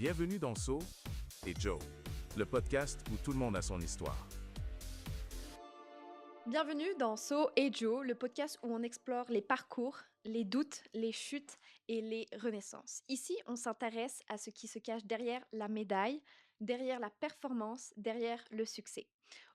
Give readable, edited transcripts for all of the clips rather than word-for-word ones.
Bienvenue dans So et Joe, le podcast où tout le monde a son histoire. Bienvenue dans So et Joe, le podcast où on explore les parcours, les doutes, les chutes et les renaissances. Ici, on s'intéresse à ce qui se cache derrière la médaille, derrière la performance, derrière le succès.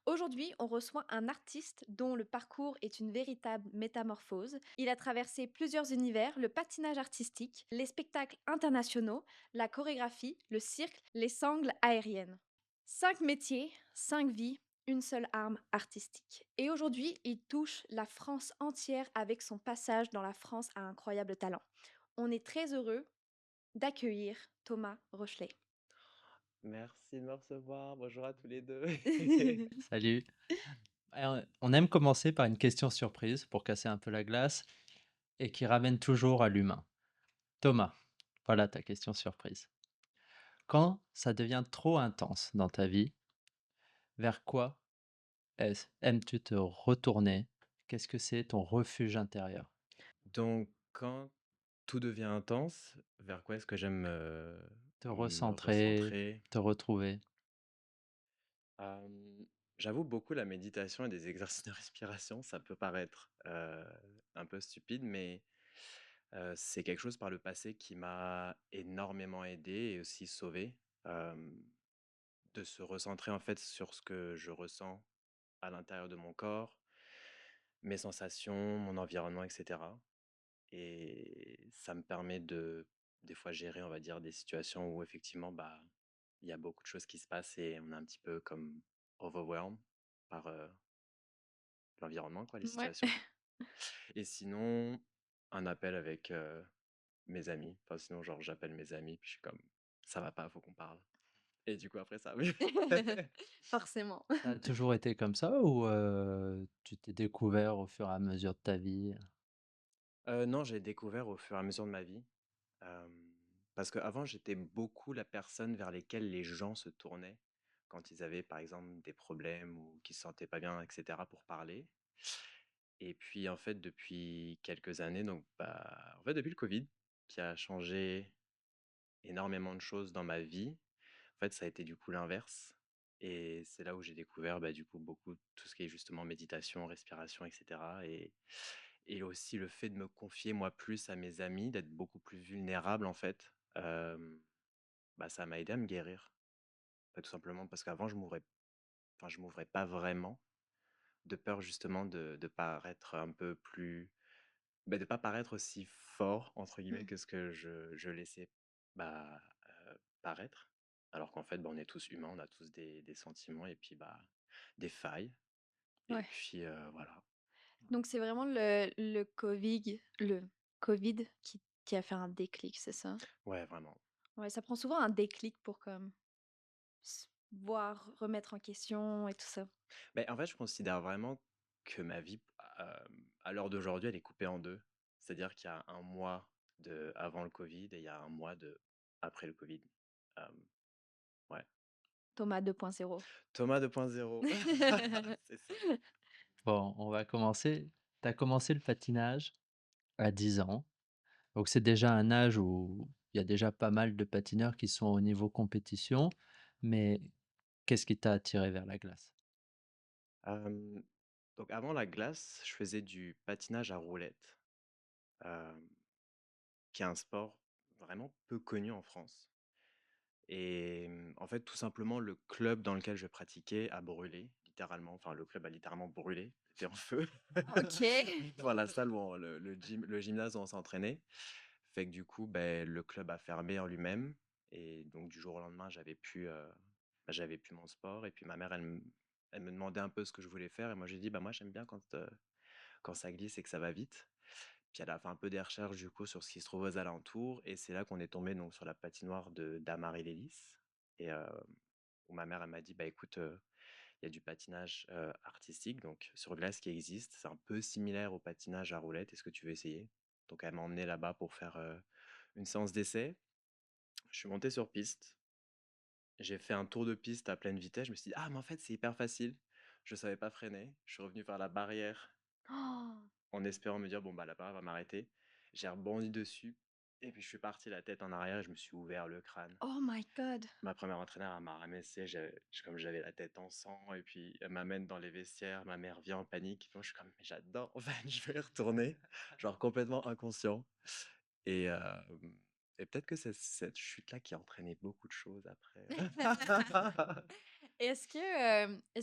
Aujourd'hui, on reçoit un artiste dont le parcours est une véritable métamorphose. Il a traversé plusieurs univers, le patinage artistique, les spectacles internationaux, la chorégraphie, le cirque, les sangles aériennes. 5 métiers, 5 vies, une seule arme artistique. Et aujourd'hui, il touche la France entière avec son passage dans la France à incroyable talent. On est très heureux d'accueillir Thomas Rochelet. Merci de me recevoir. Bonjour à tous les deux. Salut. On aime commencer par une question surprise pour casser un peu la glace et qui ramène toujours à l'humain. Thomas, voilà ta question surprise. Quand ça devient trop intense dans ta vie, vers quoi aimes-tu te retourner? Qu'est-ce que c'est ton refuge intérieur? Donc, quand tout devient intense, vers quoi est-ce que j'aime Te me recentrer, recentrer? te retrouver. J'avoue beaucoup la méditation et des exercices de respiration. Ça peut paraître un peu stupide, mais c'est quelque chose par le passé qui m'a énormément aidé et aussi sauvé. euh, de se recentrer en fait sur ce que je ressens à l'intérieur de mon corps, mes sensations, mon environnement, etc. Et ça me permet de, des fois, gérer, on va dire, des situations où effectivement, bah, il y a beaucoup de choses qui se passent et on est un petit peu comme overwhelmed par l'environnement, quoi, les Ouais. situations. Et sinon, un appel avec mes amis. Enfin, sinon, genre, j'appelle mes amis, puis je suis comme, ça va pas, faut qu'on parle. Et du coup, après ça, oui. Forcément. Ça a toujours été comme ça ou tu t'es découvert au fur et à mesure de ta vie? Non, j'ai découvert au fur et à mesure de ma vie. euh, Parce qu'avant, j'étais beaucoup la personne vers lesquelles les gens se tournaient quand ils avaient, par exemple, des problèmes ou qui se sentaient pas bien, etc., pour parler. Et puis, en fait, depuis quelques années, donc, bah, en fait, depuis le Covid, qui a changé énormément de choses dans ma vie, en fait, ça a été du coup l'inverse. Et c'est là où j'ai découvert, bah, du coup, beaucoup tout ce qui est justement méditation, respiration, etc. Et aussi le fait de me confier, moi, plus à mes amis, d'être beaucoup plus vulnérable, en fait, bah, ça m'a aidé à me guérir. Bah, tout simplement parce qu'avant, je m'ouvrais pas vraiment, de peur justement de paraître un peu plus, bah, de pas paraître aussi fort, entre guillemets, Mm. que ce que je laissais bah, paraître. Alors qu'en fait, bah, on est tous humains, on a tous des sentiments et puis bah, des failles. Et Ouais. puis voilà. Donc c'est vraiment le Covid qui a fait un déclic, c'est ça? Ouais, vraiment. Ouais, ça prend souvent un déclic pour comme voir, remettre en question et tout ça. Mais en fait, je considère vraiment que ma vie, à l'heure d'aujourd'hui, elle est coupée en deux. C'est-à-dire qu'il y a un mois de avant le Covid et il y a un mois de après le Covid. Euh, ouais. Thomas 2.0. Thomas 2.0. C'est ça. Bon, on va commencer. Tu as commencé le patinage à 10 ans. Donc c'est déjà un âge où il y a déjà pas mal de patineurs qui sont au niveau compétition. Mais qu'est-ce qui t'a attiré vers la glace? Euh, donc avant la glace, je faisais du patinage à roulettes, euh, qui est un sport vraiment peu connu en France. Et en fait, tout simplement, le club dans lequel je pratiquais a brûlé, littéralement. Enfin, le club a littéralement brûlé, était en feu. Ok. Dans la salle où le gymnase où on s'entraînait. Fait que du coup, ben, le club a fermé en lui-même. Et donc, du jour au lendemain, j'avais plus mon sport. Et puis, ma mère, elle me demandait un peu ce que je voulais faire. Et moi, j'ai dit, bah, moi, j'aime bien quand ça glisse et que ça va vite. Puis elle a fait un peu des recherches du coup sur ce qui se trouve aux alentours et c'est là qu'on est tombé donc sur la patinoire de d'Amarie Lélis et où ma mère elle m'a dit bah écoute il y a du patinage artistique donc sur glace qui existe, c'est un peu similaire au patinage à roulettes, est-ce que tu veux essayer? Donc elle m'a emmené là-bas pour faire une séance d'essai. Je suis monté sur piste, j'ai fait un tour de piste à pleine vitesse, je me suis dit ah mais en fait c'est hyper facile. Je savais pas freiner, je suis revenu vers la barrière Oh, en espérant me dire bon bah la barrière va m'arrêter. J'ai rebondi dessus, Et puis je suis parti la tête en arrière et je me suis ouvert le crâne. Oh my God. Ma première entraîneur, elle m'a ramassé, comme j'avais la tête en sang, et puis elle m'amène dans les vestiaires, ma mère vient en panique, moi je suis comme, mais j'adore, en fait, je vais y retourner, genre complètement inconscient. Et, euh, et peut-être que c'est cette chute-là qui a entraîné beaucoup de choses après. Et est-ce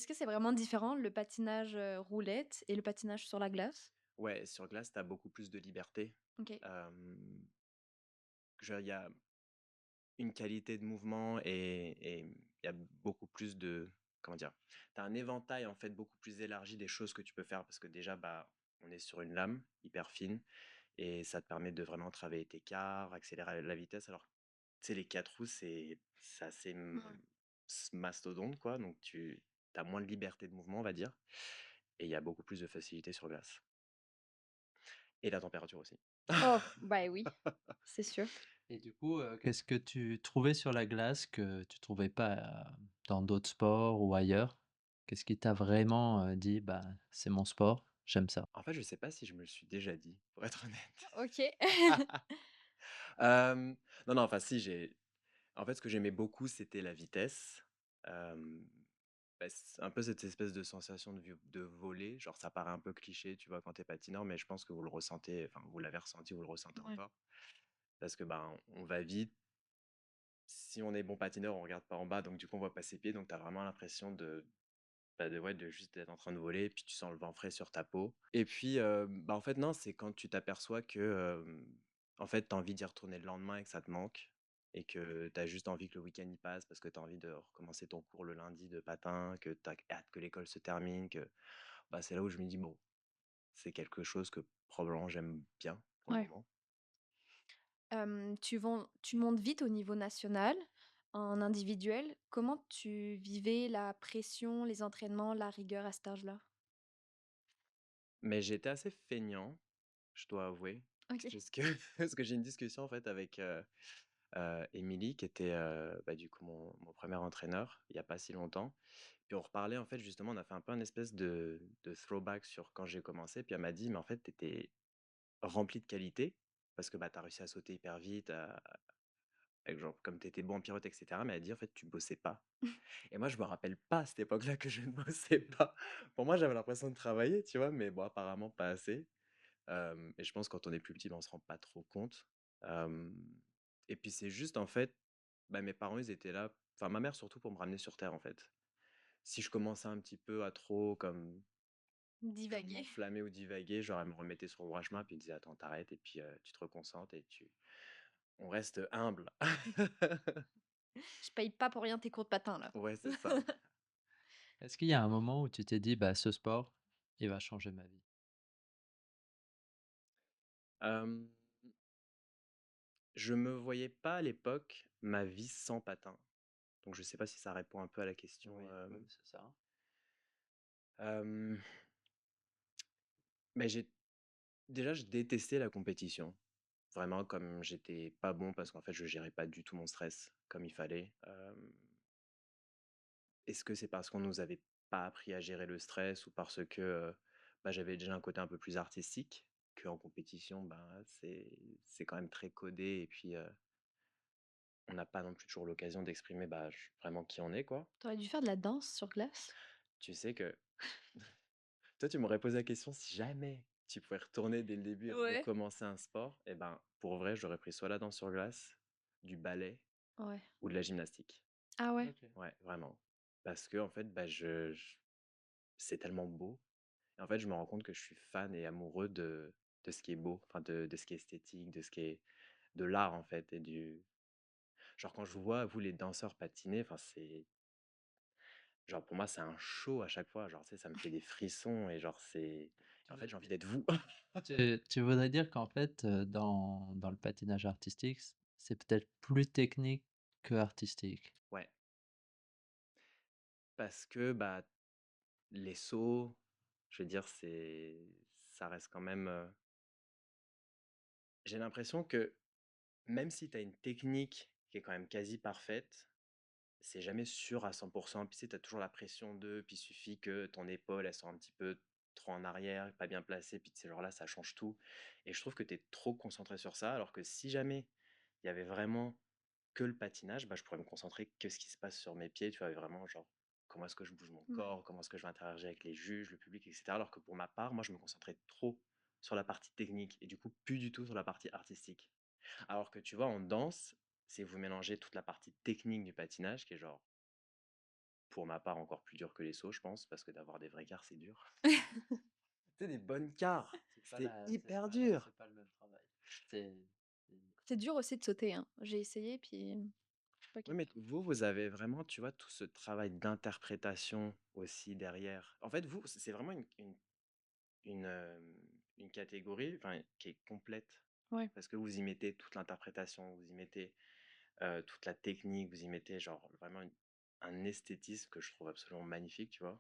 que c'est vraiment différent le patinage roulette et le patinage sur la glace? Ouais, sur glace, t'as beaucoup plus de liberté. Ok. Euh, il y a une qualité de mouvement et il y a beaucoup plus de, comment dire, t'as un éventail en fait beaucoup plus élargi des choses que tu peux faire parce que déjà, bah, on est sur une lame hyper fine et ça te permet de vraiment travailler tes quarts, accélérer la vitesse. Alors, tu sais, les 4 roues, c'est assez Ouais. mastodonte, quoi. Donc, tu as moins de liberté de mouvement, on va dire. Et il y a beaucoup plus de facilité sur glace. Et la température aussi. Oh, bah oui, c'est sûr. Et du coup, qu'est-ce que tu trouvais sur la glace que tu trouvais pas dans d'autres sports ou ailleurs? Qu'est-ce qui t'a vraiment dit, bah, c'est mon sport, j'aime ça? En fait, je sais pas si je me le suis déjà dit, pour être honnête. Ok. Euh, non, non, enfin, si, En fait, ce que j'aimais beaucoup, c'était la vitesse. Euh, c'est un peu cette espèce de sensation de voler. Genre, ça paraît un peu cliché, tu vois, quand t'es patineur, mais je pense que vous le ressentez, enfin, vous l'avez ressenti, vous le ressentez Ouais. encore. Parce que, ben, on va vite. Si on est bon patineur, on regarde pas en bas, donc du coup, on voit pas ses pieds, donc t'as vraiment l'impression ouais, de juste être en train de voler, et puis tu sens le vent frais sur ta peau. Et puis, bah, en fait, non, c'est quand tu t'aperçois que, en fait, tu as envie d'y retourner le lendemain et que ça te manque, et que tu as juste envie que le week-end y passe parce que tu as envie de recommencer ton cours le lundi de patin, que tu as hâte que l'école se termine, que bah, c'est là où je me dis, bon, c'est quelque chose que probablement j'aime bien pour le Ouais. moment. Tu montes vite au niveau national, en individuel. Comment tu vivais la pression, les entraînements, la rigueur à cet âge-là? Mais j'étais assez feignant, je dois avouer, Ok. parce que j'ai une discussion en fait avec Émilie, qui était bah, du coup mon premier entraîneur, il n'y a pas si longtemps. Puis on reparlait, en fait, justement, on a fait un peu un espèce de throwback sur quand j'ai commencé. Puis elle m'a dit, mais en fait, tu étais rempli de qualité, parce que bah, tu as réussi à sauter hyper vite, genre, comme tu étais bon en pirouette, etc. Mais elle a dit, en fait, tu bossais pas. Et moi, je me rappelle pas à cette époque-là que je ne bossais pas. Pour moi, j'avais l'impression de travailler, tu vois, mais bon, apparemment pas assez. Et je pense que quand on est plus petit, ben, on se rend pas trop compte. Euh, et puis c'est juste, en fait, bah, mes parents, ils étaient là, enfin ma mère surtout pour me ramener sur terre, en fait. Si je commençais un petit peu à trop comme Divaguer. m'enflammer ou divaguer, genre elle me remettait sur le droit chemin, puis elle disait attends, t'arrêtes, et puis tu te reconcentres, et on reste humble. Je paye pas pour rien tes cours de patin, là. Ouais, c'est ça. Est-ce qu'il y a un moment où tu t'es dit, bah, ce sport, il va changer ma vie? Euh, je me voyais pas à l'époque ma vie sans patin. Donc je sais pas si ça répond un peu à la question. Oui, oui, c'est ça. Euh, mais déjà, je détestais la compétition. Vraiment, comme j'étais pas bon parce qu'en fait, je gérais pas du tout mon stress comme il fallait. Est-ce que c'est parce qu'on nous avait pas appris à gérer le stress ou parce que bah, j'avais déjà un côté un peu plus artistique qu'en compétition, bah, c'est quand même très codé et puis on n'a pas non plus toujours l'occasion d'exprimer bah, vraiment qui on est, quoi. T'aurais dû faire de la danse sur glace. Tu sais que toi, tu m'aurais posé la question si jamais tu pouvais retourner dès le début et Ouais. recommencer un sport, et ben pour vrai, j'aurais pris soit la danse sur glace, du ballet Ouais. ou de la gymnastique. Ah ouais? Ok. Ouais, vraiment. Parce que en fait, bah, c'est tellement beau. Et en fait, je me rends compte que je suis fan et amoureux de ce qui est beau, enfin de ce qui est esthétique, de ce qui est de l'art en fait. Et genre quand je vois vous les danseurs patiner, enfin c'est genre pour moi c'est un show à chaque fois. Genre tu sais, ça me fait des frissons et genre c'est. En fait, j'ai envie d'être vous. Tu voudrais dire qu'en fait, dans le patinage artistique, c'est peut-être plus technique que artistique? Ouais, parce que bah les sauts, je veux dire, ça reste quand même. J'ai l'impression que même si tu as une technique qui est quand même quasi parfaite, c'est jamais sûr à 100%. Puis tu sais, tu as toujours la pression d'eux, puis il suffit que ton épaule, elle soit un petit peu trop en arrière, pas bien placé, puis ces genres-là, ça change tout. Et je trouve que tu es trop concentré sur ça, alors que si jamais il y avait vraiment que le patinage, bah, je pourrais me concentrer que ce qui se passe sur mes pieds, tu vois, et vraiment, genre, comment est-ce que je bouge mon Ouais. corps, comment est-ce que je vais interagir avec les juges, le public, etc. Alors que pour ma part, moi, je me concentrais trop sur la partie technique et du coup, plus du tout sur la partie artistique. Alors que tu vois, en danse, c'est vous mélangez toute la partie technique du patinage, qui est genre, pour ma part, encore plus dur que les sauts, je pense, parce que d'avoir des vrais quarts, c'est dur. C'est des bonnes quarts, c'est hyper dur. C'est pas le même travail. C'est, C'est dur aussi de sauter, hein. J'ai essayé, puis je suis pas Oui, capable. mais vous avez vraiment, tu vois, tout ce travail d'interprétation aussi derrière. En fait, vous, c'est vraiment une, euh, une catégorie, enfin, qui est complète, Ouais. parce que vous y mettez toute l'interprétation, vous y mettez toute la technique, vous y mettez genre vraiment un esthétisme que je trouve absolument magnifique, tu vois,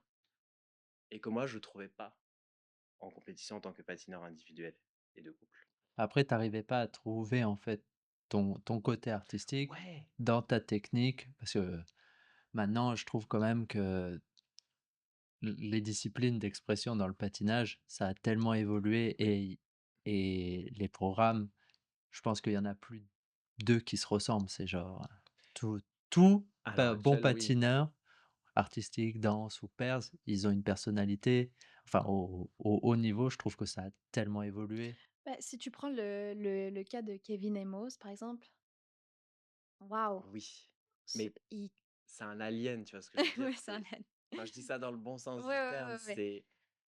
et que moi, je trouvais pas en compétition en tant que patineur individuel et de couple. Après, t'arrivais pas à trouver en fait ton côté artistique Ouais. dans ta technique, parce que maintenant, je trouve quand même que les disciplines d'expression dans le patinage, ça a tellement évolué Oui. et les programmes, je pense qu'il y en a plus deux qui se ressemblent. C'est genre tout, tout À l'heure bon actuelle, oui. patineur, artistique, danse ou pairs, ils ont une personnalité. Enfin, au haut niveau, je trouve que ça a tellement évolué. Bah, si tu prends le cas de Kevin Amos, par exemple, waouh! Oui. Ce Mais il c'est un alien, tu vois ce que je veux dire? ouais, c'est un âne. Enfin, je dis ça dans le bon Ouais, sens du ouais, terme. ouais, ouais. C'est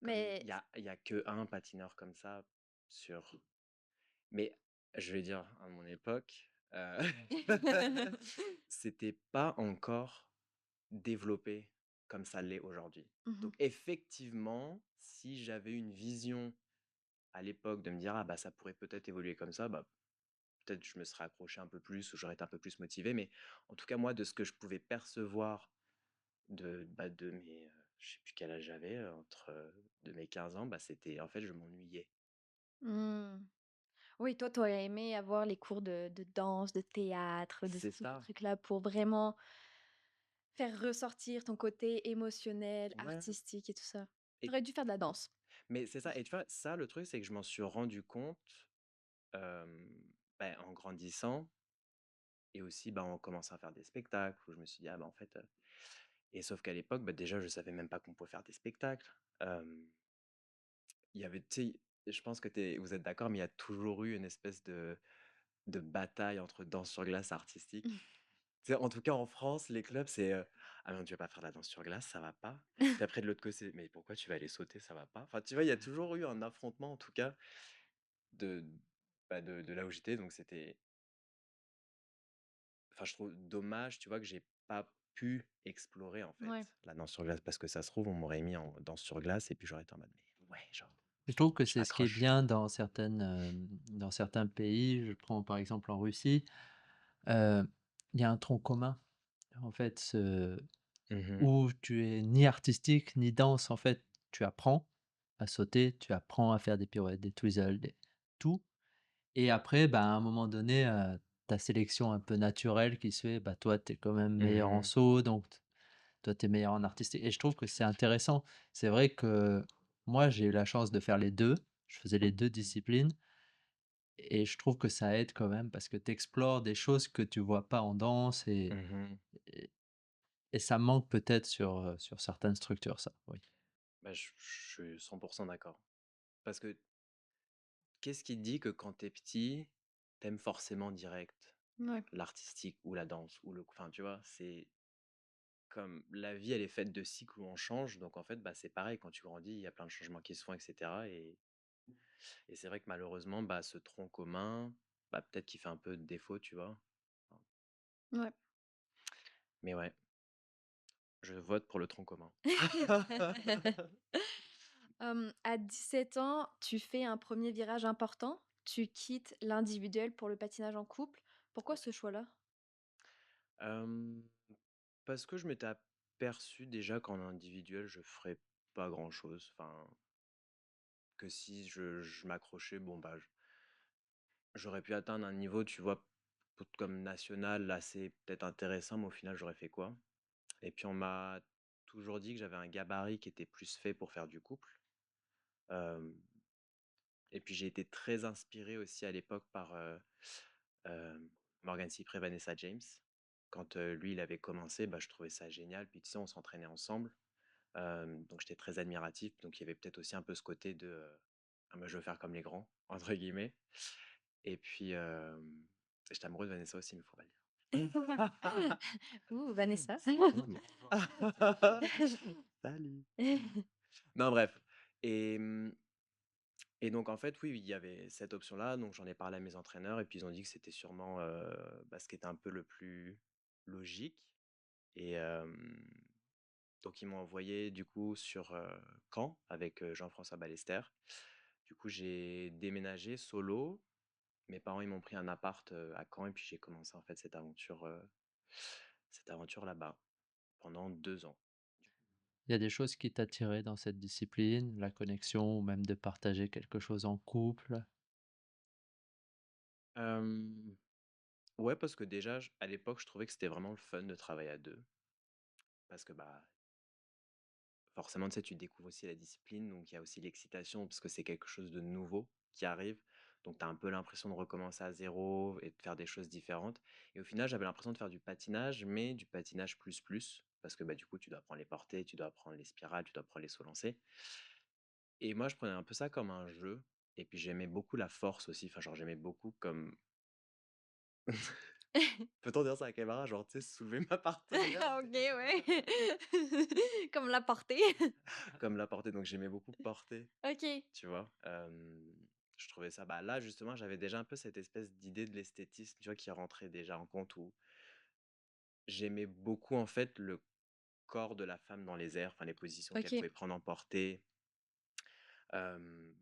comme Mais il y a que un patineur comme ça sur. Mais je vais dire, à mon époque, c'était pas encore développé comme ça l'est aujourd'hui. Mmh. Donc effectivement, si j'avais une vision à l'époque de me dire ah bah ça pourrait peut-être évoluer comme ça, bah peut-être je me serais accroché un peu plus ou j'aurais été un peu plus motivé. Mais en tout cas moi de ce que je pouvais percevoir de mes je sais plus quel âge j'avais entre de mes 15 ans, bah c'était en fait je m'ennuyais. Mmh. Oui, toi, tu aurais aimé avoir les cours de danse, de théâtre, de C'est tous ces ça. trucs-là pour vraiment faire ressortir ton côté émotionnel, Ouais. artistique et tout ça. Tu Et, aurais dû faire de la danse. mais c'est ça. Et tu vois, ça, le truc, c'est que je m'en suis rendu compte euh, en grandissant et aussi en commençant à faire des spectacles où je me suis dit, ah bah en fait. Et sauf qu'à l'époque, bah, déjà, je savais même pas qu'on pouvait faire des spectacles. Il y avait, tu sais, je pense que vous êtes d'accord, mais il y a toujours eu une espèce de bataille entre danse sur glace artistique. Tu sais, en tout cas, en France, les clubs, c'est ah non, tu vas pas faire de la danse sur glace, ça va pas. Puis après, de l'autre côté, c'est mais pourquoi tu vas aller sauter, ça va pas. Enfin, tu vois, il y a toujours eu un affrontement, en tout cas, de, de là où j'étais. Donc, c'était. Enfin, je trouve dommage, tu vois, que j'ai pas pu explorer, en fait, Ouais. la danse sur glace. Parce que ça se trouve, on m'aurait mis en danse sur glace et puis j'aurais été en mode, mais ouais, genre, Je trouve que je c'est ce qui est m'accroche. bien dans certains pays. Je prends par exemple en Russie, euh, il y a un tronc commun, en fait, Mhm, où tu es ni artistique ni danse. En fait, tu apprends à sauter, tu apprends à faire des pirouettes, des twizzles, tout. Et après, bah, à un moment donné, ta sélection un peu naturelle qui se fait, bah, toi, tu es quand même meilleur en mhm, saut, donc toi, tu es meilleur en artistique. Et je trouve que c'est intéressant. C'est vrai que moi, j'ai eu la chance de faire les deux. Je faisais les deux disciplines. Et je trouve que ça aide quand même parce que tu explores des choses que tu vois pas en danse mhm. et, et ça manque peut-être sur certaines structures, ça. Oui. Bah, je suis 100% d'accord. Parce que qu'est-ce qui te dit que quand t'es petit, t'aimes forcément direct Ouais. l'artistique ou la danse ou le. Enfin, tu vois, c'est comme la vie, elle est faite de cycles où on change. Donc, en fait, bah, c'est pareil. Quand tu grandis, il y a plein de changements qui se font, etc. Et c'est vrai que malheureusement, bah, ce tronc commun, bah, peut-être qu'il fait un peu de défaut, tu vois. Enfin, Ouais. mais ouais, je vote pour le tronc commun. À 17 ans, tu fais un premier virage important. Tu quittes l'individuel pour le patinage en couple. Pourquoi Ouais. ce choix-là? Euh, parce que je m'étais aperçu déjà qu'en individuel, je ferais pas grand-chose. Enfin, que si je m'accrochais, bon, bah, j'aurais pu atteindre un niveau, tu vois, comme national, assez peut-être intéressant, mais au final, j'aurais fait quoi? Et puis, on m'a toujours dit que j'avais un gabarit qui était plus fait pour faire du couple. Euh, et puis j'ai été très inspiré aussi à l'époque par euh, Morgan Cyprès, Vanessa James. Quand lui, il avait commencé, bah, je trouvais ça génial. Puis tu sais, on s'entraînait ensemble. Donc j'étais très admiratif. Donc il y avait peut-être aussi un peu ce côté de ah, moi, je veux faire comme les grands, entre guillemets. Et puis j'étais amoureux de Vanessa aussi, mais faut pas le dire. Ouh, Vanessa. Salut. Non, bref. Et, et donc, en fait, oui, il y avait cette option-là. Donc, j'en ai parlé à mes entraîneurs et puis ils ont dit que c'était sûrement bah, ce qui était un peu le plus logique. Et donc, ils m'ont envoyé du coup sur Caen avec Jean-François Ballester. Du coup, j'ai déménagé solo. Mes parents, ils m'ont pris un appart à Caen et puis j'ai commencé en fait cette aventure là-bas pendant 2 ans. Il y a des choses qui t'attiraient dans cette discipline, la connexion ou même de partager quelque chose en couple? Euh, ouais, parce que déjà, à l'époque, je trouvais que c'était vraiment le fun de travailler à deux. Parce que bah, forcément, tu sais, tu découvres aussi la discipline, donc il y a aussi l'excitation, parce que c'est quelque chose de nouveau qui arrive. Donc tu as un peu l'impression de recommencer à zéro et de faire des choses différentes. Et au final, j'avais l'impression de faire du patinage, mais du patinage plus plus, parce que bah, du coup, tu dois apprendre les portées, tu dois apprendre les spirales, tu dois apprendre les sauts lancés. Et moi, je prenais un peu ça comme un jeu. Et puis j'aimais beaucoup la force aussi. Enfin, genre, j'aimais beaucoup comme. Peut-on dire ça à la caméra? Genre, tu sais, soulever ma partenaire. Ah, ok, ouais. Comme la portée. Comme la porter. Donc, j'aimais beaucoup porter, Ok. tu vois. Je trouvais ça. Bah, là, justement, j'avais déjà un peu cette espèce d'idée de l'esthétisme, tu vois, qui rentrait déjà en compte où j'aimais beaucoup, en fait, le corps de la femme dans les airs, enfin, les positions qu'elle Ok. pouvait prendre en portée, euh,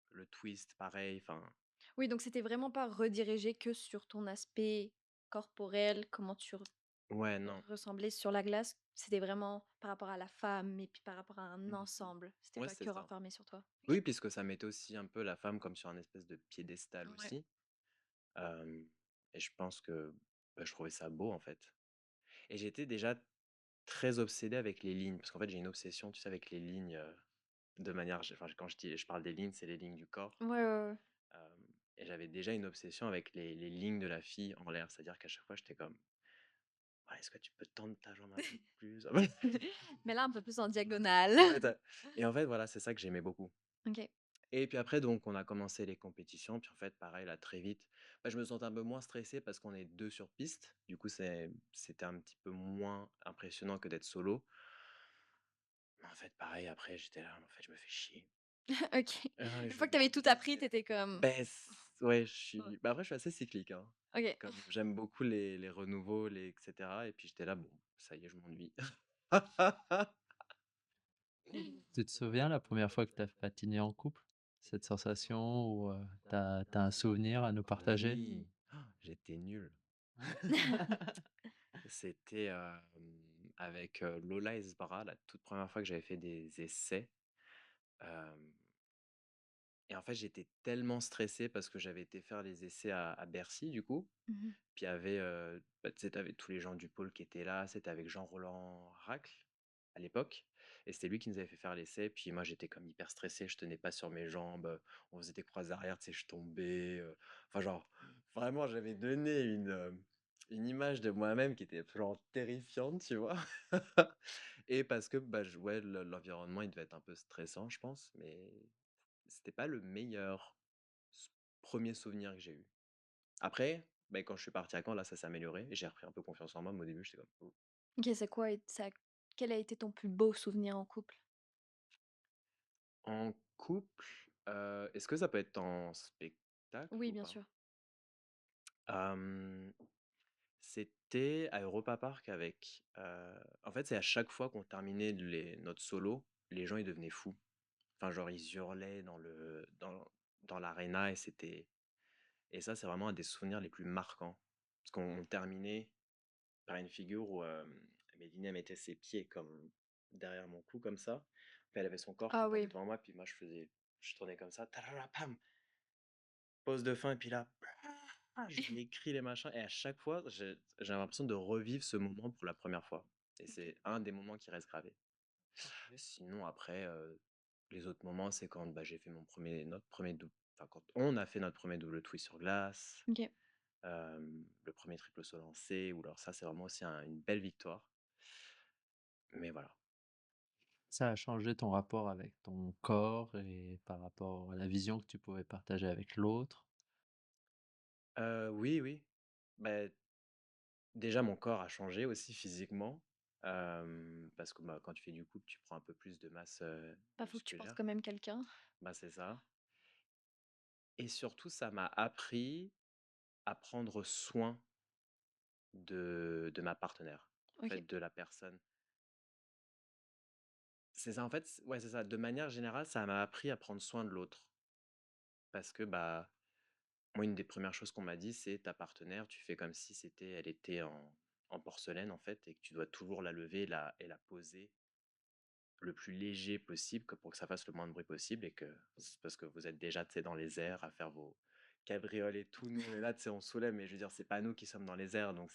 le twist, pareil. Enfin, Oui, donc c'était vraiment pas redirigé que sur ton aspect corporel, comment tu ouais, non. ressemblais sur la glace. C'était vraiment par rapport à la femme et puis par rapport à un Mhm. ensemble. C'était Ouais, pas c'est que ça. renfermé sur toi. Ok. Oui, puisque ça mettait aussi un peu la femme comme sur un espèce de piédestal Ouais. aussi. Euh, et je pense que bah, je trouvais ça beau en fait. Et j'étais déjà très obsédé avec les lignes, parce qu'en fait j'ai une obsession, tu sais, avec les lignes de manière, enfin, quand je parle des lignes, c'est les lignes du corps. Ouais, ouais, ouais. Euh, et j'avais déjà une obsession avec les lignes de la fille en l'air, c'est-à-dire qu'à chaque fois j'étais comme, ouais, est-ce que tu peux tendre ta jambe un peu plus? Mais là, un peu plus en diagonale. Ouais, et en fait, voilà, c'est ça que j'aimais beaucoup. Ok. Et puis après, donc, on a commencé les compétitions. Puis en fait, pareil, là, très vite, bah, je me sentais un peu moins stressé parce qu'on est deux sur piste. Du coup, c'était un petit peu moins impressionnant que d'être solo. Mais en fait, pareil, après, j'étais là, en fait, je me fais chier. Ok. Ah, Une je fois que t'avais tout m'ennuie. appris, t'étais comme. Ben, ouais, Ouais. bah, après, je suis assez cyclique, hein. Ok. Comme j'aime beaucoup les renouveaux, etc. Et puis j'étais là, bon, ça y est, je m'ennuie. Tu te souviens la première fois que tu as patiné en couple? Cette sensation où t'as un souvenir à nous partager? Oui, j'étais nul. C'était avec Lola Esbara, la toute première fois que j'avais fait des essais. Euh, et en fait, j'étais tellement stressé parce que j'avais été faire les essais à Bercy, du coup. Mhm. Puis il y avait, bah, tu sais, t'avais tous les gens du pôle qui étaient là. C'était avec Jean-Roland Racle à l'époque. Et c'était lui qui nous avait fait faire l'essai. Puis moi, j'étais comme hyper stressé. Je tenais pas sur mes jambes. On faisait des croises arrière, tu sais, je tombais. Enfin, genre, vraiment, j'avais donné une image de moi-même qui était absolument terrifiante, tu vois. Et parce que, bah, ouais, l'environnement, il devait être un peu stressant, je pense. Mais c'était pas le meilleur premier souvenir que j'ai eu. Après, bah, quand je suis parti à Caen, là, ça s'est amélioré et j'ai repris un peu confiance en moi, mais au début, j'étais comme: «Oh». Ok, c'est quoi quel a été ton plus beau souvenir en couple? En couple, est-ce que ça peut être en spectacle Oui, ou bien pas? sûr. Hem, C'était à Europa Park avec, en fait, c'est à chaque fois qu'on terminait notre solo, les gens, ils devenaient fous. Enfin, genre, ils hurlaient dans l'aréna et ça, c'est vraiment un des souvenirs les plus marquants. Parce qu'on terminait par une figure où Mélina mettait ses pieds comme derrière mon cou, comme ça. Puis elle avait son corps qui Ah était oui. devant moi, puis moi je tournais comme ça, pam, pause de fin, et puis là, je lui écris les machins, et à chaque fois, j'ai l'impression de revivre ce moment pour la première fois. Et Ok. c'est un des moments qui reste gravé. Sinon, après, Les autres moments, c'est quand j'ai fait notre premier double, enfin quand on a fait notre premier double twist sur glace, OK. le premier triple saut lancé, ou alors ça, c'est vraiment aussi une belle victoire. Mais voilà. Ça a changé ton rapport avec ton corps et par rapport à la vision que tu pouvais partager avec l'autre? Oui, oui. Bah, déjà, mon corps a changé aussi physiquement, parce que quand tu fais du couple, tu prends un peu plus de masse Bah, faut que tu portes musculaire. quand même quelqu'un. Bah, c'est ça. Et surtout, ça m'a appris à prendre soin de ma partenaire, en OK. fait, de la personne. C'est ça, en fait, ouais, c'est ça. De manière générale, ça m'a appris à prendre soin de l'autre. Parce que, moi, une des premières choses qu'on m'a dit, c'est ta partenaire, tu fais comme si elle était en porcelaine, en fait, et que tu dois toujours la lever et la poser le plus léger possible pour que ça fasse le moins de bruit possible, et que c'est parce que vous êtes déjà, tu sais, dans les airs à faire vos cabrioles et tout. Nous, on est là, tu sais, on soulève, mais je veux dire, c'est pas nous qui sommes dans les airs, donc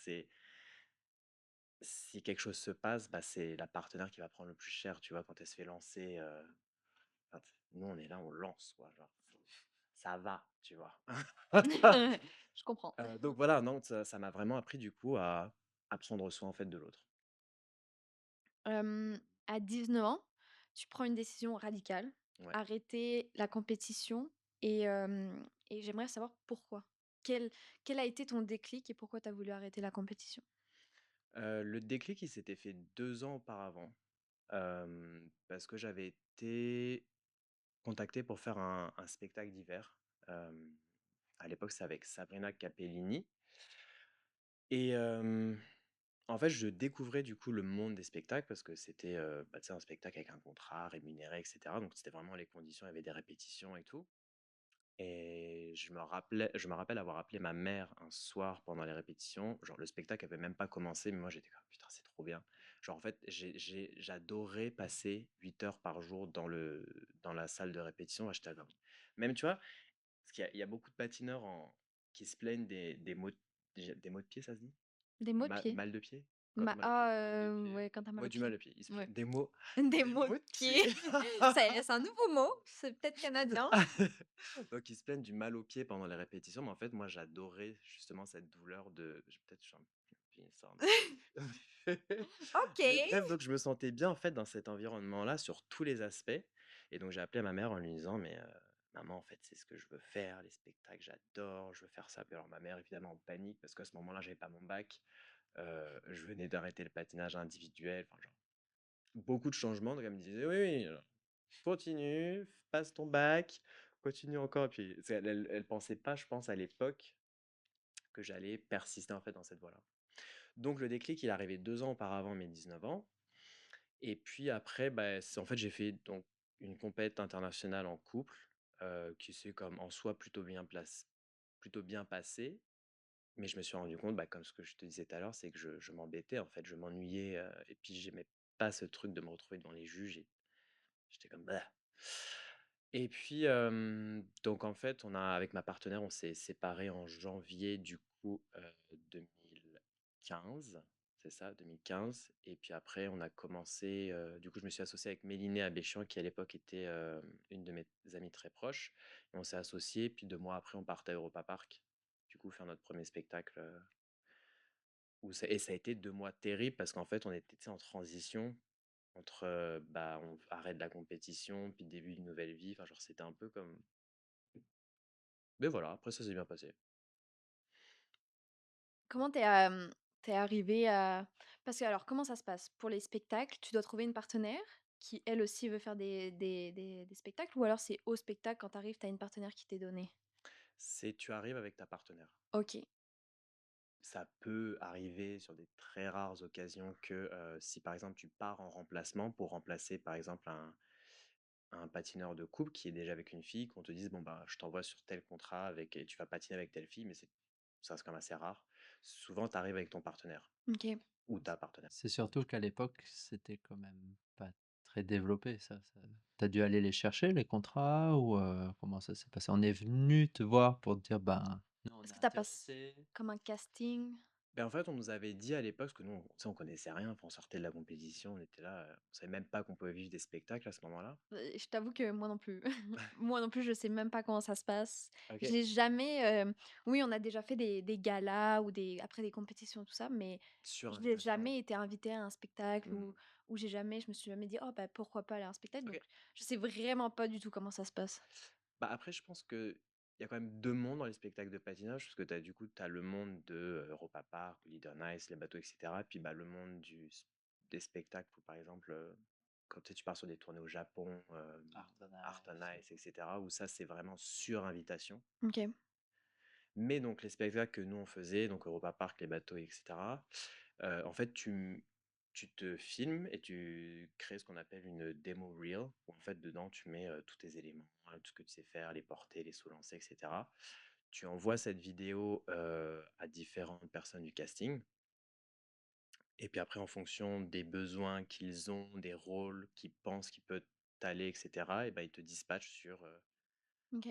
si quelque chose se passe, c'est la partenaire qui va prendre le plus cher, tu vois, quand elle se fait lancer. Enfin, nous, on est là, on lance, quoi, genre, ça va, tu vois. Je comprends. Donc voilà, non, ça m'a vraiment appris du coup à prendre soin en fait de l'autre. Hem, à 19 ans, tu prends une décision radicale, Ouais. arrêter la compétition et j'aimerais savoir pourquoi? Quel quel a été ton déclic et pourquoi tu as voulu arrêter la compétition? Le déclic, il s'était fait 2 ans auparavant, parce que j'avais été contacté pour faire un spectacle d'hiver. Hem, à l'époque, c'est avec Sabrina Capellini, et en fait, je découvrais du coup le monde des spectacles parce que c'était, tu sais, un spectacle avec un contrat rémunéré, et cetera. Donc c'était vraiment les conditions, il y avait des répétitions et tout. Et je me rappelle avoir appelé ma mère un soir pendant les répétitions. Genre, le spectacle avait même pas commencé, mais moi j'étais comme putain, c'est trop bien. Genre, en fait, j'adorais passer 8 heures par jour dans la salle de répétition. J'étais comme, même, tu vois, parce qu'il y a beaucoup de patineurs qui se plaignent des maux de pied, ça se dit? Des mots de pied? Mal de pied? Quand t'as mal au pied? Ah, ouais, quand tu as mal Ouais, aux du mal pieds. de pied. Ouais. Des mots, Des des mots de maux de pied. pied. C'est un nouveau mot, c'est peut-être canadien. Donc, ils se plaignent du mal au pied pendant les répétitions, mais en fait, moi, j'adorais justement cette douleur peut-être, je suis un peu ça, mais OK. bref, donc je me sentais bien en fait dans cet environnement-là sur tous les aspects. Et donc, j'ai appelé ma mère en lui disant, mais maman, en fait, c'est ce que je veux faire, les spectacles, j'adore, je veux faire ça. Puis alors, ma mère, évidemment, en panique parce qu'à ce moment-là, j'avais pas mon bac. Je venais d'arrêter le patinage individuel. Enfin, genre, beaucoup de changements. Donc, elle me disait, oui, oui, continue, passe ton bac, continue encore. Et puis, elle pensait pas, je pense, à l'époque, que j'allais persister en fait dans cette voie-là. Donc, le déclic, il est arrivé 2 ans auparavant, mes 19 ans. Et puis après, en fait, j'ai fait donc une compète internationale en couple, qui s'est comme en soi plutôt bien passée. Mais je me suis rendu compte, comme ce que je te disais tout à l'heure, c'est que je m'embêtais en fait, je m'ennuyais, et puis j'aimais pas ce truc de me retrouver devant les juges. Et j'étais comme bah. Et puis, donc en fait, avec ma partenaire, on s'est séparés en janvier du coup 2015, c'est ça, 2015. Et puis après, on a commencé, du coup, je me suis associé avec Mélinée Abéchian, qui à l'époque était une de mes amies très proches. Et on s'est associés, puis 2 mois après, on partait à Europa Park, du coup, faire notre premier spectacle. Et ça a été 2 mois terribles parce qu'en fait, on était, tu sais, en transition entre, on arrête la compétition, puis le début d'une nouvelle vie. Enfin, genre, c'était un peu comme. Mais voilà, après, ça s'est bien passé. Comment tu arrivé à parce que alors comment ça se passe? Pour les spectacles, tu dois trouver une partenaire qui, elle aussi, veut faire des spectacles ou alors c'est au spectacle quand tu arrives, tu as une partenaire qui t'est donnée? Tu arrives avec ta partenaire. OK. Ça peut arriver sur des très rares occasions que si par exemple tu pars en remplacement pour remplacer par exemple un patineur de couple qui est déjà avec une fille, qu'on te dise bon je t'envoie sur tel contrat et tu vas patiner avec telle fille, mais ça reste quand même assez rare. Souvent tu arrives avec ton partenaire OK. ou ta partenaire. C'est surtout qu'à l'époque, c'était quand même pas très développé ça. Tu dû aller les chercher les contrats ou, comment ça s'est passé? On est venu te voir pour te dire: «Ben, nous on Est-ce est que tu as passé intéressés». comme un casting? Ben, en fait, on nous avait dit à l'époque, parce que nous, on connaissait rien, enfin, on sortait de la compétition, on était là, on savait même pas qu'on pouvait vivre des spectacles à ce moment-là. Je t'avoue que moi non plus. Moi non plus, je sais même pas comment ça se passe. Ok. J'ai jamais, oui, on a déjà fait des galas ou après des compétitions, tout ça, mais Sur je n'ai invitation. jamais été invitée à un spectacle Hmm. ou je me suis jamais dit: «Oh bah, pourquoi pas aller à un spectacle?» Ok. donc je sais vraiment pas du tout comment ça se passe. Bah après, je pense que il y a quand même deux mondes dans les spectacles de patinage, parce que du coup, tu as le monde de Europa Park, Leader Nice, les bateaux, etc. Puis bah, le monde des spectacles, où, par exemple, quand tu sais, tu pars sur des tournées au Japon, Art on Artonize. Ice, etc., où ça, c'est vraiment sur invitation. OK. Mais donc, les spectacles que nous, on faisait, donc Europa Park, les bateaux, etc., en fait, tu te filmes et tu crées ce qu'on appelle une demo reel, où en fait, dedans, tu mets tous tes éléments, tout ce que tu sais faire, les portées, les sous lancers, etc. Tu envoies cette vidéo à différentes personnes du casting. Et puis après, en fonction des besoins qu'ils ont, des rôles qu'ils pensent qu'ils peuvent t'aller, etc., et ben, ils te dispatchent sur... OK.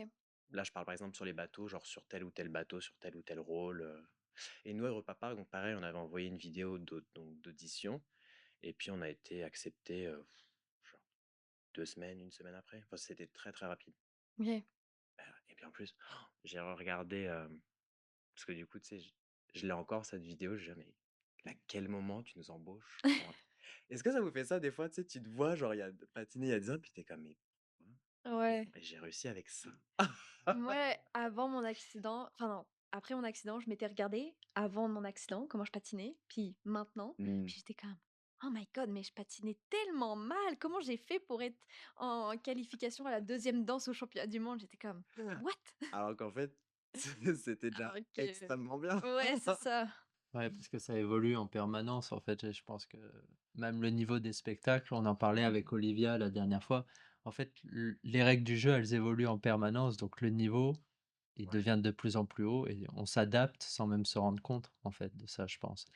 là, je parle par exemple sur les bateaux, genre sur tel ou tel bateau, sur tel ou tel rôle. Et nous, à Europa Park, donc pareil, on avait envoyé une vidéo donc d'audition. Et puis, on a été accepté genre 2 semaines, une semaine après. Enfin, c'était très, très rapide. OK. Et puis en plus, j'ai regardé, parce que du coup, tu sais, je l'ai encore cette vidéo, je dis, mais à quel moment tu nous embauches? Est-ce que ça vous fait ça des fois, tu sais, tu te vois, genre, patiner il y a 10 ans, puis t'es comme, mais Ouais. j'ai réussi avec ça. Moi, avant mon accident, enfin non, après mon accident, je m'étais regardée avant mon accident, comment je patinais, puis maintenant, Hmm. puis j'étais comme: «Oh my god, mais je patinais tellement mal! Comment j'ai fait pour être en qualification à la deuxième danse au championnat du monde?» J'étais comme: «What?» Alors qu'en fait, c'était déjà Alors que extrêmement bien. ouais, c'est ça. Ouais, parce que ça évolue en permanence, en fait. Et je pense que même le niveau des spectacles, on en parlait avec Olivia la dernière fois. En fait, les règles du jeu, elles évoluent en permanence. Donc le niveau, il Ouais. devient de plus en plus haut et on s'adapte sans même se rendre compte, en fait, de ça, je pense.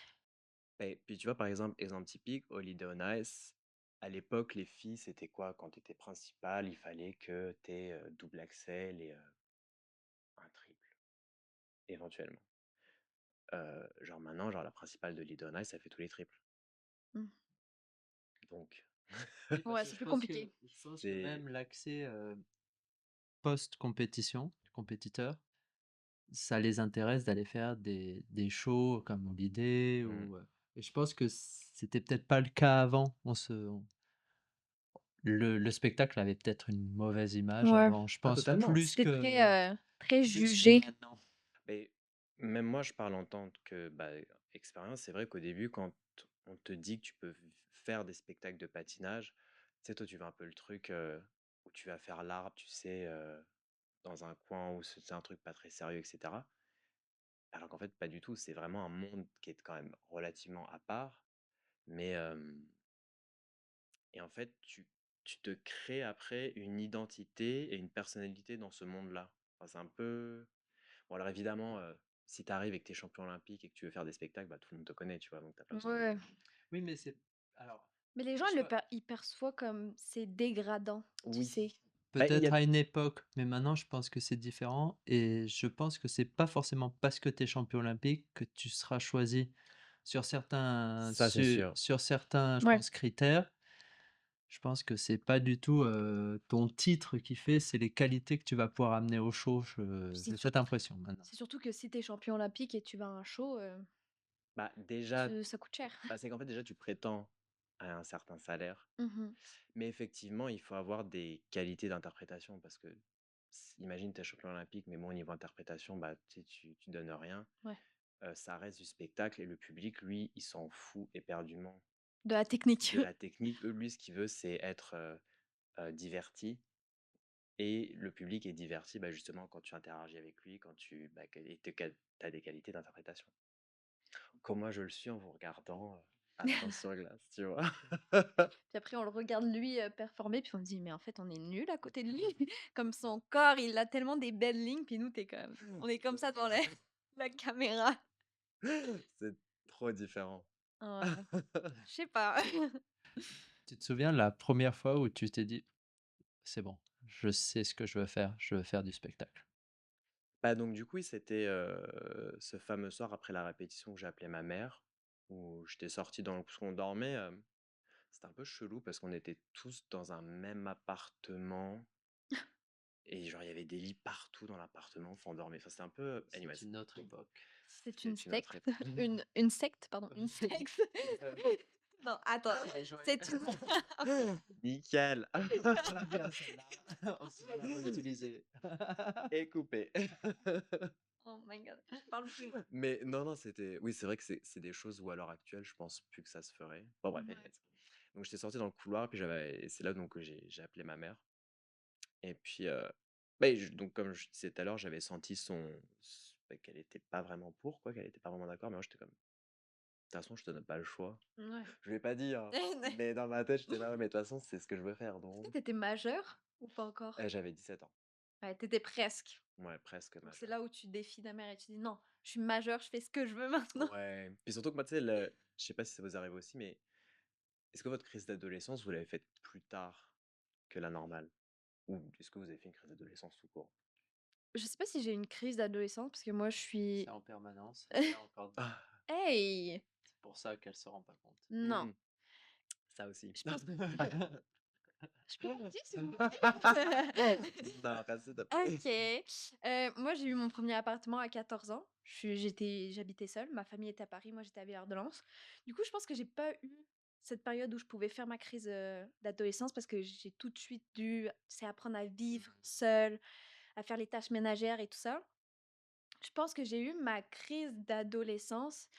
Et puis tu vois, par exemple typique, Holiday on Ice, à l'époque, les filles, c'était quoi? Quand tu étais principale, il fallait que tu aies double axel et un triple, éventuellement. Genre maintenant, genre la principale de Holiday on Ice, ça fait tous les triples. Mmh. Donc, Ouais, c'est plus compliqué. Je pense que c'est... même l'accès post-compétition, compétiteur, ça les intéresse d'aller faire des shows comme Holiday Hmm. ou et je pense que c'était peut-être pas le cas avant. Le spectacle avait peut-être une mauvaise image Ouais. avant. Je Ah, pense totalement. C'était très plus que jugé. maintenant. Mais même moi, je parle en tant que bah, expérience. C'est vrai qu'au début, quand on te dit que tu peux faire des spectacles de patinage, tu sais, toi, tu veux un peu le truc où tu vas faire l'arbre, tu sais, dans un coin où c'est un truc pas très sérieux, etc. Alors qu'en fait, pas du tout. C'est vraiment un monde qui est quand même relativement à part. Mais, et en fait, tu te crées après une identité et une personnalité dans ce monde-là. Enfin, c'est un peu... Bon, alors évidemment, si tu arrives et que tu es champion olympique et que tu veux faire des spectacles, bah, tout le monde te connaît, tu vois, donc tu pas besoin de... Ouais. Oui, mais c'est alors, Mais les gens, je sais ils perçoivent comme c'est dégradant, tu Oui. sais? Bah, il y peut-être a... à une époque, mais maintenant je pense que c'est différent et je pense que c'est pas forcément parce que tu es champion olympique que tu seras choisi Ça, c'est sûr. sur certains, je Ouais. pense, critères. Je pense que c'est pas du tout ton titre qui fait, c'est les qualités que tu vas pouvoir amener au show. Puis J'ai cette impression maintenant. c'est surtout que si t'es champion olympique et tu vas à un show, Bah, déjà, ça coûte cher. bah, c'est qu'en fait, déjà, tu prétends à un certain salaire. Mmh. Mais effectivement, il faut avoir des qualités d'interprétation parce que, imagine, tu es champion olympique, mais bon, au niveau interprétation, bah, tu sais, tu donnes rien. Ouais. Ça reste du spectacle et le public, lui, il s'en fout éperdument De la technique. de la technique. Eux, lui, ce qu'il veut, c'est être diverti. Et le public est diverti bah, justement quand tu interagis avec lui, quand tu bah, as des qualités d'interprétation. Comme moi, je le suis en vous regardant à la danse sur glace, tu vois. Puis après, on le regarde lui, performer, puis on se dit: «Mais en fait, on est nul à côté de lui». Comme son corps, il a tellement des belles lignes, puis nous, on est comme ça devant la la caméra. C'est trop différent. Ouais, je sais pas. Tu te souviens la première fois où tu t'es dit: «C'est bon, je sais ce que je veux faire du spectacle»? Bah, donc du coup, oui, c'était, ce fameux soir après la répétition que j'ai appelé ma mère, où j'étais sorti parce qu'on dormait, c'était un peu chelou parce qu'on était tous dans un même appartement et genre il y avait des lits partout dans l'appartement, enfin on dormait, enfin c'était un peu C'est anyways, une autre époque. C'est une c'est une autre secte. époque. Une secte, pardon. Une secte. Non, attends. Bien joué. C'est une. Nickel! Bien celle-là. On se la réutiliser. Et coupé. Oh my god, je parle plus. Mais non, non, oui, c'est vrai que c'est des choses où à l'heure actuelle, je pense plus que ça se ferait. Bon bref, Ouais. anyways. Donc j'étais sorti dans le couloir, puis et c'est là donc que j'ai appelé ma mère. Et puis, donc comme je disais tout à l'heure, j'avais senti qu'elle était pas vraiment pour, quoi, qu'elle était pas vraiment d'accord. Mais moi, j'étais comme, de toute façon, je te donne pas le choix. Ouais. Je vais pas dire, mais dans ma tête, j'étais là, ouais, mais de toute façon, c'est ce que je veux faire. Est-ce que Donc, t'étais majeur ou pas encore? j'avais 17 ans. Ouais, t'étais presque. Ouais, presque Donc c'est majeur. là où tu défies ta mère et tu dis non, je suis majeure, je fais ce que je veux maintenant. Ouais. Puis surtout que moi, tu sais, je sais pas si ça vous arrive aussi, mais est-ce que votre crise d'adolescence, vous l'avez faite plus tard que la normale? Ou est-ce que vous avez fait une crise d'adolescence tout court? Je sais pas si j'ai une crise d'adolescence parce que moi je suis. C'est en permanence. Elle a encore. Ah, Hey! C'est pour ça qu'elle se rend pas compte. Non. ça aussi. Je pense. Je peux partir s'il vous plaît? Non, reste, s'il te plaît. OK. Moi, j'ai eu mon premier appartement à 14 ans. J'habitais seule. Ma famille était à Paris, moi, j'étais à Villard-de-Lans. Du coup, je pense que j'ai pas eu cette période où je pouvais faire ma crise, d'adolescence parce que j'ai tout de suite dû, c'est apprendre à vivre seule, à faire les tâches ménagères et tout ça. Je pense que j'ai eu ma crise d'adolescence,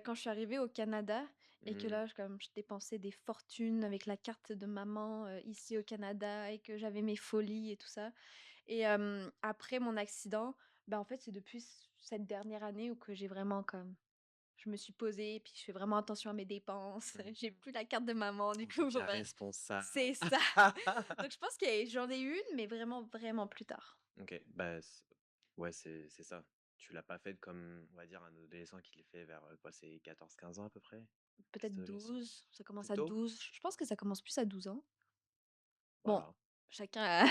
quand je suis arrivée au Canada et que Mmh. là, je dépensais des fortunes avec la carte de maman, ici au Canada et que j'avais mes folies et tout ça et après mon accident, bah, en fait, c'est depuis cette dernière année où que j'ai vraiment comme je me suis posée, puis je fais vraiment attention à mes dépenses. Mmh. J'ai plus la carte de maman, du On coup, devient bah, responsable. c'est ça. Donc je pense que j'en ai eu une, mais vraiment, vraiment plus tard. OK, bah, ouais, c'est ça. Tu l'as pas faite comme, on va dire, un adolescent qui le fait vers, quoi, c'est 14-15 ans à peu près? Crise Peut-être d'adolescent? 12, ça commence Plus à tôt? 12. Je pense que ça commence plus à 12 ans. Bon, Voilà. chacun a.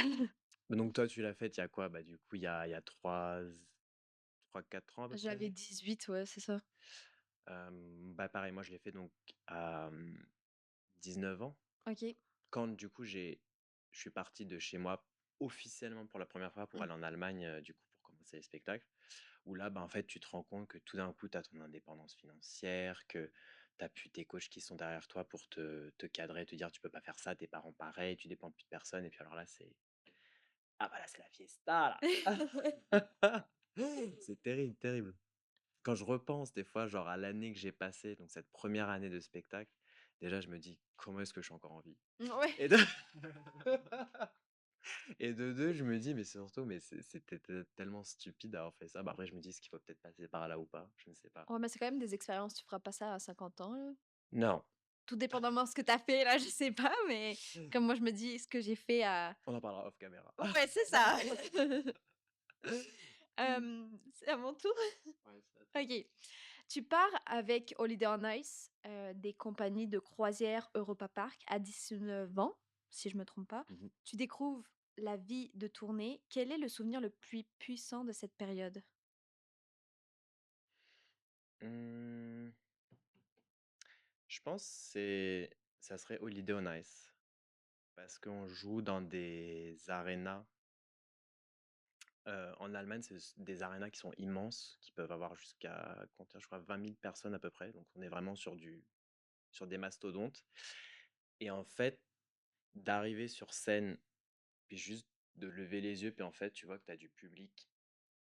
Mais donc toi, tu l'as faite il y a quoi? Bah, du coup, il y a 3-4 ans à peu J'avais près? 18, ouais, c'est ça. Bah, pareil, moi je l'ai fait donc à, 19 ans. OK. Quand du coup je suis parti de chez moi officiellement pour la première fois pour Mmh. aller en Allemagne, du coup pour commencer les spectacles, où là, bah, en fait, tu te rends compte que tout d'un coup, tu as ton indépendance financière, que tu as plus tes coachs qui sont derrière toi pour te cadrer, te dire: «Tu peux pas faire ça, tes parents pareil, tu dépends plus de personne» et puis alors là, ah bah, là, c'est la fiesta là! C'est terrible, terrible. Quand je repense des fois, genre à l'année que j'ai passée, donc cette première année de spectacle, déjà je me dis: «Comment est-ce que je suis encore en vie?» Ouais. et de et de 2, je me dis: «Mais surtout, mais c'était tellement stupide d'avoir fait ça». Bah, après je me dis: «Est-ce qu'il faut peut-être passer par là ou pas?» Je ne sais pas. Ouais, mais c'est quand même des expériences, tu feras pas ça à 50 ans, là. Non, Tout dépendamment de ce que tu as fait, là, je sais pas, mais comme moi, je me dis ce que j'ai fait à. on en parlera off caméra. Ouais, c'est ça. C'est à mon tour? Ouais, c'est à toi. OK. Tu pars avec Holiday on Ice, des compagnies de croisière Europa Park à 19 ans, si je me trompe pas. Mmh mh. Tu découvres la vie de tournée. Quel est le souvenir le plus puissant de cette période? Mmh, je pense ça serait Holiday on Ice parce qu'on joue dans des arénas. En Allemagne, c'est des arénas qui sont immenses, qui peuvent avoir jusqu'à compter, je crois, 20 000 personnes à peu près. Donc, on est vraiment sur des mastodontes. Et en fait, d'arriver sur scène, puis juste de lever les yeux, puis en fait, tu vois que tu as du public.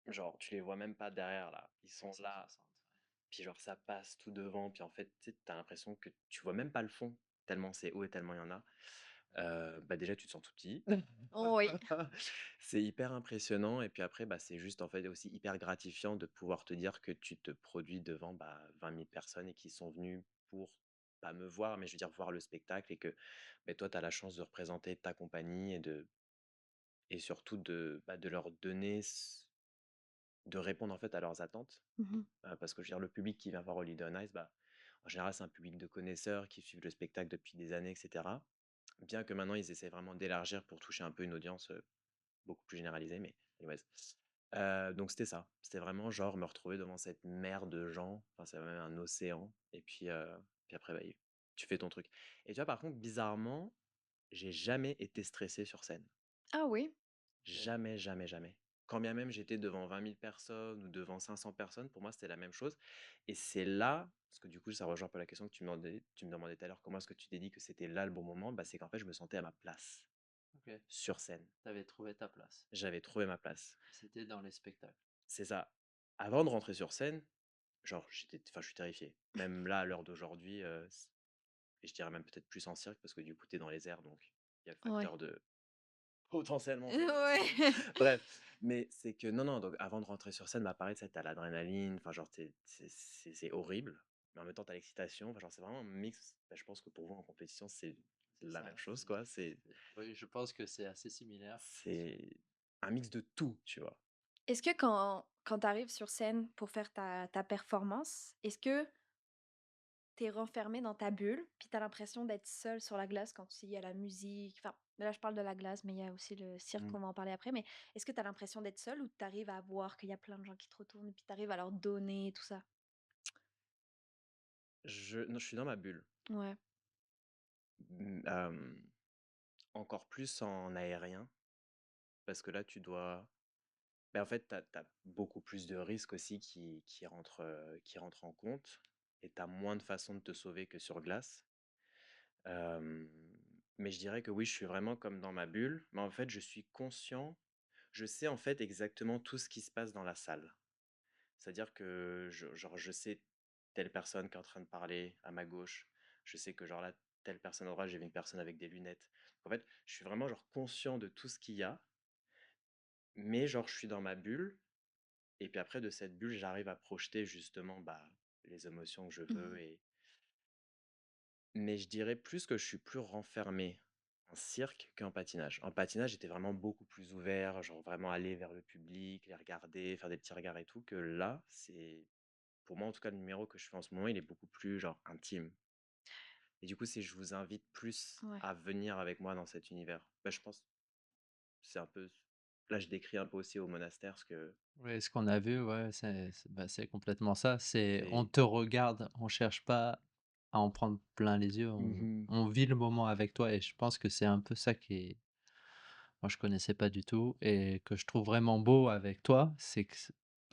Genre, tu les vois même pas derrière là. Ils sont là, 360, ouais. puis genre, ça passe tout devant. Puis en fait, tu sais, t'as l'impression que tu vois même pas le fond, tellement c'est haut et tellement il y en a. Bah déjà, tu te sens tout petit. Oh oui. C'est hyper impressionnant et puis après, bah, c'est juste, en fait, aussi hyper gratifiant de pouvoir te dire que tu te produis devant, bah, 20 000 personnes et qui sont venues pour, pas me voir, mais je veux dire voir le spectacle et que, beh, toi, tu as la chance de représenter ta compagnie et surtout de leur donner de répondre, en fait, à leurs attentes. Mmh. Parce que je veux dire le public qui vient voir Holiday on Ice, bah, en général, c'est un public de connaisseurs qui suivent le spectacle depuis des années et cetera. Bien que maintenant ils essaient vraiment d'élargir pour toucher un peu une audience, beaucoup plus généralisée, mais anyways. Donc c'était ça. C'était vraiment genre me retrouver devant cette mer de gens, enfin c'est même un océan et puis après, bah, tu fais ton truc et tu vois, par contre, bizarrement, j'ai jamais été stressé sur scène. Ah oui? OK. Jamais, jamais, jamais. Quand bien même j'étais devant 20 000 personnes ou devant 500 personnes, pour moi, c'était la même chose et c'est là parce que du coup, ça rejoint un peu la question que tu me demandais tout à l'heure, comment est-ce que tu t'es dit que c'était là le bon moment? Bah, c'est qu'en fait, je me sentais à ma place OK. sur scène. Tu trouvé ta place. J'avais trouvé ma place. C'était dans les spectacles. C'est ça. Avant de rentrer sur scène, genre, je suis terrifié. Même là, à l'heure d'aujourd'hui, et je dirais même peut-être plus en cirque parce que du coup, tu es dans les airs, donc il y a le Ouais. facteur de potentiellement vomir. Ouais. Bref, mais c'est que non, non, donc avant de rentrer sur scène, bah, pareil, tu sais, tu l'adrénaline, enfin, genre, c'est horrible, mais en même temps, tu l'excitation, enfin, genre, c'est vraiment un mix. Bah, je pense que pour vous, en compétition, c'est C'est la ça, même chose, quoi. oui, je pense que c'est assez similaire. C'est un mix de tout, tu vois. Est-ce que quand tu arrives sur scène pour faire ta performance, est-ce que tu es renfermé dans ta bulle, puis tu as l'impression d'être seul sur la glace quand il y a la musique? Enfin, là, je parle de la glace, mais il y a aussi le cirque, Mm. on va en parler après. Mais est-ce que tu as l'impression d'être seul ou tu arrives à voir qu'il y a plein de gens qui te retournent et puis tu arrives à leur donner tout ça? Non, je suis dans ma bulle. Ouais. Mm, encore plus en aérien, parce que là, tu dois. Ben, en fait, tu as beaucoup plus de risques aussi qui rentrent en compte, et tu as moins de façons de te sauver que sur glace. Euh, mais je dirais que oui, je suis vraiment comme dans ma bulle, mais en fait, je suis conscient, je sais en fait exactement tout ce qui se passe dans la salle. C'est-à-dire que genre, je sais telle personne qui est en train de parler à ma gauche, je sais que genre là, telle personne à droite, j'ai vu une personne avec des lunettes. En fait, je suis vraiment genre conscient de tout ce qu'il y a, mais genre je suis dans ma bulle. Et puis après, de cette bulle, j'arrive à projeter justement bah, les émotions que je veux. Mmh. Mais je dirais plus que je suis plus renfermé en cirque qu'en patinage. En patinage, j'étais vraiment beaucoup plus ouvert, genre vraiment aller vers le public, les regarder, faire des petits regards et tout, que là, c'est, pour moi en tout cas, le numéro que je fais en ce moment, il est beaucoup plus genre intime. Et du coup, c'est je vous invite plus Ouais. à venir avec moi dans cet univers. Bah, je pense, c'est un peu, là, je décris un peu aussi au monastère, parce que Oui, ce qu'on a vu, ouais, c'est complètement ça. C'est on c'est... te regarde, on cherche pas à en prendre plein les yeux, Mhm. on vit le moment avec toi et je pense que c'est un peu ça qui est moi je connaissais pas du tout et que je trouve vraiment beau avec toi, c'est que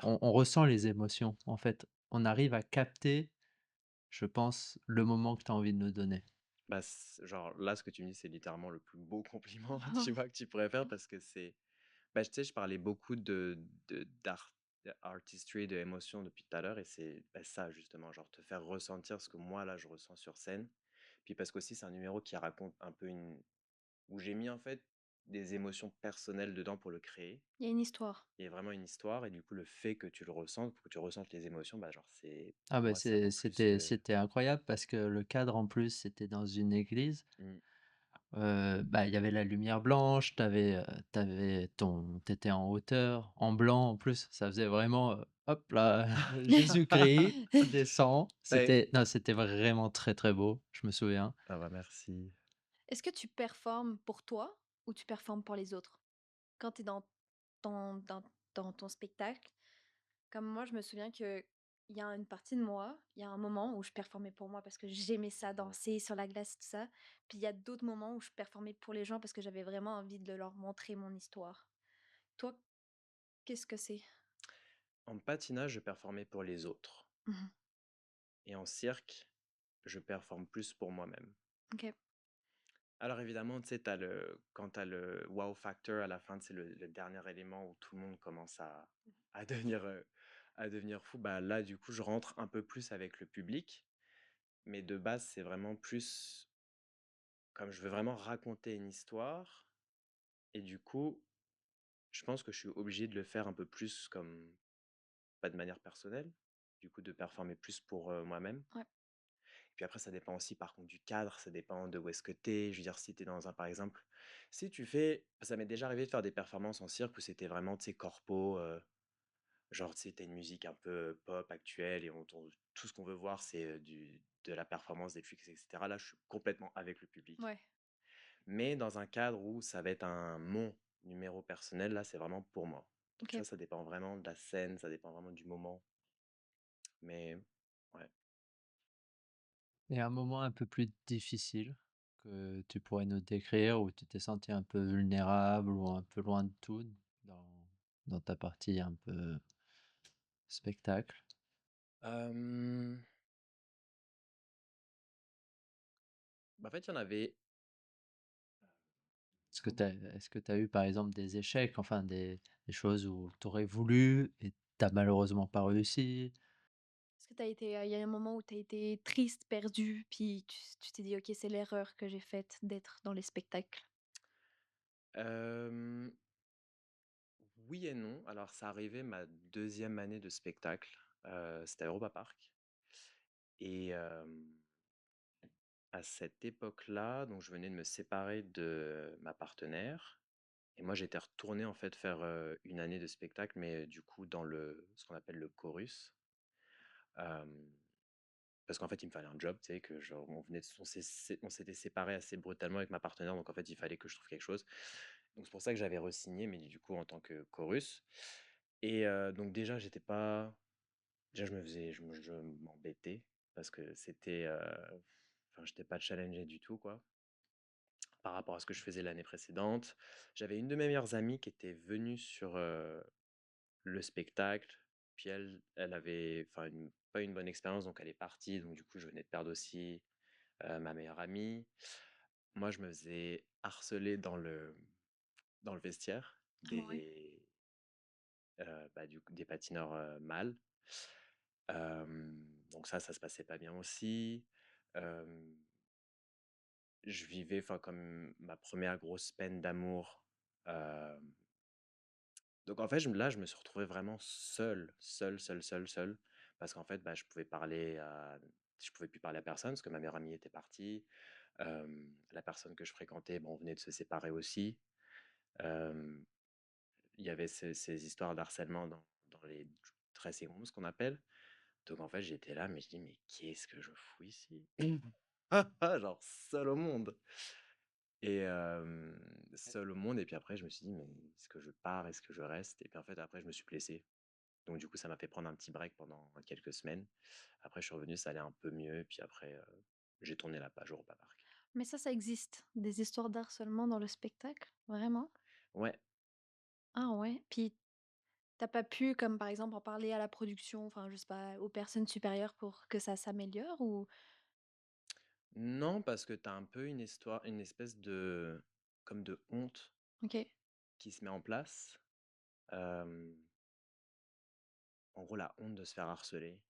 on ressent les émotions. En fait, on arrive à capter, je pense, le moment que tu as envie de nous donner. Bah, genre là, ce que tu me dis, c'est littéralement le plus beau compliment, tu vois, que tu pourrais faire parce que c'est. Bah, tu sais, je parlais beaucoup d'artistry, de émotion depuis tout à l'heure et c'est bah, ça, justement, genre te faire ressentir ce que moi, là, je ressens sur scène. Puis parce qu'aussi, c'est un numéro qui raconte un peu une. Où j'ai mis en fait des émotions personnelles dedans pour le créer. Il y a une histoire. Il y a vraiment une histoire et du coup, le fait que tu le ressentes, que tu ressentes les émotions, bah, genre, c'est. Ah Pour bah moi, ça vaut plus que. c'était incroyable parce que le cadre en plus, c'était dans une église. Mm. Bah, il y avait la lumière blanche, t'avais ton t'étais en hauteur, en blanc en plus, ça faisait vraiment, hop là, Jésus-Christ descend. Ben, C'était non, c'était vraiment très, très beau, je me souviens. ah bah merci. Est-ce que tu performes pour toi ou tu performes pour les autres? Quand tu es ton dans dans ton spectacle, comme moi, je me souviens qu'il y a une partie de moi, il y a un moment où je performais pour moi parce que j'aimais ça, danser sur la glace et tout ça. Puis il y a d'autres moments où je performais pour les gens parce que j'avais vraiment envie de leur montrer mon histoire. Toi, qu'est-ce que c'est? En patinage, je performais pour les autres. Mmh. Et en cirque, je performe plus pour moi-même. OK. Alors évidemment, tu sais, quand tu as le wow factor à la fin, c'est le dernier élément où tout le monde commence à devenir, à devenir fou. Bah, là, du coup, je rentre un peu plus avec le public. Mais de base, c'est vraiment plus comme je veux vraiment raconter une histoire. Et du coup, je pense que je suis obligé de le faire un peu plus comme, pas de manière personnelle, du coup, de performer plus pour moi-même. Ouais. Puis après, ça dépend aussi par contre du cadre, ça dépend de où est-ce que tu es. Je veux dire, si tu es dans un, par exemple, si tu fais, ça m'est déjà arrivé de faire des performances en cirque où c'était vraiment, tu sais, corpo, genre, tu sais, t'as une musique un peu pop actuelle et tout ce qu'on veut voir, c'est de la performance des tricks, etc. Là, je suis complètement avec le public. Ouais. Mais dans un cadre où ça va être mon numéro personnel, là, c'est vraiment pour moi. OK. Ça dépend vraiment de la scène, ça dépend vraiment du moment. Mais ouais. Et un moment un peu plus difficile que tu pourrais nous décrire, où tu t'es senti un peu vulnérable ou un peu loin de tout dans, dans ta partie un peu spectacle? Euh, en fait, il y en avait. Est-ce que tu as eu par exemple des échecs, enfin des choses où tu aurais voulu et t'as malheureusement pas réussi? Est-ce que tu été, il y a un moment où tu as été triste, perdu, puis tu t'es dit: «OK, c'est l'erreur que j'ai faite d'être dans les spectacles»? euh, oui et non. Alors, ça arrivait ma deuxième année de spectacle. C'était à Europa Park. Et à cette époque-là, donc je venais de me séparer de ma partenaire. Et moi, j'étais retourné en fait faire une année de spectacle, mais du coup dans ce qu'on appelle le chorus. Euh, Parce qu'en fait, il me fallait un job, tu sais, que genre, on s'était séparés assez brutalement avec ma partenaire, donc en fait, il fallait que je trouve quelque chose. Donc c'est pour ça que j'avais re-signé, mais du coup en tant que chorus. Et donc déjà, j'étais pas, déjà je m'embêtais parce que enfin, j'étais pas challengé du tout, quoi, par rapport à ce que je faisais l'année précédente. J'avais une de mes meilleures amies qui était venue sur le spectacle. Puis elle avait enfin, pas une bonne expérience, donc elle est partie. Donc du coup, je venais de perdre aussi ma meilleure amie. Moi, je me faisais harceler dans le vestiaire Ah ouais? du coup, des patineurs mâles. Donc ça se passait pas bien aussi. Euh, je vivais enfin comme ma première grosse peine d'amour. Euh, donc en fait, là, je me suis retrouvé vraiment seul, parce qu'en fait, bah, je pouvais plus parler à personne parce que ma meilleure amie était partie. La personne que je fréquentais, bon, on venait de se séparer aussi. Euh, Il y avait ces histoires d'harcèlement dans les dressing rooms, ce qu'on appelle. Donc en fait, j'étais là, mais je dis, mais qu'est-ce que je fous ici? Genre seul au monde. Et seul au monde. Et puis après, je me suis dit, mais est-ce que je pars? Est-ce que je reste? Et puis en fait, après, je me suis blessé. Donc du coup, ça m'a fait prendre un petit break pendant quelques semaines. Après, je suis revenu, ça allait un peu mieux. Puis après, j'ai tourné la page au Europa Park. Mais ça existe, des histoires d'harcèlement dans le spectacle? Vraiment? Ouais. Ah ouais? Puis t'as pas pu, comme par exemple, en parler à la production, enfin, je sais pas, aux personnes supérieures pour que ça s'améliore ou? Non, parce que tu as un peu une histoire, une espèce de, comme de honte OK. qui se met en place. Euh, En gros, la honte de se faire harceler.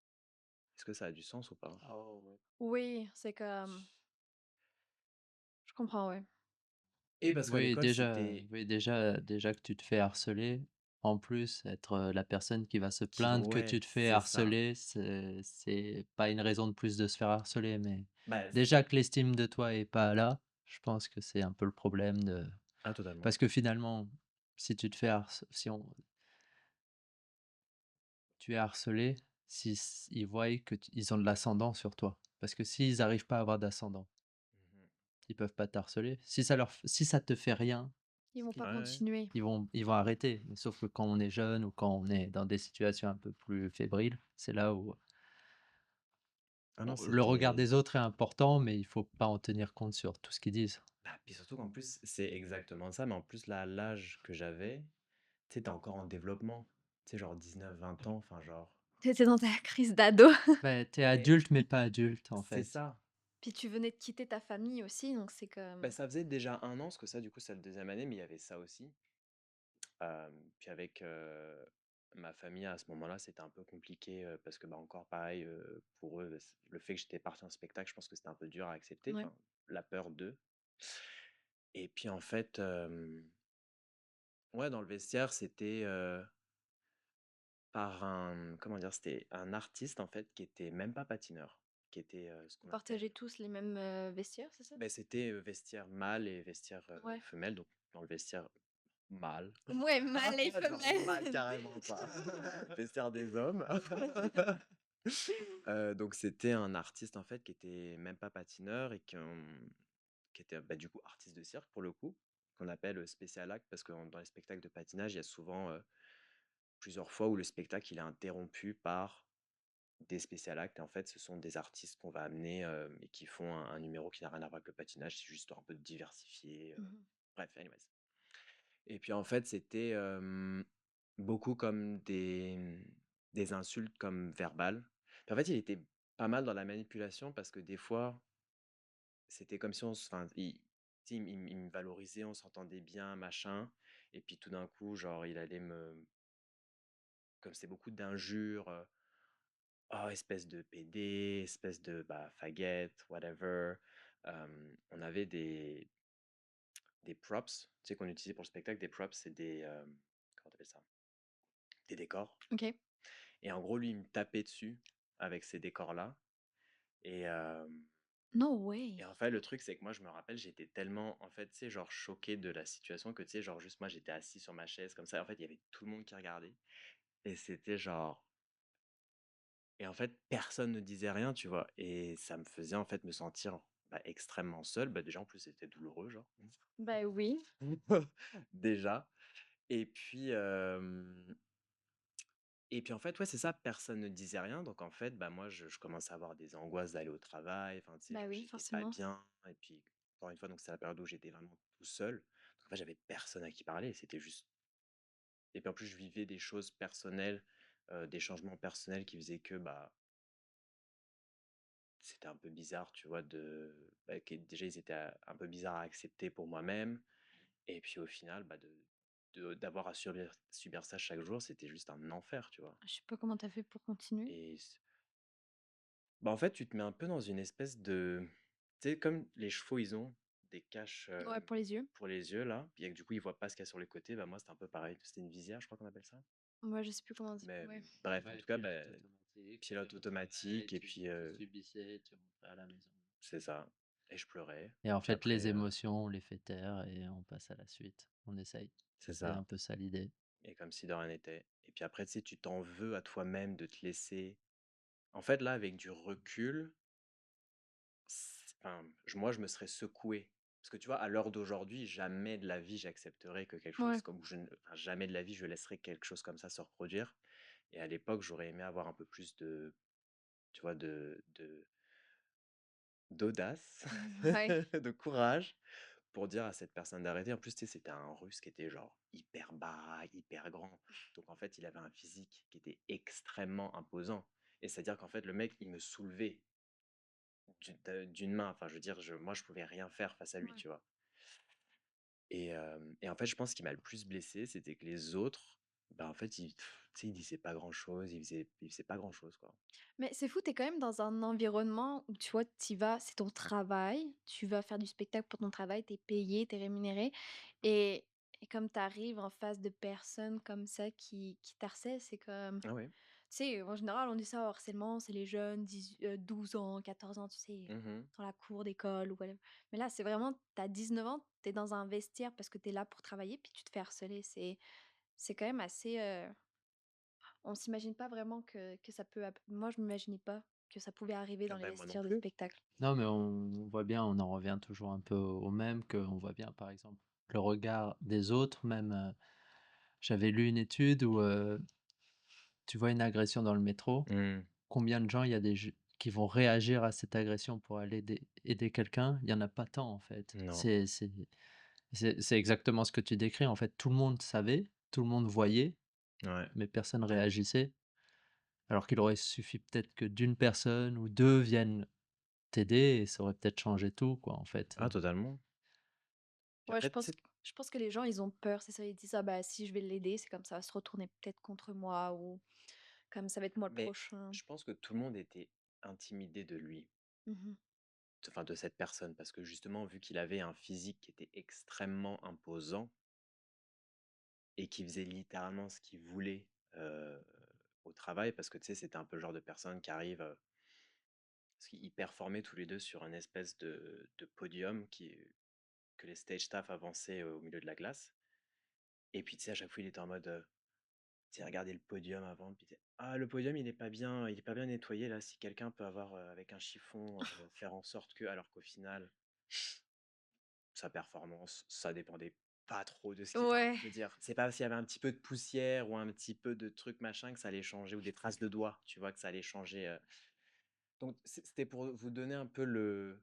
Est-ce que ça a du sens ou pas? Oh, ouais. Oui, c'est comme je comprends, ouais. Et parce qu'à l'école, c'était. Oui, déjà que tu te fais harceler, en plus, être la personne qui va se plaindre que Ouais, tu te fais c'est ça. harceler, c'est pas une raison de plus de se faire harceler, mais Bah, déjà que l'estime de toi est pas là, je pense que c'est un peu le problème de. ah, totalement. Parce que finalement, si tu te fais si tu es harcelé, si ils voient que ils ont de l'ascendant sur toi. Parce que s'ils n'arrivent pas à avoir d'ascendant, Mhm. ils peuvent pas t'harceler. Si ça te fait rien, Ils vont pas Ouais, ouais. continuer. ils vont arrêter. Mais sauf que quand on est jeune ou quand on est dans des situations un peu plus fébriles, c'est là où Ah non, le regard c'était. des autres est important, mais il faut pas en tenir compte sur tout ce qu'ils disent. Bah, puis surtout qu'en plus, c'est exactement ça, mais en plus, là, l'âge que j'avais, tu sais, t'es encore en développement. Tu sais, genre 19, 20 ans, enfin, genre. Tu étais dans ta crise d'ado. Bah, t'es Mais adulte, mais pas adulte, en c'est fait. ça. Puis tu venais de quitter ta famille aussi, donc c'est Bah, comme ça faisait déjà 1 an, parce que ça, du coup, c'est la deuxième année, mais il y avait ça aussi. Puis avec ma famille à ce moment-là, c'était un peu compliqué parce que bah, encore pareil, pour eux, le fait que j'étais parti en spectacle, je pense que c'était un peu dur à accepter, ouais. enfin, la peur d'eux. Et puis en fait, ouais, dans le vestiaire, c'était comment dire, c'était un artiste en fait qui était même pas patineur, qui était ce Vous qu'on appelle, partagez tous les mêmes, vestiaires, c'est ça? ben, c'était vestiaire mâle et vestiaire Ouais. femelle, donc dans le vestiaire mâle. Ouais, mâles et Genre mâle femelles. carrément pas. Vestiaire des hommes. Donc c'était un artiste en fait qui était même pas patineur et qui était bah, du coup artiste de cirque pour le coup, qu'on appelle spécial act parce que dans les spectacles de patinage, il y a souvent plusieurs fois où le spectacle il est interrompu par des spécial acts. Et en fait, ce sont des artistes qu'on va amener et qui font un numéro qui n'a rien à voir avec le patinage. C'est juste un peu de diversifier. Mmh. Bref, anyways. Et puis en fait, c'était beaucoup comme des insultes comme verbales. Puis en fait, il était pas mal dans la manipulation parce que des fois, c'était comme si enfin, tu sais, il me valorisait, on s'entendait bien, machin. Et puis tout d'un coup, genre, il allait comme c'est beaucoup d'injures, oh, espèce de PD, espèce de bah, faguette, whatever. On avait des props, tu sais, qu'on utilisait pour le spectacle. Des props, c'est comment t'appelles ça? Des décors. OK. Et en gros, lui, il me tapait dessus avec ces décors-là. Et, euh, No way! et en fait, le truc, c'est que moi, je me rappelle, j'étais tellement, en fait, tu sais, genre choqué de la situation que, tu sais, genre, juste moi, j'étais assis sur ma chaise comme ça. En fait, il y avait tout le monde qui regardait. Et c'était genre. Et en fait, personne ne disait rien, tu vois. Et ça me faisait, en fait, me sentir bah, extrêmement seul. Bah, déjà, en plus, c'était douloureux, genre. Bah oui. Déjà. Et puis, en fait, ouais, c'est ça, personne ne disait rien. Donc, en fait, bah, moi, je commençais à avoir des angoisses d'aller au travail. Enfin, tu sais, Bah genre, oui, j'étais pas forcément. bien. Et puis, encore une fois, donc, c'est la période où j'étais vraiment tout seul. Donc, en fait, j'avais personne à qui parler. C'était juste. Et puis, en plus, je vivais des choses personnelles, des changements personnels qui faisaient que, bah, c'était un peu bizarre, tu vois, déjà, ils étaient un peu bizarres à accepter pour moi-même. Et puis, au final, bah, d'avoir à subir ça chaque jour, c'était juste un enfer, tu vois. Je sais pas comment t'as fait pour continuer. Et bah, en fait, tu te mets un peu dans une espèce de. Tu sais, comme les chevaux, ils ont des caches Ouais, pour les yeux. pour les yeux, là, puis du coup, ils voient pas ce qu'il y a sur les côtés. Bah, moi, c'était un peu pareil. C'était une visière, je crois qu'on appelle ça. Moi, je sais plus comment dire. Mais Ouais. bref, en Ouais, tout cas, bah, pilote automatique, tu pilote démarrais, automatique, et puis tu subissais, tu rentrais à la maison. c'est ça. Et je pleurais. Et en Puis fait, les après, émotions, on les fait taire et on passe à la suite. On essaye. c'est C'est ça. un peu ça l'idée. Et comme si de rien n'était. Et puis après, tu sais, tu t'en veux à toi-même de te laisser. En fait, là, avec du recul, enfin, moi, je me serais secoué. Parce que tu vois, à l'heure d'aujourd'hui, jamais de la vie, j'accepterais que quelque Ouais. chose comme. Enfin, jamais de la vie, je laisserais quelque chose comme ça se reproduire. Et à l'époque, j'aurais aimé avoir un peu plus de. Tu vois, d'audace, Ouais. de courage pour dire à cette personne d'arrêter. En plus, tu sais, c'était un Russe qui était genre hyper bas, hyper grand. Donc en fait, il avait un physique qui était extrêmement imposant. Et c'est-à-dire qu'en fait, le mec, il me soulevait d'une main. Enfin, je veux dire, moi, je pouvais rien faire face à lui, Ouais. tu vois. Et en fait, je pense qu'il m'a le plus blessé, c'était que les autres, bah en fait, tu sais, ils disaient pas grand-chose, ils faisaient pas grand-chose, quoi. Mais c'est fou, tu es quand même dans un environnement où tu vois, tu vas, c'est ton travail, tu vas faire du spectacle pour ton travail, tu es payé, tu es rémunéré. Et, et comme tu arrives en face de personnes comme ça qui t'harcèlent, c'est comme. Ah ouais. Tu sais, en général, on dit ça au harcèlement, c'est les jeunes, 12 ans, 14 ans, tu sais, Mhm. dans la cour d'école ou whatever. Mais là, c'est vraiment, t'as 19 ans, t'es dans un vestiaire parce que t'es là pour travailler, puis tu te fais harceler. C'est quand même assez. On s'imagine pas vraiment que ça peut. Moi, je m'imaginais pas que ça pouvait arriver Ah dans les ben moi non vestiaires de plus. spectacle. Non, mais on voit bien, on en revient toujours un peu au même, qu'on voit bien, par exemple, le regard des autres. Même, j'avais lu une étude où tu vois une agression dans le métro, Hmm. combien de gens il y a qui vont réagir à cette agression pour aller aider quelqu'un? Il y en a pas tant, en fait. Non. C'est exactement ce que tu décris. En fait, tout le monde savait, tout le monde voyait, Ouais. mais personne réagissait. Alors qu'il aurait suffi peut-être que d'une personne ou deux viennent t'aider et ça aurait peut-être changé tout, quoi, en fait. Ah, totalement. Puis Ouais, après, tu sais, je pense que les gens, ils ont peur. C'est ça, ils disent, ah bah si je vais l'aider, c'est comme ça va se retourner peut-être contre moi ou comme ça va être moi le mais prochain. je pense que tout le monde était intimidé de lui, Mhm. enfin de cette personne, parce que justement, vu qu'il avait un physique qui était extrêmement imposant et qui faisait littéralement ce qu'il voulait euh, au travail, parce que tu sais, c'était un peu le genre de personne qui arrive, parce qu'ils performaient tous les deux sur une espèce de podium que les stage staff avançaient au milieu de la glace. Et puis, tu sais, à chaque fois, il était en mode, tu sais, regardez le podium avant, puis ah, le podium, il est pas bien nettoyé là. Si quelqu'un peut avoir avec un chiffon, faire en sorte que, alors qu'au final, sa performance, ça dépendait pas trop de ce qui enfin, Ouais. je veux dire, c'est pas parce qu'il y avait un petit peu de poussière ou un petit peu de truc machin que ça allait changer ou des traces de doigts, tu vois? Que ça allait changer, donc c'était pour vous donner un peu le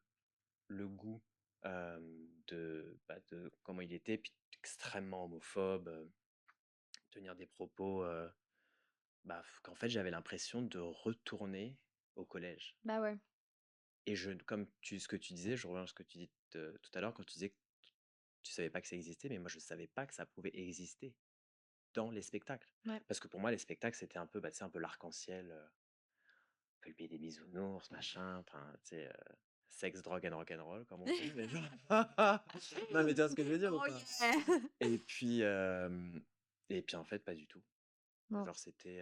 goût, de comment il était, puis extrêmement homophobe, tenir des propos, qu'en fait, j'avais l'impression de retourner au collège Bah ouais. et comme ce que tu disais, je reviens à ce que tu dis tout à l'heure quand tu disais que tu savais pas que ça existait, mais moi je savais pas que ça pouvait exister dans les spectacles. Ouais. Parce que pour moi, les spectacles, c'était un peu, tu sais, un peu l'arc-en-ciel, fait le pays des bisounours, machin, enfin, tu sais, sexe, drogue and rock'n'roll, comme on dit, mais genre non, mais tu vois ce que je veux dire ou Oh pas? yeah! Et puis, en fait, pas du tout. Bon. Genre, c'était,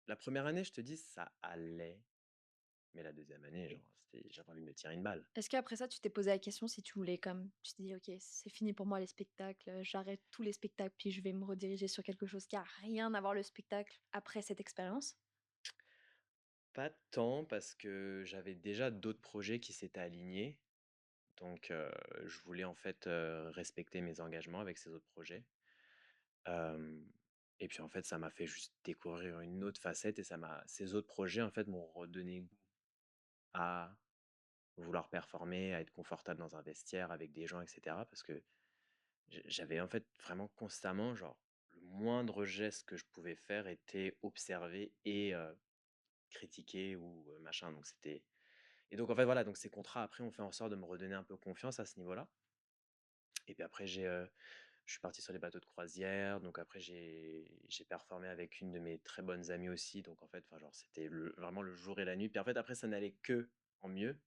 la première année, je te dis, ça allait, mais la deuxième année, genre, j'avais envie de me tirer une balle. Est-ce qu'après ça, tu t'es posé la question si tu voulais comme tu t'es dit: «OK, c'est fini pour moi les spectacles, j'arrête tous les spectacles, puis je vais me rediriger sur quelque chose qui a rien à voir le spectacle après cette expérience?» Pas tant parce que j'avais déjà d'autres projets qui s'étaient alignés, donc je voulais en fait, respecter mes engagements avec ces autres projets. Hem et puis en fait, ça m'a fait juste découvrir une autre facette et ces autres projets en fait m'ont redonné goût à vouloir performer, à être confortable dans un vestiaire avec des gens et cetera parce que j'avais en fait vraiment constamment genre le moindre geste que je pouvais faire était observé et critiqué ou machin donc c'était et donc en fait voilà, donc ces contrats après ont fait en sorte de me redonner un peu confiance à ce niveau-là et puis après je suis parti sur les bateaux de croisière, donc après j'ai performé avec une de mes très bonnes amies aussi, donc en fait, enfin genre c'était vraiment le jour et la nuit. Puis en fait après ça n'allait que en mieux,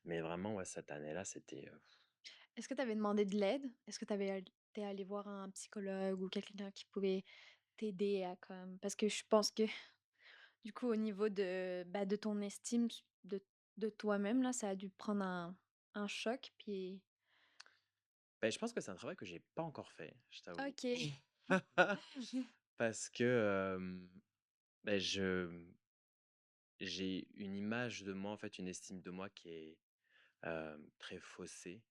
mais vraiment ouais cette année-là c'était Est-ce que tu avais demandé de l'aide? Est-ce que tu avais tu allé voir un psychologue ou quelqu'un qui pouvait t'aider à comme parce que je pense que du coup au niveau de, bah, de ton estime de toi-même là, ça a dû prendre un choc puis ben, je pense que c'est un travail que j'ai pas encore fait, je t'avoue. OK. Parce que ben, j'ai une image de moi en fait, une estime de moi qui est très faussée,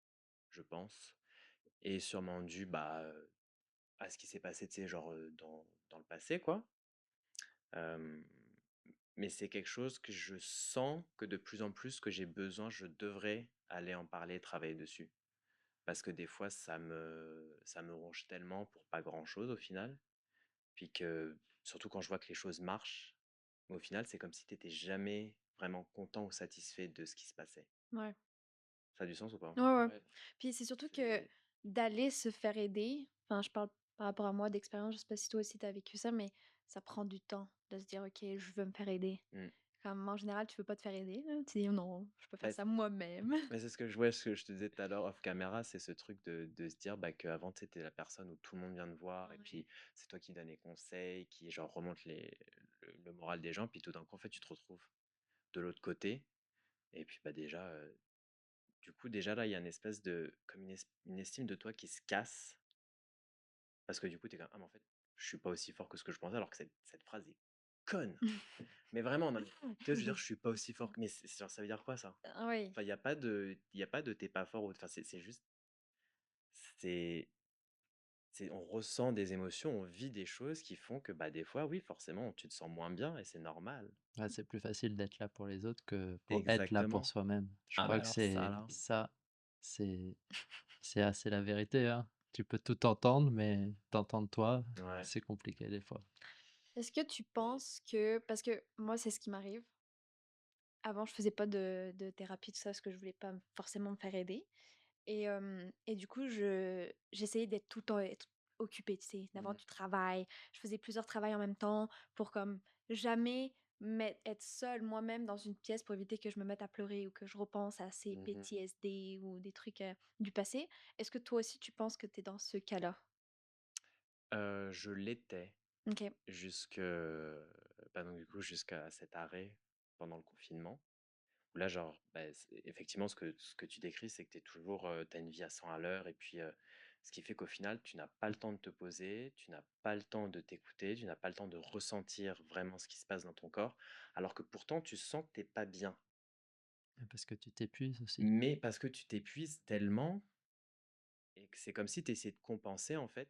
je pense, et sûrement due à ce qui s'est passé, tu sais, genre dans le passé quoi. Hem, mais c'est quelque chose que je sens que de plus en plus que j'ai besoin, je devrais aller en parler, travailler dessus. Parce que des fois, ça me ronge tellement pour pas grand-chose au final. Puis que, surtout quand je vois que les choses marchent, au final, c'est comme si tu étais jamais vraiment content ou satisfait de ce qui se passait. Ouais. Ça a du sens ou pas? Ouais, ouais. Ouais. Puis c'est surtout que C'est d'aller se faire aider, enfin, je parle par rapport à moi d'expérience, je sais pas si toi aussi tu as vécu ça, mais ça prend du temps de se dire: «OK, je veux me faire aider». mmh. Comme en général, tu veux pas te faire aider, là, tu dis: «Non, je peux faire Bah, ça moi-même». mais c'est ce que je te disais tout à l'heure off caméra, c'est ce truc de se dire qu'avant, tu étais la personne où tout le monde vient te voir et Ouais. puis c'est toi qui donnes les conseils, qui genre remonte le moral des gens, puis tout d'un coup, en fait, tu te retrouves de l'autre côté. Et puis bah déjà, du coup, déjà là, il y a une espèce de, comme une estime de toi qui se casse, parce que du coup, tu es comme, ah, mais en fait, je suis pas aussi fort que ce que je pensais, alors que cette phrase est conne. Mais vraiment, non, mais, tu vois, je veux dire, je suis pas aussi fort mais genre, ça veut dire quoi ça? Ah oui. Enfin, il y a pas de t'es pas fort, enfin, c'est juste, c'est on ressent des émotions, on vit des choses qui font que, bah, des fois, oui, forcément, tu te sens moins bien et c'est normal. Ouais, c'est plus facile d'être là pour les autres que pour être là pour Exactement. soi-même. Je Ah, mais crois que alors ça, c'est là. ça, c'est c'est assez la vérité, hein. Tu peux tout entendre, mais t'entendre toi, Ouais. c'est compliqué des fois. Est-ce que tu Mais penses que parce que moi, c'est ce qui m'arrive. Avant, je faisais pas de thérapie, tout ça, parce que je voulais pas forcément me faire aider. Et du coup, j'essayais d'être tout le temps être occupée, tu sais, d'avoir mmh, du travail. Je faisais plusieurs travails en même temps pour comme jamais être seule moi-même dans une pièce pour éviter que je me mette à pleurer ou que je repense à ces mmh PTSD ou des trucs du passé. Est-ce que toi aussi, tu penses que tu es dans ce cas-là? Je l'étais Ok. jusque bah, donc du coup, jusqu'à cet arrêt pendant le confinement, où là, genre, bah, effectivement, ce que tu décris, c'est que tu es toujours, tu une vie à 100 à l'heure et puis, ce qui fait qu'au final, tu n'as pas le temps de te poser, tu n'as pas le temps de t'écouter, tu n'as pas le temps de ressentir vraiment ce qui se passe dans ton corps, alors que pourtant tu sens que tu pas bien. Parce que tu t'épuises aussi. Mais parce que tu t'épuises tellement et Donc, c'est comme si tu essayais de compenser, en fait,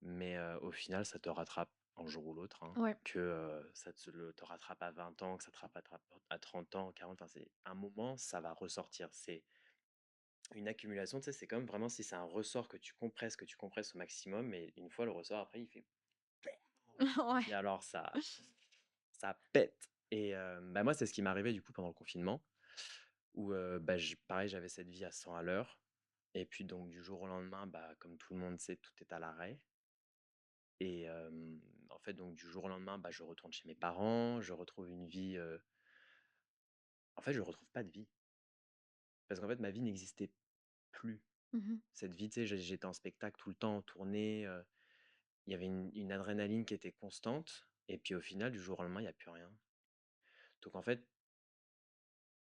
mais au final, ça te rattrape un jour ou l'autre, hein, Ouais. que ça te rattrape à 20 ans, que ça te rattrape à 30 ans, 40, enfin, c'est un moment, ça va ressortir. C'est une accumulation, tu sais, c'est comme vraiment si c'est un ressort que tu compresses au maximum, mais une fois le ressort, après, il fait... Ouais. Et alors, ça pète. Et bah, moi, c'est ce qui m'est arrivé du coup pendant le confinement, où bah, pareil, j'avais cette vie à 100 à l'heure. Et puis donc du jour au lendemain, bah, comme tout le monde sait, tout est à l'arrêt. Et en fait, donc du jour au lendemain, bah, je retourne chez mes parents, je retrouve une vie. En fait, je retrouve pas de vie. Parce qu'en fait, ma vie n'existait plus. Mmh. Cette vie, tu sais, j'étais en spectacle tout le temps, en tournée. Il y avait une adrénaline qui était constante. Et puis au final, du jour au lendemain, il n'y a plus rien. Donc en fait,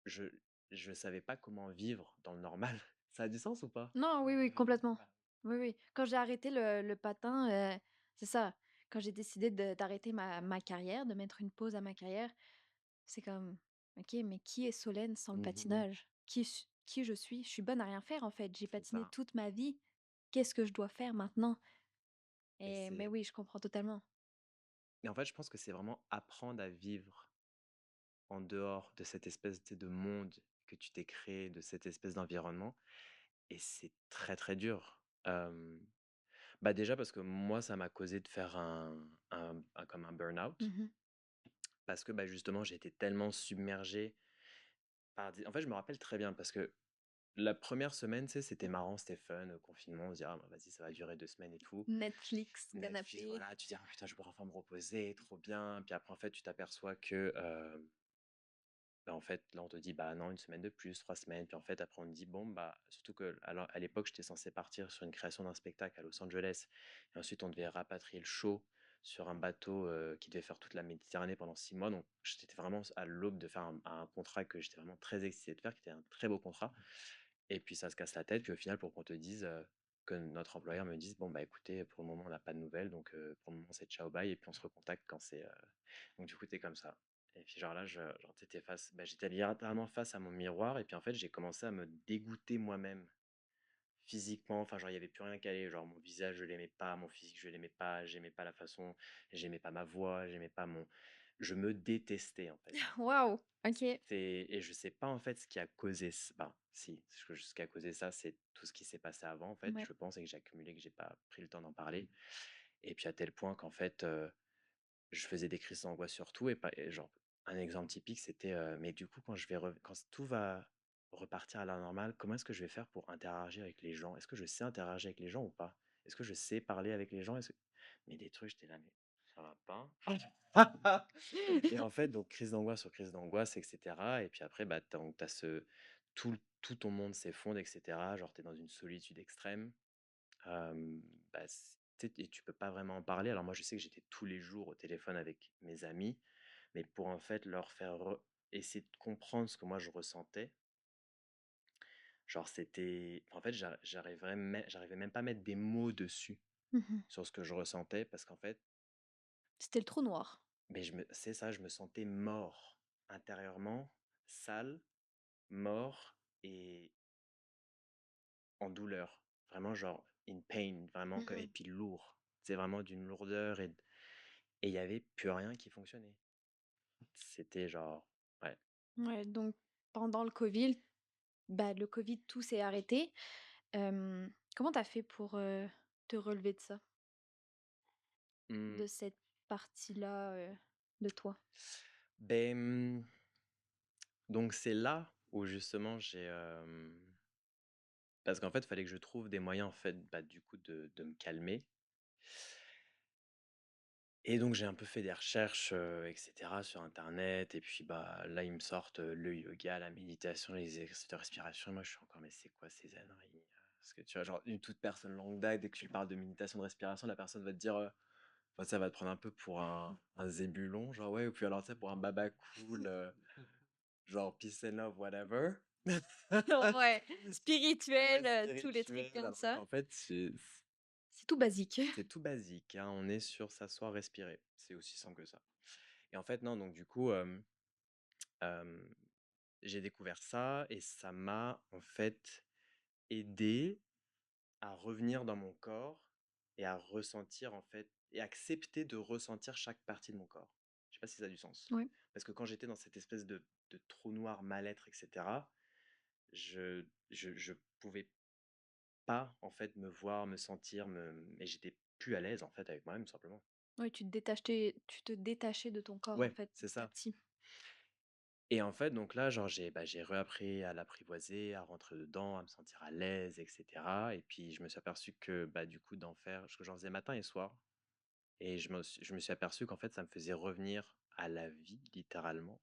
je je savais pas comment vivre dans le normal. Ça a du sens ou pas? Non, oui, oui, complètement. Oui, oui. Quand j'ai arrêté le patin, c'est ça. Quand j'ai décidé d'arrêter ma carrière, de mettre une pause à ma carrière, c'est comme: «OK, mais qui est Solène sans le Mmh. patinage? Qui je suis? Je suis bonne à rien faire, en fait. J'ai C'est patiné ça. toute ma vie. Qu'est-ce que je dois faire maintenant?» Et Mais c'est oui, je comprends totalement. et en fait, je pense que c'est vraiment apprendre à vivre en dehors de cette espèce, tu sais, de monde que tu t'es créé, de cette espèce d'environnement, et c'est très, très dur. Bah, déjà parce que moi, ça m'a causé de faire comme un burn-out Mmh. parce que, bah, justement, j'ai été tellement submergé par des en fait, je me rappelle très bien parce que la première semaine, tu sais, c'était marrant, c'était fun, confinement, on se dit: «Ah bah, vas-y, ça va durer 2 semaines et tout». Netflix, Netflix, canapé. voilà, tu dis: «Ah putain, je pourrais enfin me reposer, trop bien». Puis après, en fait, tu t'aperçois que, bah, en fait, là, on te dit: «Bah non, une semaine de plus, 3 semaines». Puis en fait, après, on te dit: «Bon, bah» surtout que alors, à l'époque, j'étais censé partir sur une création d'un spectacle à Los Angeles et ensuite on devait rapatrier le show sur un bateau, qui devait faire toute la Méditerranée pendant 6 mois. Donc j'étais vraiment à l'aube de faire un contrat que j'étais vraiment très excité de faire, qui était un très beau contrat. Et puis ça se casse la tête, puis au final, pour qu'on te dise, que notre employeur me dise: «Bon, bah, écoutez, pour le moment, on n'a pas de nouvelles, donc pour le moment, c'est ciao, bye et puis on se recontacte quand c'est» donc du coup, tu comme ça. Et puis genre là, genre tu face bah, j'étais littéralement face à mon miroir et puis en fait, j'ai commencé à me dégoûter moi-même, physiquement. Enfin, genre, il y avait plus rien qui allait. Genre mon visage, je l'aimais pas, mon physique, je l'aimais pas, j'aimais pas la façon, j'aimais pas ma voix, j'aimais pas mon je me détestais, en fait. Waouh! OK. Et je sais pas en fait ce qui a causé ça. Ben, si, ce qui a causé ça, c'est tout ce qui s'est passé avant, en fait, Ouais. je pense, et que j'ai accumulé, que j'ai pas pris le temps d'en parler. Et puis à tel point qu'en fait, je faisais des crises d'angoisse sur tout. Et genre, un exemple typique, c'était mais du coup, quand tout va repartir à la normale, comment est-ce que je vais faire pour interagir avec les gens? Est-ce que je sais interagir avec les gens ou pas? Est-ce que je sais parler avec les gens? Mais des trucs, j'étais là, mais ça va pas. Et en fait, donc crise d'angoisse sur crise d'angoisse, etc. Et puis après, bah, t'as tout ton monde s'effondre, etc. Genre, t'es dans une solitude extrême. Bah, tu sais, et tu peux pas vraiment en parler. Alors moi, je sais que j'étais tous les jours au téléphone avec mes amis, mais pour en fait leur faire essayer de comprendre ce que moi je ressentais, genre c'était... En fait, j'arrivais même pas à mettre des mots dessus Mmh. sur ce que je ressentais, parce qu'en fait, C'était le trou noir. mais c'est ça, je me sentais mort intérieurement, sale, mort et en douleur. Vraiment genre in pain, vraiment, et Mmh. puis lourd. C'est vraiment d'une lourdeur et il y avait plus rien qui fonctionnait. C'était genre, ouais. Ouais, donc pendant le Covid, tout s'est arrêté. Comment t'as fait pour, te relever de ça? Mmh, De cette partie-là, de toi? beh, donc c'est là où justement parce qu'en fait, il fallait que je trouve des moyens en fait, bah, du coup de me calmer. Et donc j'ai un peu fait des recherches, et cetera sur internet et puis, bah, là, ils me sortent, le yoga, la méditation, les exercices de respiration et moi je suis encore: «Mais c'est quoi ces âneries?» Parce que tu vois, genre une toute personne lambda, dès que tu lui parles de méditation, de respiration, la personne va te dire, enfin, ça va te prendre un peu pour un zébulon, genre, ouais, ou puis alors, tu sais, pour un baba cool, genre peace and love, whatever. Ouais, Ouais, spirituel, tous les trucs spirituel, comme alors ça. qu'en fait, C'est tout basique. c'est tout basique, hein, on est sur s'asseoir, respirer. C'est aussi simple que ça. Et en fait, non, donc du coup, Hem, j'ai découvert ça et ça m'a en fait aidé à revenir dans mon corps et à ressentir en fait, et accepter de ressentir chaque partie de mon corps. Je sais pas si ça a du sens. Oui. Parce que quand j'étais dans cette espèce de trou noir, mal-être, etc., je pouvais pas en fait me voir, me sentir, et j'étais plus à l'aise en fait avec moi-même tout simplement. Oui, tu te détachais de ton corps, en Ouais, fait, c'est petit à ça. petit. Et en fait, donc là, genre, j'ai réappris à l'apprivoiser, à rentrer dedans, à me sentir à l'aise, etc. Et puis, je me suis aperçu que, bah, du coup, d'en faire, parce que j'en faisais matin et soir, et je me suis aperçu qu'en fait, ça me faisait revenir à la vie, littéralement.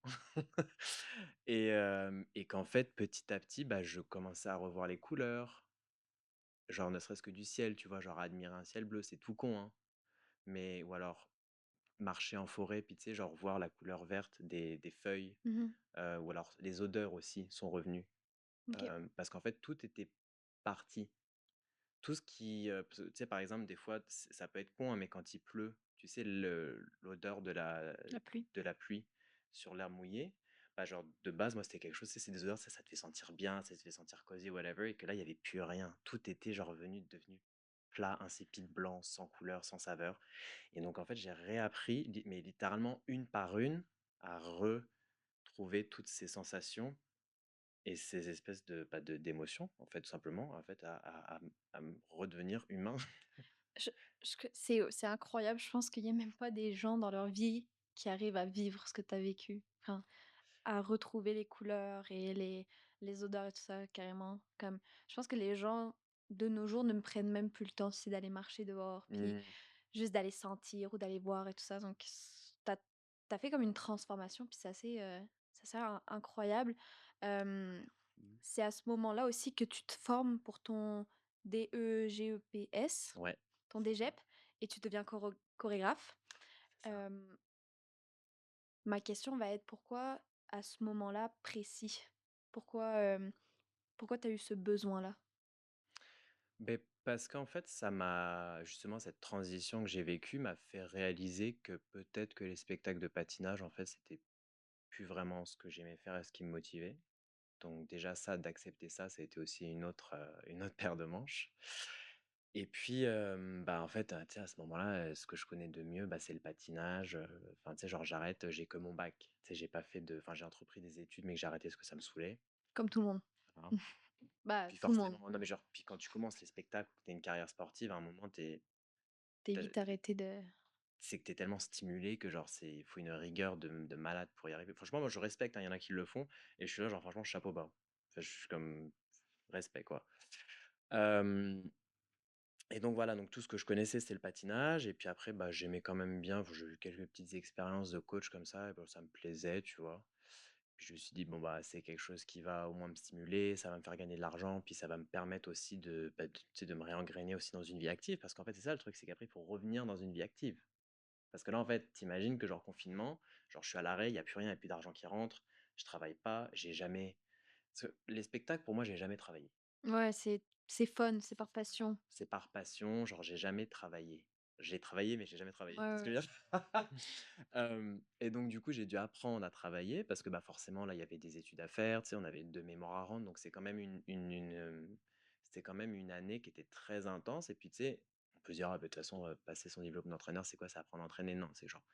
Et qu'en fait, petit à petit, bah, je commençais à revoir les couleurs, genre ne serait-ce que du ciel, tu vois, genre admirer un ciel bleu, c'est tout con, hein. Mais, ou alors marcher en forêt, puis tu sais, genre voir la couleur verte des feuilles, Mmh. ou alors les odeurs aussi sont revenues. OK. Parce qu'en fait, tout était parti. Tout ce qui, parce que, tu sais, par exemple, des fois, ça peut être con, hein, mais quand il pleut, tu sais, l'odeur La pluie. de la pluie sur l'herbe mouillée, bah, genre, de base, moi, c'était quelque chose, c'est des odeurs, ça te fait sentir bien, ça te fait sentir cosy, whatever, et que là, il n'y avait plus rien. Tout était, genre, devenu plat, insipide, blanc, sans couleur, sans saveur. Et donc, en fait, j'ai réappris, mais littéralement une par une, à retrouver toutes ces sensations et ces espèces d'émotions, en fait, tout simplement, en fait, à me redevenir humain. Je c'est incroyable, je pense qu'il y a même pas des gens dans leur vie qui arrivent à vivre ce que tu as vécu. Enfin, à retrouver les couleurs et les odeurs et tout ça, carrément. Comme, je pense que les gens de nos jours ne me prennent même plus le temps, c'est d'aller marcher dehors, puis Mmh. juste d'aller sentir ou d'aller voir et tout ça. Donc, t'as fait comme une transformation, puis c'est assez incroyable. Euh, Mmh. c'est à ce moment-là aussi que tu te formes pour ton DEGEPS, Ouais, ton c'est ça. DGEP, et tu deviens chorégraphe. C'est ça. Euh, Ma question va être pourquoi à ce moment-là précis? Pourquoi, pourquoi tu as eu ce besoin-là? Beh, parce qu'en fait, justement, cette transition que j'ai vécue m'a fait réaliser que peut-être que les spectacles de patinage, en fait, c'était plus vraiment ce que j'aimais faire et ce qui me motivait. Donc déjà ça, d'accepter ça, ça a été aussi une autre paire de manches. Et puis, bah, en fait, tu sais, à ce moment-là, ce que je connais de mieux, bah, c'est le patinage. Enfin, tu sais, genre j'arrête, j'ai que mon bac. Tu sais, j'ai pas fait de, enfin, j'ai entrepris des études, mais que j'ai arrêté parce que ça me saoulait, Comme tout le monde. hein. Bah, Puis tout le monde. forcément, non mais genre, puis quand tu commences les spectacles, que tu une carrière sportive, à un moment, T'es t'as- vite arrêté de. c'est que tu es tellement stimulé que genre, il faut une rigueur de malade pour y arriver. Franchement, moi, je respecte, hein, il y en a qui le font, et je suis là, genre, franchement, chapeau bas. Enfin, je suis comme, respect, quoi. Euh, Et donc voilà, donc tout ce que je connaissais, c'était le patinage. Et puis après, bah, j'aimais quand même bien. J'ai eu quelques petites expériences de coach comme ça. Et bah, ça me plaisait, tu vois. Puis je me suis dit, bon, bah, c'est quelque chose qui va au moins me stimuler, ça va me faire gagner de l'argent. Puis ça va me permettre aussi tu sais, de me réengrainer aussi dans une vie active. Parce qu'en fait, c'est ça le truc, c'est qu'après, il faut revenir dans une vie active. Parce que là, en fait, t'imagines que genre confinement, genre je suis à l'arrêt, il n'y a plus rien, il n'y a plus d'argent qui rentre, je travaille pas, j'ai jamais. Parce que les spectacles, pour moi, j'ai jamais travaillé. Ouais, c'est fun, c'est par passion. C'est par passion, genre j'ai jamais travaillé. J'ai travaillé, mais j'ai jamais Ouais, travaillé. C'est ce ouais. que je veux dire. Et donc du coup, j'ai dû apprendre à travailler parce que bah forcément là, il y avait des études à faire, tu sais, on avait 2 mémoires à rendre, donc c'est quand même c'était quand même une année qui était très intense. Et puis tu sais, on peut se dire: «Ah bah, de toute façon, passer son diplôme d'entraîneur, c'est quoi? C'est apprendre à entraîner». Non, c'est genre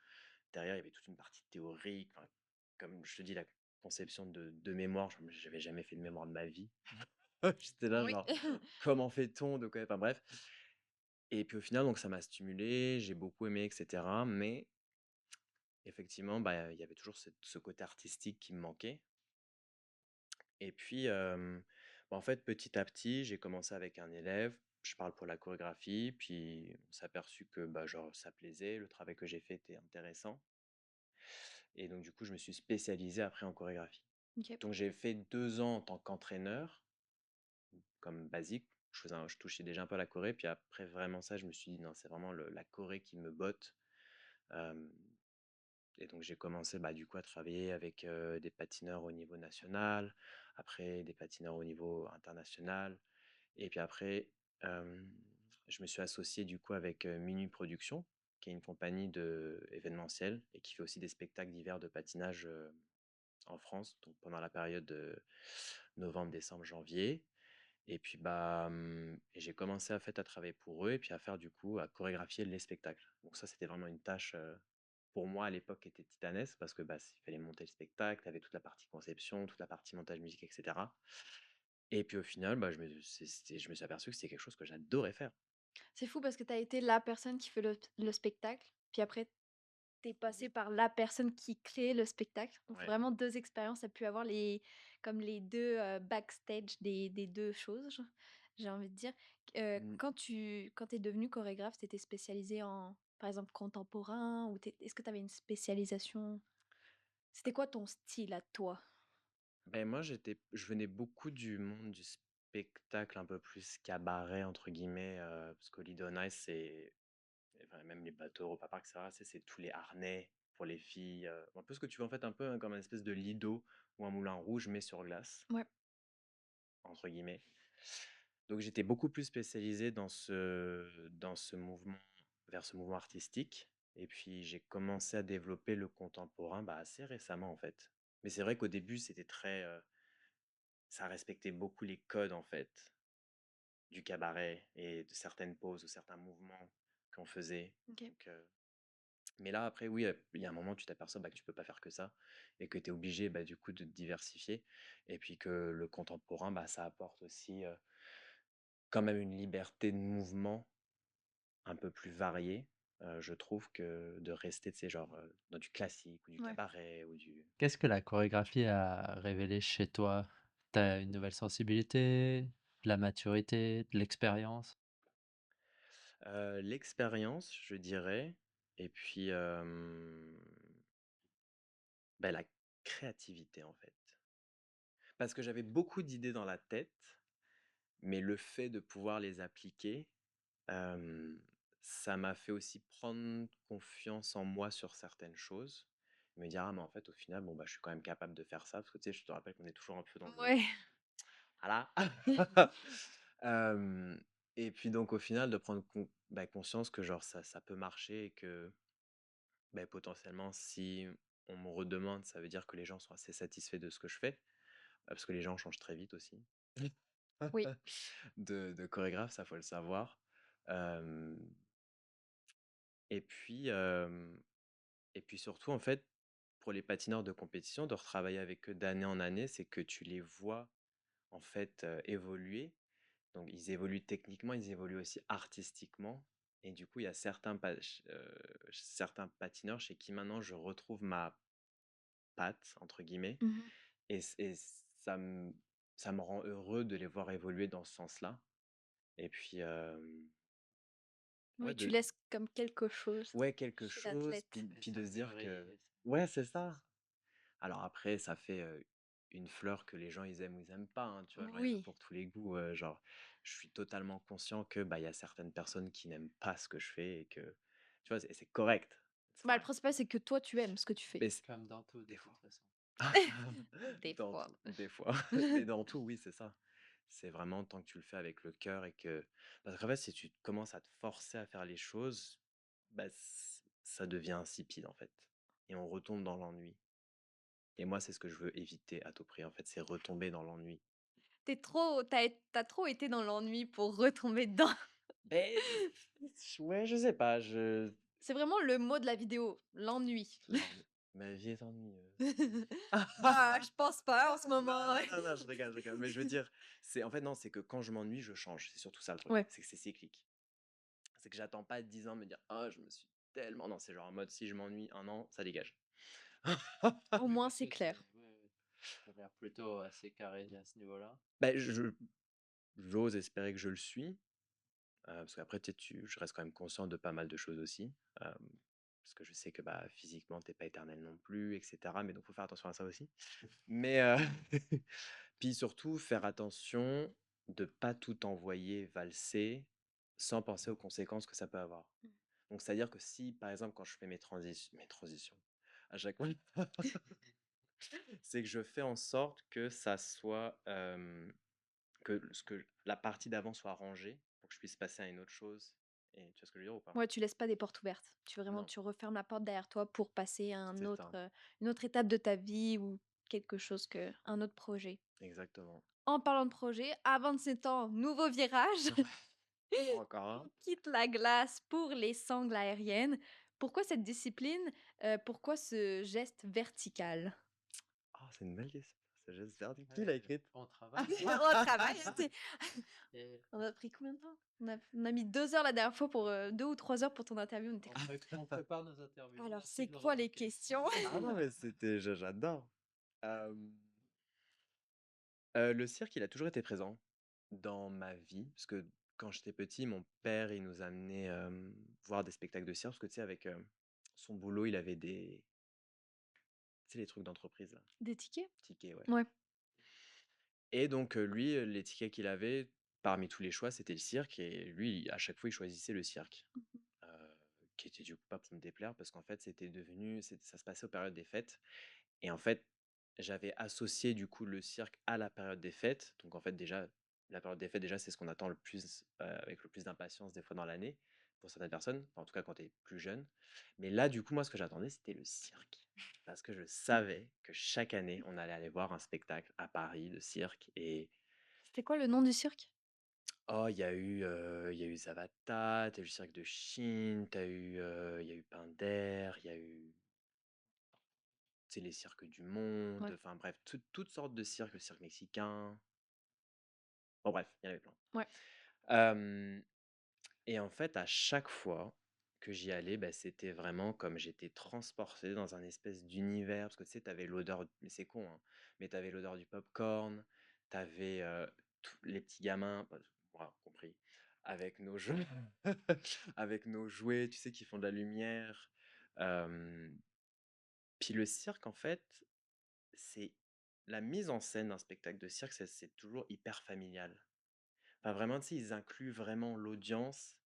derrière, il y avait toute une partie théorique, enfin, comme je te dis, la conception de mémoire, j'avais jamais fait de mémoire de ma vie. J'étais là Oui. genre: «Comment fait-on?» De quoi? Enfin bref. Et puis au final, donc ça m'a stimulé, j'ai beaucoup aimé, et cetera. Mais effectivement, bah, il y avait toujours ce côté artistique qui me manquait. Et puis, bah, en fait, petit à petit, j'ai commencé avec un élève, je parle pour la chorégraphie, puis on s'est aperçu que, bah, genre, ça plaisait, le travail que j'ai fait était intéressant. Et donc, du coup, je me suis spécialisé après en chorégraphie. OK. Donc, j'ai fait 2 ans en tant qu'entraîneur, comme basique. Je touchais déjà un peu à la choré, puis après vraiment ça, je me suis dit: «Non, c'est vraiment la choré qui me botte». Hem Et donc j'ai commencé, bah, du coup, à travailler avec, des patineurs au niveau national, après des patineurs au niveau international. Et puis après, hem, je me suis associé du coup avec, Minu Production, qui est une compagnie événementielle et qui fait aussi des spectacles d'hiver de patinage, en France, donc pendant la période de novembre, décembre, janvier. Et puis, bah, et j'ai commencé à fait à travailler pour eux et puis à faire du coup, à chorégraphier les spectacles. Donc ça, c'était vraiment une tâche, pour moi à l'époque qui était titanesque parce que, bah, il fallait monter le spectacle, tu avais toute la partie conception, toute la partie montage musique et cetera. Et puis au final, bah, je me suis aperçu que c'était quelque chose que j'adorais faire. C'est fou parce que tu as été la personne qui fait le spectacle, puis après tu es passé Oui. par la personne qui crée le spectacle. Donc Ouais. vraiment 2 expériences, tu as pu avoir comme les 2 backstage des 2 choses, j'ai envie de dire. Mmh, Quand tu es devenue chorégraphe, tu étais spécialisée en, par exemple, contemporain ou est-ce que tu avais une spécialisation? C'était quoi ton style à toi? moi, je venais beaucoup du monde du spectacle un peu plus «cabaret» entre guillemets, parce que Lido Nice, enfin, même les bateaux Europa Park et cetera, c'est tous les harnais pour les filles, un peu ce que tu veux en fait, un peu, hein, comme un espèce de Lido ou un Moulin Rouge mais sur glace, Ouais. entre guillemets. Donc j'étais beaucoup plus spécialisé dans ce mouvement vers ce mouvement artistique et puis j'ai commencé à développer le contemporain, bah, assez récemment en fait. Mais c'est vrai qu'au début, c'était très, ça respectait beaucoup les codes en fait du cabaret et de certaines poses ou certains mouvements qu'on faisait. OK. Donc, mais là après oui, il y a un moment tu t'aperçois, bah, que tu peux pas faire que ça et que tu es obligé, bah, du coup de te diversifier et puis que le contemporain, bah, ça apporte aussi, quand même une liberté de mouvement un peu plus variée, je trouve que de rester, tu sais, genre, dans du classique ou du Ouais. cabaret ou du Qu'est-ce que la chorégraphie a révélé chez toi? T'as une nouvelle sensibilité, de la maturité, de l'expérience? l'expérience, je dirais et puis, bah, la créativité, en fait. Parce que j'avais beaucoup d'idées dans la tête, mais le fait de pouvoir les appliquer, hem, ça m'a fait aussi prendre confiance en moi sur certaines choses. Me dire: «Ah mais en fait, au final, bon, bah, je suis quand même capable de faire ça». Parce que tu sais, je te rappelle qu'on est toujours un peu dans le Ouais. voilà. Hem et puis donc au final de prendre conscience que genre ça peut marcher et que, beh, potentiellement si on me redemande, ça veut dire que les gens sont assez satisfaits de ce que je fais, parce que les gens changent très vite aussi. Oui. De chorégraphe, ça faut le savoir. Hem et puis, hem et puis surtout en fait, pour les patineurs de compétition, de retravailler avec eux d'année en année, c'est que tu les vois en fait, évoluer. Donc ils évoluent techniquement, ils évoluent aussi artistiquement et du coup, il y a certains patineurs chez qui maintenant je retrouve «ma patte» entre guillemets Mmh. et ça me rend heureux de les voir évoluer dans ce sens-là et puis, ouais Oui, tu de laisses comme quelque chose ouais quelque chez chose, l'athlète. Et puis ça de se fait dire que briller. ouais, c'est ça. Alors après, ça fait, une fleur que les gens ils aiment ou ils aiment pas, hein, tu vois? Genre il y en a Oui. pour tous les goûts, genre je suis totalement conscient que, bah, il y a certaines personnes qui n'aiment pas ce que je fais et que tu vois? C'est correct. C'est Bah, le enfin, principal, c'est que toi, tu aimes ce que tu fais. mais c Comme dans tout, de des fois. toute façon. Des Dans fois. tout, des fois, mais dans tout, oui, c'est ça. C'est vraiment tant que tu le fais avec le cœur et que parce qu'en fait, si tu commences à te forcer à faire les choses, bah, ça devient insipide, en fait et on retombe dans l'ennui et moi, c'est ce que je veux éviter à tout prix, en fait, c'est retomber dans l'ennui. T'as trop été dans l'ennui pour retomber dedans. Beh, ouais, je sais pas, je C'est vraiment le mot de la vidéo, l'ennui. l'ennui ma vie est ennuyeuse. Ah, je pense pas en ce Non, moment, ouais. non, non, non, je rigole, mais je veux dire, c'est en fait, non, c'est que quand je m'ennuie, je change, c'est surtout ça le truc, Ouais, c'est que c'est cyclique. C'est que j'attends pas 10 ans de me dire: «Ah, je me suis tellement» non, c'est genre en mode si je m'ennuie 1 an, ça dégage. au moins OK, c'est clair. ouais, ouais. Tu l'air plutôt assez carré à ce niveau-là. Bah, j'ose espérer que je le suis, parce qu'après tu sais, je reste quand même conscient de pas mal de choses aussi, parce que je sais que, bah, physiquement, t'es pas éternel non plus et cetera, mais donc faut faire attention à ça aussi. Mais, puis surtout faire attention de pas tout envoyer valser sans penser aux conséquences que ça peut avoir. Donc c'est-à-dire que si, par exemple, quand je fais mes transitions, à chaque fois, c'est que je fais en sorte que ça soit, que la partie d'avant soit rangée pour que je puisse passer à une autre chose et tu vois ce que je veux dire ou pas? Ouais, tu laisses pas des portes ouvertes. Non, Tu refermes la porte derrière toi pour passer à c'est ça. une autre étape de ta vie ou quelque chose un autre projet. Exactement. En parlant de projet, à 27 ans, nouveau virage, Encore un. quitte la glace pour les sangles aériennes. Pourquoi cette discipline? Pourquoi ce geste vertical? Oh, c'est une belle question. C'est juste verdi. Qui l'a écrite? On travaille. On travaille, hein, Et on a pris combien de temps? On a mis 2 heures la dernière fois pour 2 ou 3 heures pour ton interview. On était on prépare nos interviews. alors, Merci c'est de nous quoi les remarquer. questions? Ah non, mais j'adore. Euh, le cirque, il a toujours été présent dans ma vie, parce que quand j'étais petit, mon père, il nous amenait voir des spectacles de cirque, parce que tu sais, avec son boulot, il avait tu sais, les trucs d'entreprise, là, Des tickets? tickets, ouais. Ouais. Et donc, lui, les tickets qu'il avait, parmi tous les choix, c'était le cirque, et lui, à chaque fois, il choisissait le cirque, euh, qui était du coup pas pour me déplaire, parce qu'en fait, ça se passait aux périodes des fêtes, et en fait, j'avais associé du coup le cirque à la période des fêtes. Donc en fait déjà, la période des fêtes, déjà, c'est ce qu'on attend le plus, avec le plus d'impatience des fois dans l'année, pour certaines personnes, enfin, en tout cas quand tu es plus jeune. Mais là, du coup, moi, ce que j'attendais, c'était le cirque. Parce que je savais que chaque année, on allait aller voir un spectacle à Paris de cirque. Et C'était quoi le nom du cirque? oh, il y a eu Zavata, t'as eu le cirque de Chine, il y a eu Pinder, il y a eu c'est les cirques du monde, Ouais. enfin bref, toutes sortes de cirques, le cirque mexicain. Bon, bref, il y en avait plein. Ouais. Euh, et en fait, à chaque fois que j'y allais, bah, c'était vraiment comme j'étais transporté dans un espèce d'univers. Parce que tu sais, t'avais l'odeur, mais c'est con, hein, mais t'avais l'odeur du popcorn, t'avais tous les petits gamins, bah, moi compris, avec nos jeux, avec nos jouets, tu sais, qui font de la lumière. Euh, Puis le cirque, en fait, c'est la mise en scène d'un spectacle de cirque, c'est toujours hyper familial. Enfin, vraiment, tu sais, ils incluent vraiment l'audience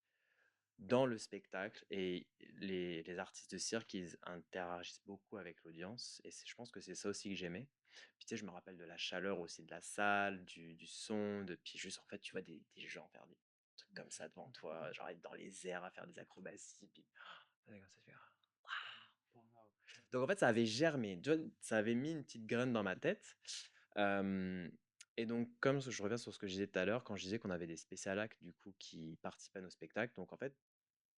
dans le spectacle et les artistes de cirque, ils interagissent beaucoup avec l'audience et je pense que c'est ça aussi que j'aimais. Puis tu sais, je me rappelle de la chaleur aussi de la salle, du son, puis juste en fait, tu vois des gens faire des trucs comme ça devant toi, genre être dans les airs à faire des acrobaties, puis comme ça, tu fais, waouh. Donc en fait, ça avait germé, tu vois, ça avait mis une petite graine dans ma tête. Euh, et donc, comme je reviens sur ce que je disais tout à l'heure, quand je disais qu'on avait des spécial acts du coup qui participaient à nos spectacles, donc en fait,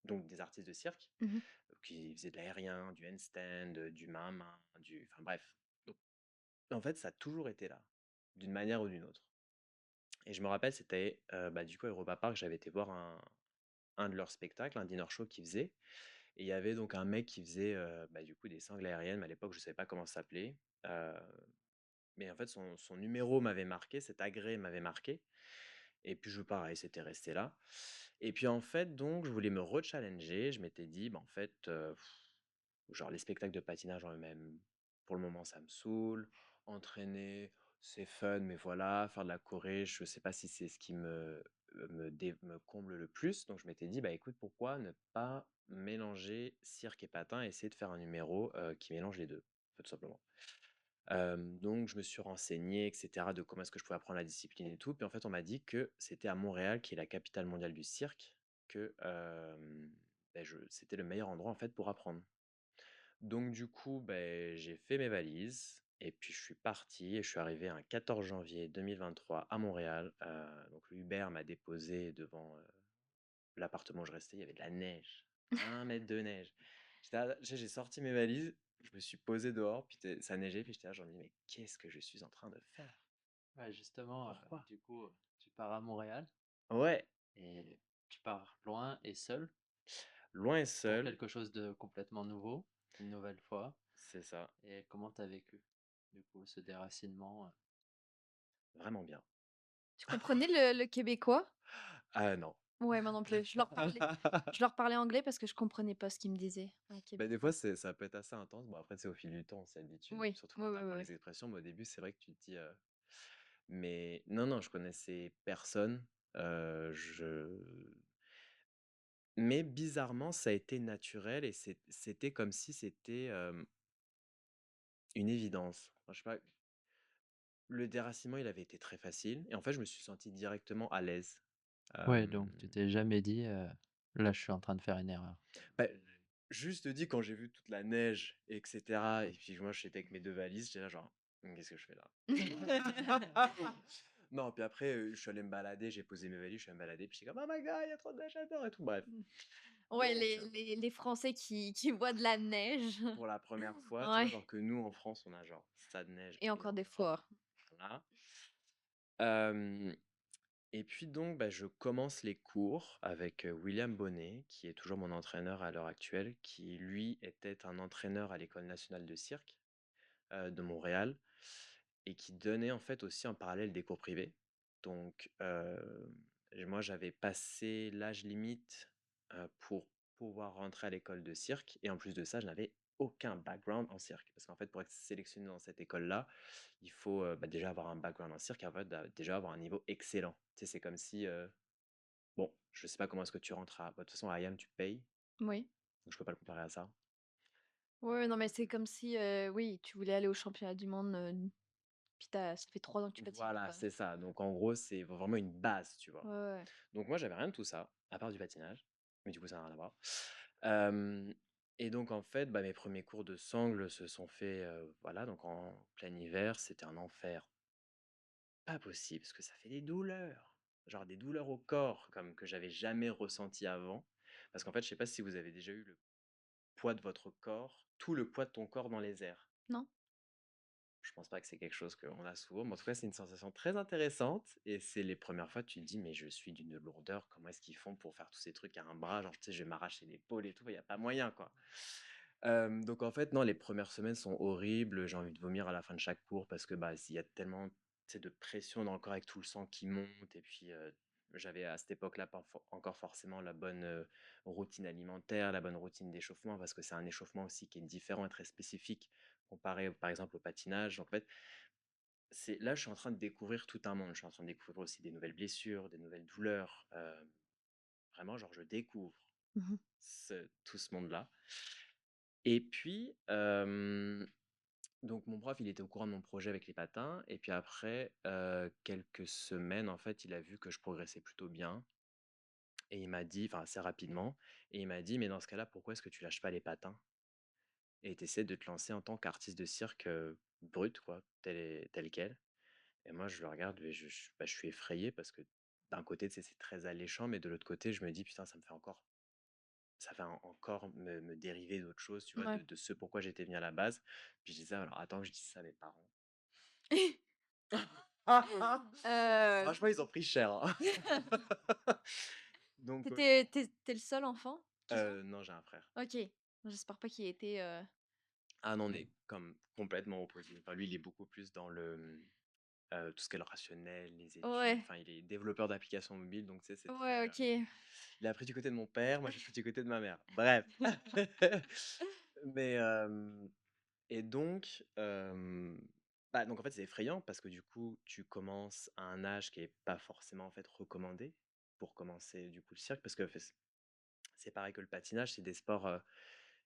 donc des artistes de cirque Mhm. qui faisaient de l'aérien, du handstand, du main-main, enfin bref. Donc, en fait, ça a toujours été là, d'une manière ou d'une autre. Et je me rappelle, c'était bah, du coup à Europa Park, j'avais été voir un de leurs spectacles, un dinner show qu'ils faisaient. Et il y avait donc un mec qui faisait bah, du coup des sangles aériennes, mais à l'époque je ne savais pas comment ça s'appelait. Euh, mais en fait son numéro m'avait marqué, cet agrès m'avait marqué. Et puis je pareil, c'était resté là. Et puis en fait, donc je voulais me rechallenger. Je m'étais dit, bah, en fait, genre les spectacles de patinage en eux-mêmes, pour le moment ça me saoule. Entraîner, c'est fun, mais voilà, faire de la Corée, je sais pas si c'est ce qui me comble le plus. Donc je m'étais dit, bah écoute, pourquoi ne pas mélanger cirque et patin et essayer de faire un numéro qui mélange les deux, en fait, tout simplement. Donc je me suis renseigné, et cetera, de comment est-ce que je pouvais apprendre la discipline et tout. Puis en fait, on m'a dit que c'était à Montréal, qui est la capitale mondiale du cirque, que c'était le meilleur endroit en fait pour apprendre. Donc du coup, j'ai fait mes valises et puis je suis parti et je suis arrivé un 14 janvier 2023 à Montréal. Donc le Uber m'a déposé devant l'appartement où je restais. Il y avait de la neige, 1 mètre de neige. J'ai sorti mes valises, je me suis posé dehors, puis ça neigeait, puis j'étais là, j'en dis, mais qu'est-ce que je suis en train de faire? Ouais, justement, Pourquoi? du coup, tu pars à Montréal Ouais, et tu pars loin et seul loin et pour seul, quelque chose de complètement nouveau, une nouvelle fois. c'est ça, Et comment tu as vécu, du coup, ce déracinement? vraiment bien. Tu comprenais le québécois? Ah non. Ouais, moi non plus. Je leur parlais anglais parce que je comprenais pas ce qu'ils me disaient en Des fois, québécois. ça peut être assez intense. Bon, après, c'est au fil du temps, on s'habitue. Oui, Surtout oui, quand tu oui, oui, apprends oui. les expressions. Mais au début, c'est vrai que tu te dis. Mais non, non, je connaissais personne. Euh, je... Mais bizarrement, ça a été naturel et c'était comme si c'était une évidence. Enfin, je sais pas, le déracinement, il avait été très facile. Et en fait, je me suis senti directement à l'aise. Ouais, Euh, donc tu t'es jamais dit, là, je suis en train de faire une erreur. bah, juste dit, quand j'ai vu toute la neige, etc. Et puis moi, j'étais avec mes deux valises, j'étais là genre. Qu'est-ce que je fais là? Non, puis après, je suis allé me balader, j'ai posé mes valises, je suis allé me balader, puis j'étais comme: «Oh my god, il y a trop de neige, j'adore et tout», bref. Ouais, Donc les Français qui voient de la neige. pour la première fois, tu vois? Ouais, Genre que nous, en France, on a genre ça de neige et encore des énorme. fois. Voilà. Hem Et puis donc, bah, je commence les cours avec William Bonnet, qui est toujours mon entraîneur à l'heure actuelle, qui lui était un entraîneur à l'École nationale de cirque de Montréal et qui donnait en fait aussi en parallèle des cours privés. Donc, moi, j'avais passé l'âge limite pour pouvoir rentrer à l'école de cirque et en plus de ça, je n'avais aucun background en cirque. Parce qu'en fait, pour être sélectionné dans cette école-là, il faut bah, déjà avoir un background en cirque et en fait, déjà avoir un niveau excellent. Tu sais, c'est comme si, bon, je sais pas comment est-ce que tu rentres à... bah, de toute façon, à IAM, tu payes, Oui. donc je peux pas le comparer à ça. Ouais, non, mais c'est comme si, oui, tu voulais aller au championnat du monde, puis ça fait 3 ans que tu patines, Voilà, quoi. c'est ça. Donc en gros, c'est vraiment une base, tu vois. Ouais, ouais. Donc moi, j'avais rien de tout ça, à part du patinage, mais du coup, ça n'a rien à voir. Hem et donc en fait, bah, mes premiers cours de sangle se sont faits, voilà, donc en plein hiver. C'était un enfer pas possible, parce que ça fait des douleurs, genre des douleurs au corps comme que j'avais jamais ressenties avant. Parce qu'en fait, je sais pas si vous avez déjà eu le poids de votre corps, tout le poids de ton corps dans les airs. Non? Je pense pas que c'est quelque chose qu'on a souvent, mais en tout cas, c'est une sensation très intéressante et c'est les premières fois, tu te dis: «Mais je suis d'une lourdeur, comment est-ce qu'ils font pour faire tous ces trucs à un bras?» Genre, tu sais, je vais m'arracher l'épaule et tout, il y a pas moyen, quoi. Donc en fait, non, les premières semaines sont horribles, j'ai envie de vomir à la fin de chaque cours parce que, bah, il y a tellement, tu sais, de pression dans le corps avec tout le sang qui monte et puis, j'avais à cette époque-là pas encore forcément la bonne, routine alimentaire, la bonne routine d'échauffement parce que c'est un échauffement aussi qui est différent et très spécifique comparé, par exemple, au patinage. En fait, c'est là, je suis en train de découvrir tout un monde. Je suis en train de découvrir aussi des nouvelles blessures, des nouvelles douleurs. Vraiment, genre, je découvre Mmh. tout ce monde-là. Et puis, donc, mon prof, il était au courant de mon projet avec les patins. Et puis après, quelques semaines, en fait, il a vu que je progressais plutôt bien. Et il m'a dit, enfin, assez rapidement, et il m'a dit, mais dans ce cas-là, pourquoi est-ce que tu lâches pas les patins et tu essaies de te lancer en tant qu'artiste de cirque brut, quoi, tel quel. Et moi, je le regarde et bah, je suis effrayé parce que d'un côté, tu sais, c'est très alléchant, mais de l'autre côté, je me dis, putain, ça fait encore me dériver d'autres choses, tu vois, Ouais. de ce pourquoi j'étais venu à la base. Puis je disais, alors attends, je dis ça à mes parents. Heu, Franchement, ils ont pris cher, hein. Donc, tu le seul enfant qui chante? non, j'ai un frère. OK. J'espère pas qu'il ait été, Ah non, on est comme complètement opposés. Enfin, lui, il est beaucoup plus dans tout ce qui est le rationnel, les études. ouais, Enfin, il est développeur d'applications mobiles, donc tu sais, c'est très. ouais, OK. Il a pris du côté de mon père, moi j'ai pris du côté de ma mère. Bref. Mais et donc, bah, donc en fait, c'est effrayant parce que du coup, tu commences à un âge qui est pas forcément en fait recommandé pour commencer du coup le cirque parce que c'est pareil que le patinage, c'est des sports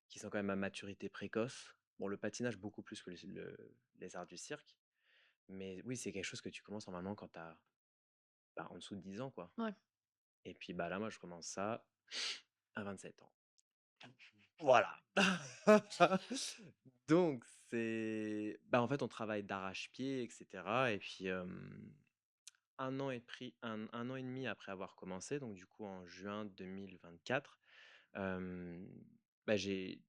qui sont quand même à maturité précoce. Bon, le patinage beaucoup plus que les arts du cirque, mais oui, c'est quelque chose que tu commences normalement quand tu as en dessous de 10 ans, quoi. Ouais. Et puis bah là, moi, je commence ça à 27 ans. Voilà. Donc c'est bah, en fait, on travaille d'arrache-pied et cetera et puis, 1 an et demi après avoir commencé, donc du coup en juin 2024, hem, bah, j'ai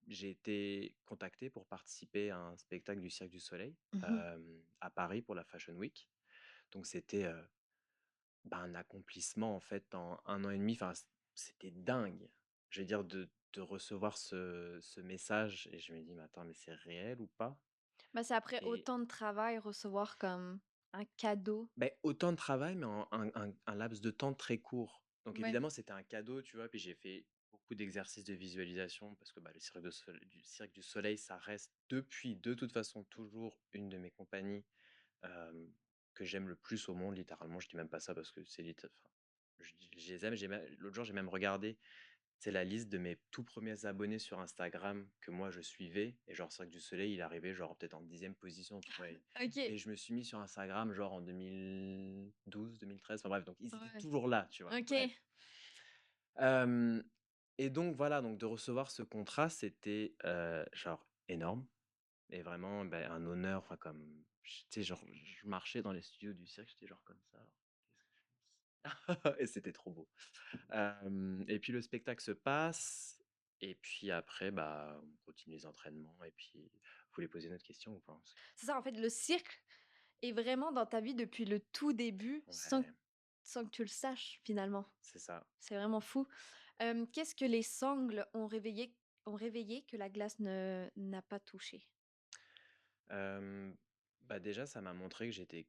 été contacté pour participer à un spectacle du Cirque du Soleil, Mmh. à Paris pour la Fashion Week. Donc c'était, bah, un accomplissement en fait en 1 an et demi, enfin c'était dingue. Je veux dire de recevoir ce message et je me dis: «Mais attends, mais c'est réel ou pas?» Bah, c'est après et autant de travail, recevoir comme un cadeau. beh, autant de travail, mais en un laps de temps très court. Donc Ouais. évidemment, c'était un cadeau, tu vois? Puis j'ai fait beaucoup d'exercices de visualisation parce que, bah, le Cirque du Soleil, ça reste depuis, de toute façon, toujours une de mes compagnies, hem, que j'aime le plus au monde, littéralement. Je dis même pas ça parce que c'est enfin, je les aime. L'autre jour, j'ai même regardé, c'est la liste de mes tout premiers abonnés sur Instagram que moi je suivais. Et genre, Cirque du Soleil, il arrivait genre peut-être en 10e position, tu vois. Et OK. je me suis mis sur Instagram genre en 2012, 2013. Enfin bref, donc ils étaient Ouais. toujours là, tu vois. Bref. OK. Et donc voilà, donc de recevoir ce contrat, c'était genre énorme. Et vraiment, un honneur, enfin, comme, tu sais, genre, je marchais dans les studios du cirque, j'étais genre comme ça. Alors, qu'est-ce que je fais? Et c'était trop beau. Et puis le spectacle se passe, et puis après, on continue les entraînements, et puis, vous voulez poser une autre question ou pas? C'est ça, en fait, le cirque est vraiment dans ta vie depuis le tout début Ouais, sans que tu le saches, finalement. c'est ça. C'est vraiment fou. Qu'est-ce que les sangles ont réveillé que la glace n'a pas touché? Euh, Déjà, ça m'a montré que j'étais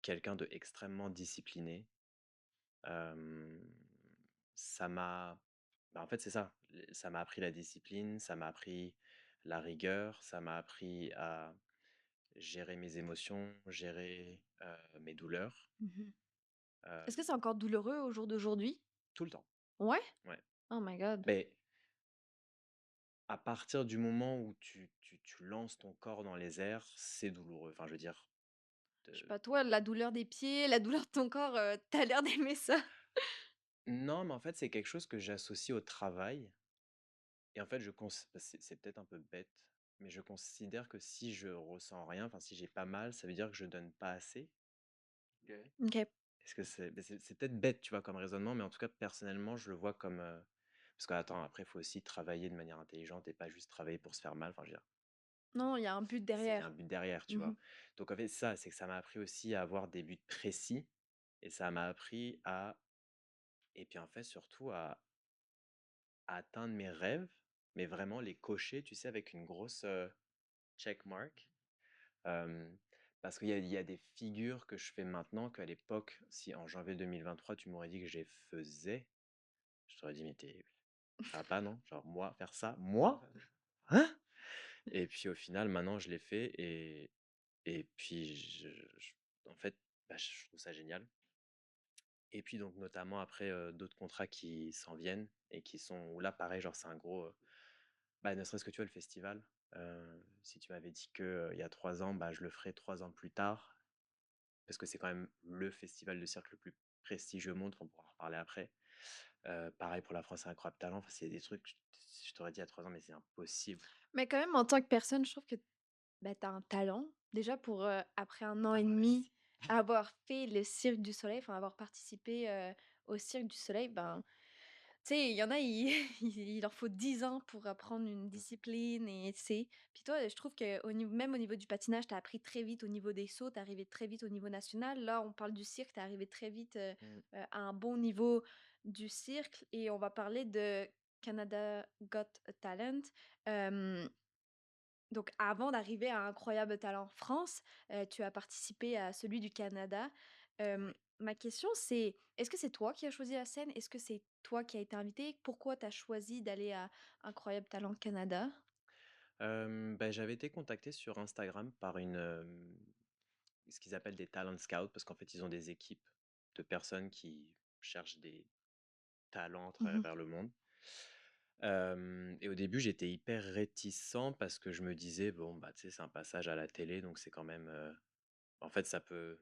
quelqu'un de extrêmement discipliné. Euh, Ça m'a... en fait, c'est ça. Ça m'a appris la discipline, ça m'a appris la rigueur, ça m'a appris à gérer mes émotions, gérer mes douleurs, Mmh. euh, Est-ce que c'est encore douloureux au jour d'aujourd'hui? tout le temps. Ouais? Ouais. Oh my god. Mais à partir du moment où tu lances ton corps dans les airs, c'est douloureux. Enfin, je veux dire, Je sais de- pas toi, la douleur des pieds, la douleur de ton corps, tu l'air d'aimer ça. non, mais en fait, c'est quelque chose que j'associe au travail. Et en fait, c'est peut-être un peu bête, mais je considère que si je ressens rien, enfin, si j'ai pas mal, ça veut dire que je donne pas assez. Ok. OK. Est-ce que c'est peut-être bête, tu vois, comme raisonnement, mais en tout cas, personnellement, je le vois comme. Parce que, attends, après, il faut aussi travailler de manière intelligente et pas juste travailler pour se faire mal. Enfin, je veux dire, Non, il y a un but il y a un derrière. but derrière, tu Mmh. vois. Donc, en fait, ça, c'est que ça m'a appris aussi à avoir des buts précis et ça m'a appris à. Et puis, en fait, surtout à atteindre mes rêves, mais vraiment les cocher, tu sais, avec une grosse check mark. Euh, Parce qu'il y a des figures que je fais maintenant qu'à l'époque, si en janvier 2023, tu m'aurais dit que je les faisais, je t'aurais dit, mais ça va pas, non? Genre, moi, faire ça? Moi? Hein? Et puis au final, maintenant, je l'ai fait et puis, en fait, je trouve ça génial. Et puis, donc, notamment après, d'autres contrats qui s'en viennent et qui sont, où là, pareil, genre, c'est un gros, ne serait-ce que tu vois, le festival. Si tu m'avais dit que il y a 3 ans, je le ferais 3 ans plus tard, parce que c'est quand même le festival de cirque le plus prestigieux au monde, on pourra en reparler après. Pareil pour la France Incroyable Talent, enfin, c'est des trucs, je t'aurais dit il y a 3 ans, mais c'est impossible. Mais quand même, en tant que personne, je trouve que, bah, tu as un talent. Déjà pour, après 1 an Ah et bah demi, merci. avoir fait le Cirque du Soleil, enfin avoir participé, au Cirque du Soleil, ben, tu sais, il y en a, ils il leur faut 10 ans pour apprendre une Mm, discipline et tu sais? Puis toi, je trouve qu'au niveau même au niveau du patinage, tu as appris très vite au niveau des sauts, tu es arrivé très vite au niveau national. Là, on parle du cirque, tu es arrivé très vite, mm. à un bon niveau du cirque et on va parler de Canada Got Talent. Hem, donc avant d'arriver à Incroyable Talent France, tu as participé à celui du Canada. Ouais. Ma question c'est, est-ce que c'est toi qui as choisi la scène? Est-ce que c'est toi qui as été invité? Pourquoi tu as choisi d'aller à Incroyable Talent Canada? J'avais été contacté sur Instagram par ce qu'ils appellent des talent scouts, parce qu'en fait, ils ont des équipes de personnes qui cherchent des talents à Mmh. travers le monde. Et au début, j'étais hyper réticent parce que je me disais, bon, tu sais, c'est un passage à la télé, donc c'est quand même. En fait, ça peut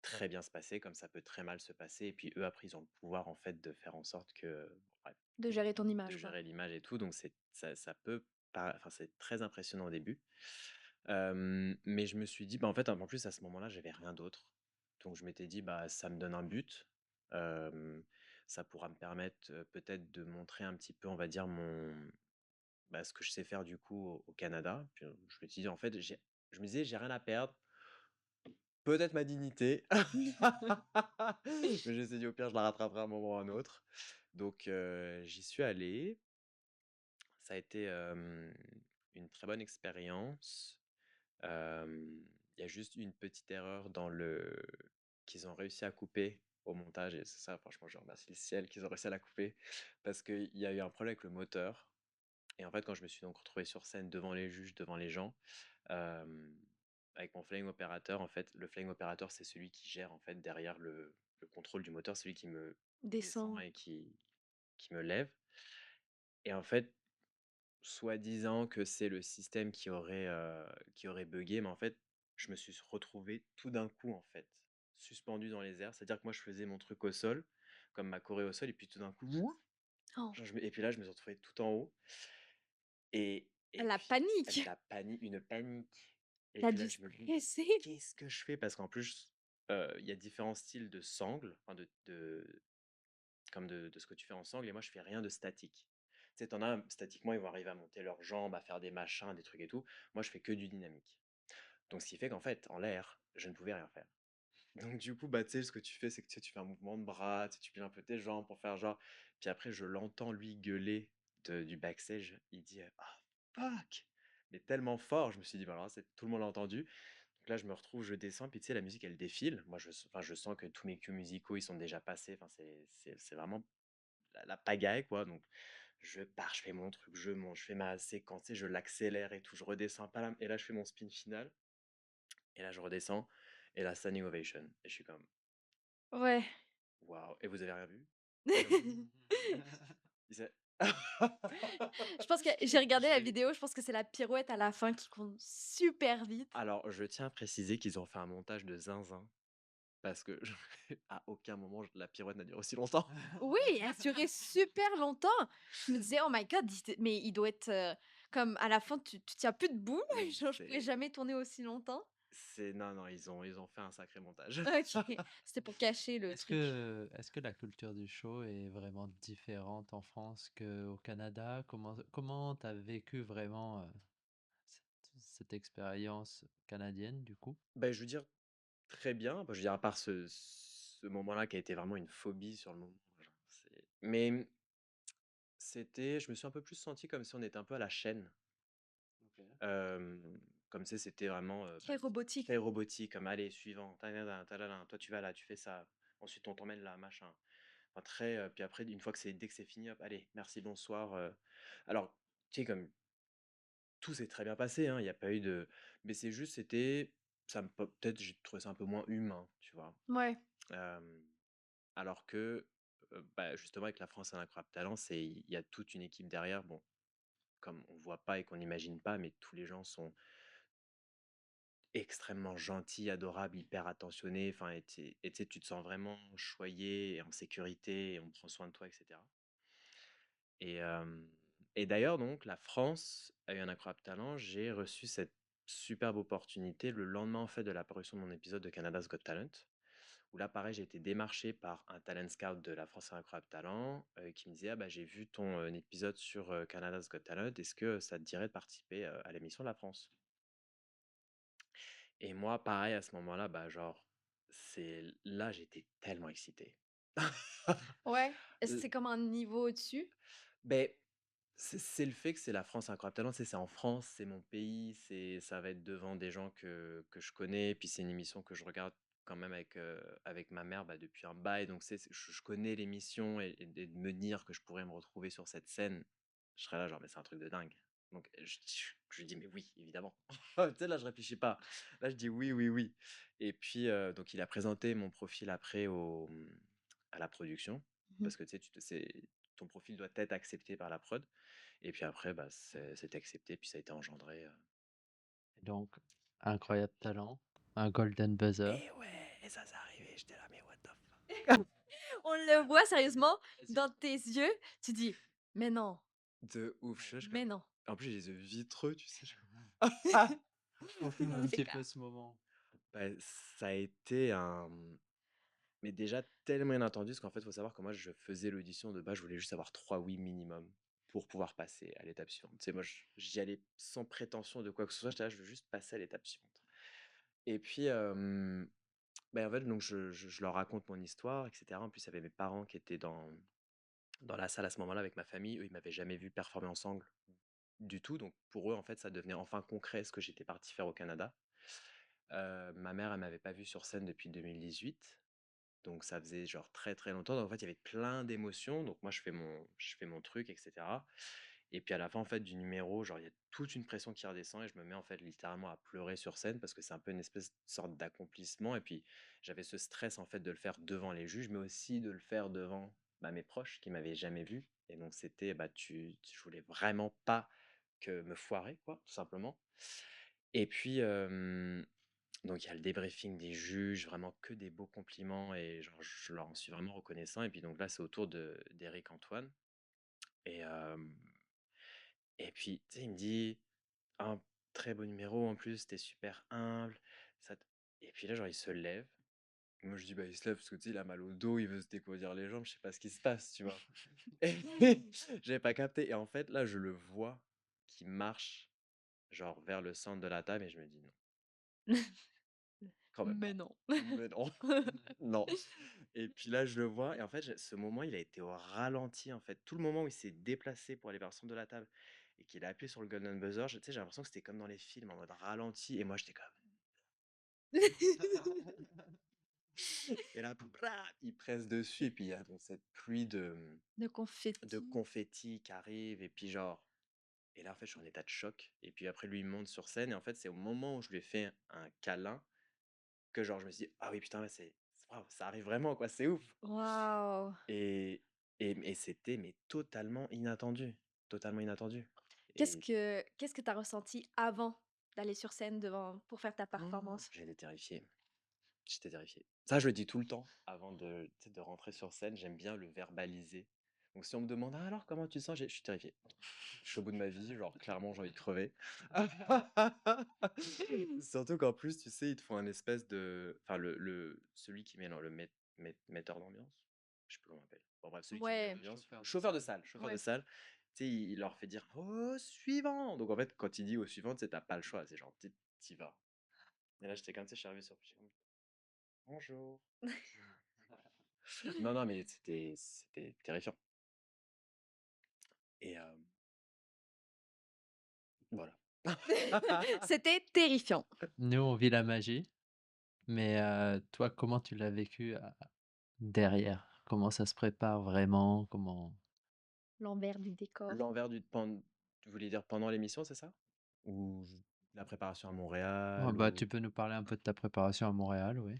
très bien se passer, comme ça peut très mal se passer. Et puis eux, après, ils ont le pouvoir, en fait, de faire en sorte que. Bon, bref, De gérer ton de image, quoi. gérer l'image et tout. Donc, ça peut. Enfin, c'est très impressionnant au début. Mais je me suis dit, en fait, en plus, à ce moment-là, j'avais rien d'autre. Donc, je m'étais dit, ça me donne un but. Euh, Ça pourra me permettre peut-être de montrer un petit peu, on va dire, ce que je sais faire du coup au Canada. Puis, je me suis dit, en fait, je me disais, j'ai rien à perdre. Peut-être ma dignité. Mais je me suis dit, au pire, je la rattraperai à un moment ou à un autre. Donc, j'y suis allé. Ça a été une très bonne expérience. Il y a juste une petite erreur dans le qu'ils ont réussi à couper au montage et c'est ça, franchement, je remercie le ciel qu'ils ont réussi à la couper parce qu'il y a eu un problème avec le moteur. Et en fait, quand je me suis donc retrouvé sur scène devant les juges, devant les gens, euh, avec mon flying opérateur, en fait, le flying opérateur, c'est celui qui gère en fait derrière le contrôle du moteur, celui qui me descend Descends. et qui me lève. Et en fait, soi-disant que c'est le système qui aurait buggé, mais en fait, je me suis retrouvé tout d'un coup, en fait, suspendu dans les airs. C'est-à-dire que moi, je faisais mon truc au sol, comme ma choré au sol, et puis tout d'un coup, Oh! et puis là, je me suis retrouvé tout en haut. Et Et La puis, panique! une panique. Et T'as puis là, dû je me dis, stresser. qu'est-ce que je fais? Parce qu'en plus, il y a différents styles de sangles, enfin comme de ce que tu fais en sangle, et moi, je fais rien de statique. Tu sais, t'en as, statiquement, ils vont arriver à monter leurs jambes, à faire des machins, des trucs et tout. Moi, je fais que du dynamique. Donc, ce qui fait qu'en fait, en l'air, je ne pouvais rien faire. Donc, du coup, bah, tu sais, ce que tu fais, c'est que tu sais, tu fais un mouvement de bras, tu sais, tu plies un peu tes jambes pour faire genre. Puis après, je l'entends lui gueuler du backstage. Il dit ah, fuck! Mais tellement fort, je me suis dit, bah, alors, tout le monde l'a entendu. Donc là, je me retrouve, je descends, puis tu sais, la musique, elle défile. Moi, enfin, je sens que tous mes cues musicaux, ils sont déjà passés. Enfin, c'est vraiment la pagaille, quoi. Donc, je pars, je fais mon truc, je monte, je fais ma séquence, tu sais, je l'accélère et tout, je redescends, pas là, et là, je fais mon spin final. Et là, je redescends, et là, standing ovation. Et je suis comme, Ouais. waouh, et vous avez rien vu? Et comme, il s'est- Je pense que j'ai regardé la J'ai- vidéo, je pense que c'est la pirouette à la fin qui compte super vite. Alors, je tiens à préciser qu'ils ont fait un montage de zinzin, parce que à aucun moment, la pirouette n'a duré aussi longtemps. Oui, elle a duré super longtemps. Je me disais: «Oh my god, mais il doit être, comme à la fin tu tiens plus debout là, genre je pourrais C'est, jamais tourner aussi longtemps». non, non, ils ont fait un sacré montage. OK, c'était pour cacher le Est-ce truc. que la culture du show est vraiment différente en France qu'au Canada? Comment tu as vécu vraiment cette expérience canadienne du coup? Ben, je veux dire, très bien. Bah, je veux dire, à part ce moment-là qui a été vraiment une phobie sur le moment. Genre, mais je me suis un peu plus senti comme si on était un peu à la chaîne. Ok. Euh, Comme si c'était vraiment Très robotique. très robotique, comme allez, suivant, tadadin, tadadin, toi tu vas là, tu fais ça, ensuite on t'emmène là, machin. Enfin, très, puis après, dès que c'est fini, hop, allez, merci, bonsoir. Alors, tu sais, comme tout s'est très bien passé, hein, il n'y a pas eu de. Mais c'est juste, peut-être j'ai trouvé ça un peu moins humain, tu vois. Ouais. Euh, Alors que, bah, justement, avec La France a un incroyable talent, il y a toute une équipe derrière. Bon, comme on voit pas et qu'on n'imagine pas, mais tous les gens sont extrêmement gentils, adorables, hyper attentionnés. Enfin, et tu sais, tu te sens vraiment choyé, et en sécurité, et on prend soin de toi, etc. Et, et d'ailleurs, donc, la France a eu un incroyable talent. J'ai reçu cette superbe opportunité le lendemain, en fait, de l'apparition de mon épisode de Canada's Got Talent. Où là, pareil, j'ai été démarché par un talent scout de la France a incroyable talent qui me disait ah, bah, j'ai vu ton épisode sur Canada's Got Talent, est-ce que ça te dirait de participer à l'émission de la France? Et moi, pareil, à ce moment-là, bah, genre, là, j'étais tellement excité. Ouais. Est-ce que L- c'est comme un niveau au-dessus? Ben, c'est le fait que c'est la France incroyable talent, c'est en France, c'est mon pays, ça va être devant des gens que je connais, puis c'est une émission que je regarde quand même avec ma mère bah, depuis un bail, donc je connais l'émission et de me dire que je pourrais me retrouver sur cette scène, je serais là genre mais c'est un truc de dingue. Donc je dis mais oui, évidemment. Tu sais, là je réfléchis pas, là je dis oui, oui, oui. Et puis donc il a présenté mon profil après à la production, Mmh. parce que tu sais, ton profil doit être accepté par la prod. Et puis après, bah, c'était accepté, puis ça a été engendré. Et donc, incroyable talent, un golden buzzer. Et ouais, et ça, c'est arrivé. J'étais là, mais what the fuck? On le voit sérieusement dans tes yeux, tu dis: «Mais non, De ouf, mais non». En plus, j'ai les yeux vitreux, tu sais. Confirme un C'est petit clair. peu ce moment. Bah, ça a été un. Mais déjà tellement inattendu, parce qu'en fait, il faut savoir que moi, je faisais l'audition de base, je voulais juste avoir 3 oui minimum pour pouvoir passer à l'étape suivante. Tu sais, moi, j'y allais sans prétention de quoi que ce soit, j'étais là, je veux juste passer à l'étape suivante. Et puis, bah, en fait, donc je leur raconte mon histoire, etc. En plus, il y avait mes parents qui étaient dans la salle à ce moment-là avec ma famille. Eux, ils m'avaient jamais vu performer ensemble du tout. Donc, pour eux, en fait, ça devenait enfin concret ce que j'étais parti faire au Canada. Ma mère, elle m'avait pas vu sur scène depuis 2018. Donc, ça faisait genre très très longtemps. Donc, en fait, il y avait plein d'émotions. Donc, moi, je fais mon truc, etc. Et puis à la fin en fait du numéro, genre il y a toute une pression qui redescend et je me mets en fait littéralement à pleurer sur scène parce que c'est un peu une espèce de sorte d'accomplissement et puis j'avais ce stress en fait de le faire devant les juges mais aussi de le faire devant bah, mes proches qui m'avaient jamais vu et donc c'était bah je voulais vraiment pas que me foirer quoi tout simplement. Et puis donc il y a le débriefing des juges, vraiment que des beaux compliments et genre je leur en suis vraiment reconnaissant et puis donc là c'est au tour de d'Éric Antoine et Et puis, tu sais, il me dit, un très beau numéro en plus, t'es super humble. Ça t- Et puis là, genre, il se lève. Moi, je dis, bah, il se lève parce que, tu sais, il a mal au dos, il veut se découvrir les jambes, je sais pas ce qui se passe, tu vois. Et j'avais pas capté. Et en fait, là, je le vois qui marche, genre, vers le centre de la table, et je me dis, non, quand même Mais pas. non. Mais non, non. Et puis là, je le vois, et en fait, ce moment, il a été au ralenti, en fait. Tout le moment où il s'est déplacé pour aller vers le centre de la table et qu'il a appuyé sur le golden buzzer, tu sais, j'ai l'impression que c'était comme dans les films, en mode ralenti, et moi, j'étais comme... Et là, bra, il presse dessus, et puis il y a donc cette pluie De de confetti. confettis qui arrive, et puis genre... Et là, en fait, je suis en état de choc. Et puis après, lui, il monte sur scène, et en fait, c'est au moment où je lui ai fait un câlin que genre, je me suis dit, ah oui, putain, ouais, waouh, ça arrive vraiment, quoi, c'est ouf. Waouh! Et, et c'était mais totalement inattendu, totalement inattendu. Qu'est-ce Et que qu'est-ce que tu as ressenti avant d'aller sur scène devant pour faire ta performance? j'étais terrifié. J'étais terrifié. Ça, je le dis tout le temps avant de, tu sais, de rentrer sur scène. J'aime bien le verbaliser. Donc, si on me demande, ah, alors, comment tu te sens? Je suis terrifié. Je suis au bout de ma vie, genre, clairement, j'ai envie de crever. Surtout qu'en plus, tu sais, ils te font un espèce de. Enfin, celui qui met metteur d'ambiance. Je sais plus comment on appelle. Bon, bref, celui qui met Ouais, l'ambiance. Chauffeur de Chauffeur de salle. salle. Chauffeur de ouais. salle. Tu sais, il leur fait dire au suivant. Donc, en fait, quand il dit au suivant, tu sais, t'as pas le choix. C'est genre, t'y vas. Et là, j'étais comme, tu sais, je suis arrivé sur. J'étais comme, bonjour. Non, non, mais c'était terrifiant. Et voilà. C'était terrifiant. Nous, on vit la magie, mais toi, comment tu l'as vécu derrière? Comment ça se prépare vraiment? Comment... L'envers du décor. L'envers du tu voulais dire pendant l'émission, c'est ça? Ou la préparation à Oh, Montréal bah, ou... tu peux nous parler un peu de ta préparation à Montréal, oui.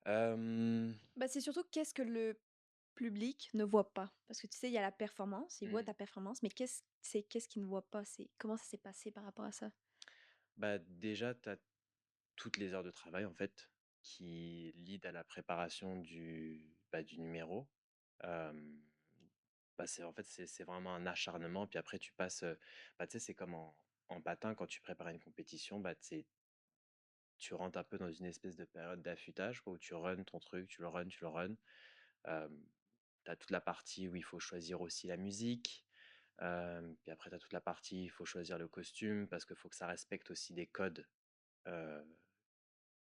Bah, c'est surtout qu'est-ce que le public ne voit pas? Parce que tu sais, il y a la performance, ils voient hmm. ta performance, mais qu'est-ce qu'ils ne voient pas? C'est comment ça s'est passé par rapport à ça? Bah, déjà, tu as toutes les heures de travail, en fait, qui lead à la préparation du numéro. Euh, Bah, en fait, c'est vraiment un acharnement. Puis après, tu passes... bah, tu sais, c'est comme en patin, quand tu prépares une compétition, bah, tu rentres un peu dans une espèce de période d'affûtage, quoi, où tu runs ton truc, tu le runs, tu le runs. Euh, Tu as toute la partie où il faut choisir aussi la musique. Puis après, tu as toute la partie où il faut choisir le costume parce qu'il faut que ça respecte aussi euh,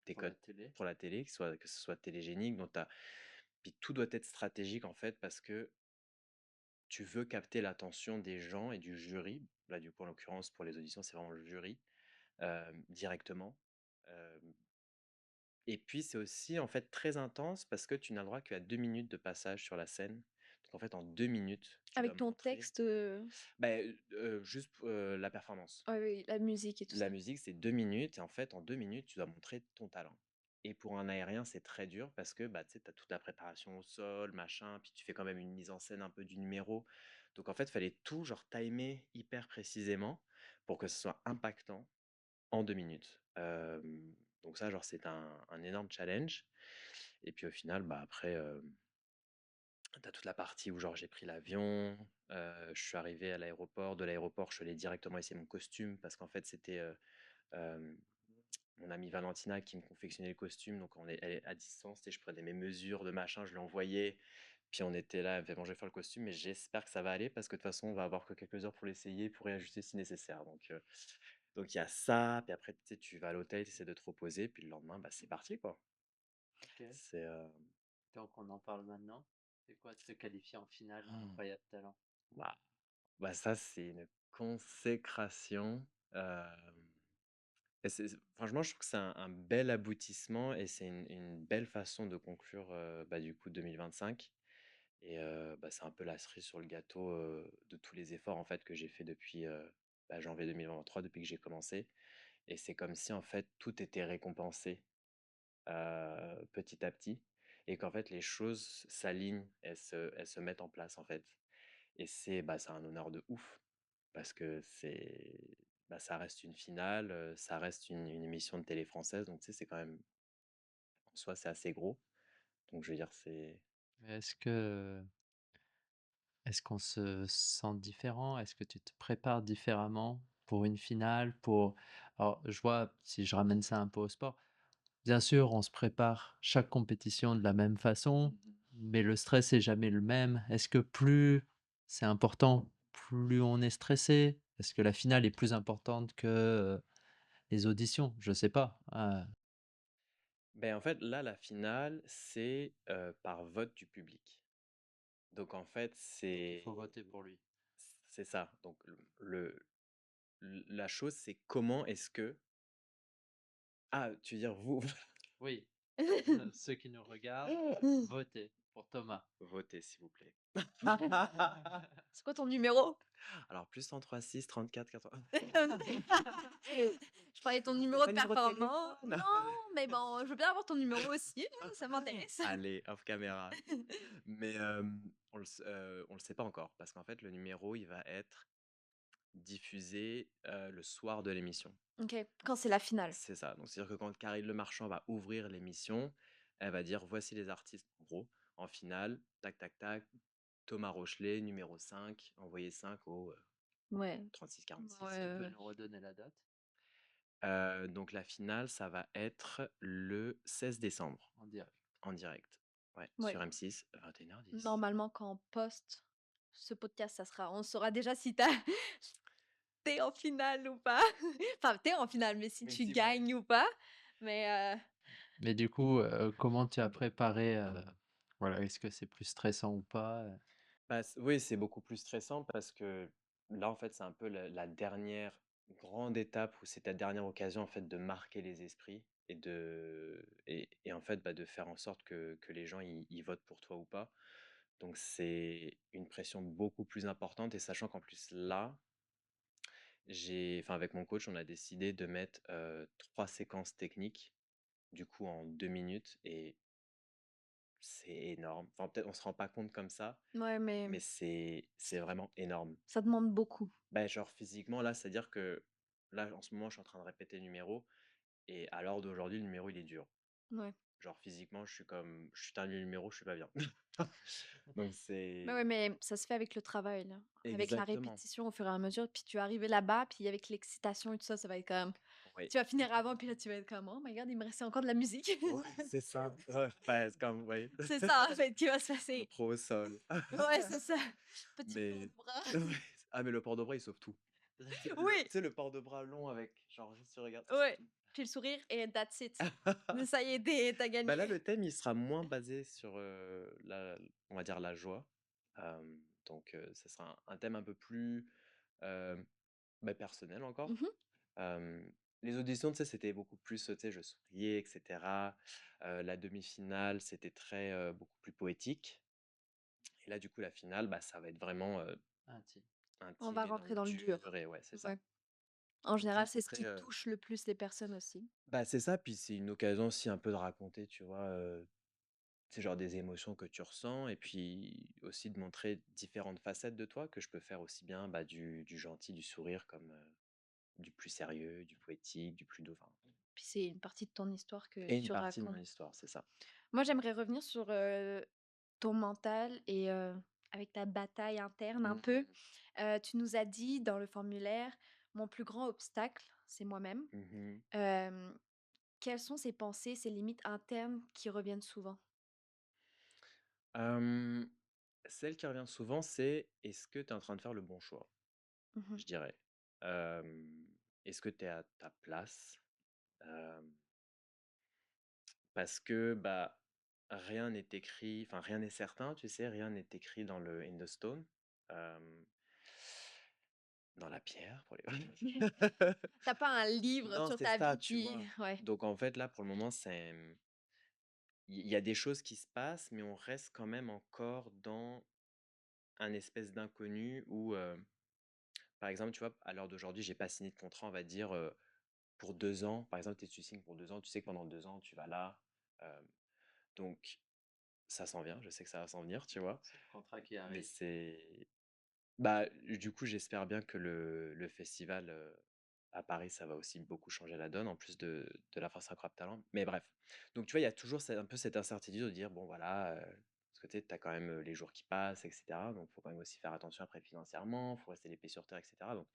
des Pour la codes télé. pour la télé, que ce soit télégénique. Puis tout doit être stratégique en fait parce que tu veux capter l'attention des gens et du jury. Là, du coup, en l'occurrence, pour les auditions, c'est vraiment le jury directement. Euh, Et puis, c'est aussi en fait très intense parce que tu n'as le droit qu'à 2 minutes de passage sur la scène. Donc, en fait, en 2 minutes, tu dois Avec ton montrer texte, bah, juste la performance. ouais, oui, la musique et tout La ça. musique, c'est 2 minutes et en fait, en 2 minutes, tu dois montrer ton talent. Et pour un aérien, c'est très dur parce que bah, tu as toute la préparation au sol, machin, puis tu fais quand même une mise en scène un peu du numéro. Donc, en fait, il fallait tout genre timer hyper précisément pour que ce soit impactant en 2 minutes. Donc ça, genre, c'est un énorme challenge. Et puis au final, bah après, tu as toute la partie où genre j'ai pris l'avion, je suis arrivé à l'aéroport. De l'aéroport, je suis allé directement essayer mon costume parce qu'en fait, c'était euh, mon amie Valentina qui me confectionnait le costume. Donc elle est à distance, et je prenais mes mesures de machin, je lui envoyais. Puis on était là, elle me fait bon, je vais faire le costume, mais j'espère que ça va aller parce que de toute façon, on va avoir que quelques heures pour l'essayer, pour réajuster si nécessaire. Donc il y a ça, puis après, tu sais, tu vas à l'hôtel, tu essaies de te reposer, puis le lendemain, bah, c'est parti, quoi. Ok. C'est... Donc, on en parle maintenant. C'est quoi de se qualifier en finale Hmm. d'Incroyable Talent? Bah, ça, c'est une consécration. Franchement, je trouve que c'est un bel aboutissement et c'est une belle façon de conclure bah, du coup 2025. Et bah, c'est un peu la cerise sur le gâteau de tous les efforts en fait que j'ai fait depuis bah, janvier 2023, depuis que j'ai commencé. Et c'est comme si en fait tout était récompensé petit à petit et qu'en fait les choses s'alignent, elles se mettent en place en fait. Et c'est un honneur de ouf parce que ça reste une finale, ça reste une émission de télé française, donc tu sais, c'est quand même, en soi, c'est assez gros. Donc je veux dire, c'est... Mais est-ce que Est-ce qu'on se sent différent? Est-ce que tu te prépares différemment pour une finale? Alors, je vois, si je ramène ça un peu au sport, bien sûr, on se prépare chaque compétition de la même façon, Mmh. mais le stress est jamais le même. Est-ce que plus c'est important, plus on est stressé? Est-ce que la finale est plus importante que les auditions? Je sais pas. En fait, là, la finale, c'est, par vote du public. Donc en fait, Donc il faut voter pour lui. c'est ça. Donc la chose, c'est comment est-ce que ah, tu veux dire vous Oui, ceux qui nous regardent, votez pour Thomas. votez, s'il vous plaît. C'est quoi ton numéro? Alors plus 103 6 34 80. Je parlais de ton T'as numéro pas de le numéro de performance. téléphone? Non, mais bon, je veux bien avoir ton numéro aussi, ça m'intéresse. Allez, off caméra. Mais on le sait pas encore parce qu'en fait, le numéro, il va être diffusé, le soir de l'émission. OK, quand c'est la finale. C'est ça. Donc c'est-à-dire que quand Karine Le Marchand va ouvrir l'émission, elle va dire: «Voici les artistes», en gros, en finale, tac, tac, tac, Thomas Rochelet, numéro 5, envoyé 5 au, Ouais. 36-46. Ouais, Tu ouais, peux ouais. nous redonner la date? Donc la finale, ça va être le 16 décembre, En direct. en direct. Ouais, Ouais. sur M6, 21h10. Normalement, quand on poste ce podcast, on saura déjà si t'es en finale ou pas. Enfin, t'es en finale, mais si Mais tu si vous gagnes ou pas. Mais Mais du coup, comment tu as préparé, voilà, est-ce que c'est plus stressant ou pas? Oui, c'est beaucoup plus stressant parce que là, en fait, c'est un peu la dernière grande étape où c'est ta dernière occasion, en fait, de marquer les esprits et en fait, de faire en sorte que les gens ils votent pour toi ou pas. Donc, c'est une pression beaucoup plus importante et sachant qu'en plus, là, avec mon coach, on a décidé de mettre 3 séquences techniques, du coup, en 2 minutes et c'est énorme. Enfin, peut-être on se rend pas compte comme ça, ouais, mais mais c'est vraiment énorme. ça demande beaucoup. Genre physiquement, là, c'est-à-dire que là, en ce moment, je suis en train de répéter le numéro et à l'heure d'aujourd'hui, le numéro, il est dur. Ouais. Genre physiquement, je suis terminé le numéro, je suis pas bien. Donc Mais c'est ouais, mais ça se fait avec le travail, là. Avec la exactement. répétition au fur et à mesure, puis tu vas arriver là-bas, puis avec l'excitation et tout ça, ça va être comme Oui. tu vas finir avant, puis là, tu vas être comme: «Oh my god, il me restait encore de la musique». Ouais, c'est ça. Ouais, c'est comme, oui. C'est ça, en fait, qui va se Le passer. pro au sol. Ouais, c'est ça. Petit Mais port-bras. ouais. Ah, mais le port de bras, il sauve tout. Oui, Tu sais, le port de bras long avec, genre, juste tu regardes, ça sauve ouais. tout. Puis le sourire et that's it. Ça y est, tu Bah là, gagné. le thème, il sera moins basé sur on va dire la joie. Donc, ce sera un thème un peu plus euh, personnel encore. Mmh. Euh, les auditions, tu sais, c'était beaucoup plus, tu sais, je souriais, etc. La demi-finale, c'était très beaucoup plus poétique. Et là, du coup, la finale, ça va être vraiment Intime. On intime va et dans rentrer le dans le dur. dur. Et ouais, c'est ça. Ouais. En Donc là, général, c'est c'est ce très. qui touche le plus les personnes aussi. C'est ça. Puis c'est une occasion aussi un peu de raconter, tu vois. C'est genre des émotions que tu ressens et puis aussi de montrer différentes facettes de toi que je peux faire aussi bien du gentil, du sourire comme du plus sérieux, du poétique, du plus doux. Enfin, Puis c'est une partie de ton histoire que et une tu partie de mon racontes. histoire, c'est ça. Moi, j'aimerais revenir sur, ton mental et avec ta bataille interne un peu. Mhm. Tu nous as dit dans le formulaire: «Mon plus grand obstacle, c'est moi-même». Mhm. Hem, Quelles sont ces pensées, ces limites internes qui reviennent souvent? Euh, Celle qui revient souvent, c'est est-ce que tu es en train de faire le bon choix, Mmh. je dirais. Euh, Est-ce que tu es à ta place? Euh, Parce que rien n'est écrit, enfin rien n'est certain, tu sais, rien n'est écrit dans le In the Stone. Euh, Dans la pierre pour les Tu pas un livre Non, sur c'est ta ça, vie tu qui vois? ouais. Donc en fait, là, pour le moment, il y a des choses qui se passent, mais on reste quand même encore dans un espèce d'inconnu où, par exemple, tu vois, à l'heure d'aujourd'hui, j'ai pas signé de contrat, on va dire, pour 2 ans. Par exemple, tu signes pour 2 ans, tu sais que pendant 2 ans, tu vas là. Donc ça s'en vient, je sais que ça va s'en venir, tu vois? C'est le contrat qui Mais arrive. du coup, j'espère bien que le festival, à Paris, ça va aussi beaucoup changer la donne, en plus de la France Incroyable Talent. Mais bref. Donc, tu vois, il y a toujours un peu cette incertitude de dire, bon, voilà, est-ce que tu sais, as quand même les jours qui passent, etc. Donc, il faut quand même aussi faire attention après financièrement, il faut rester les pieds sur terre, etc. Donc,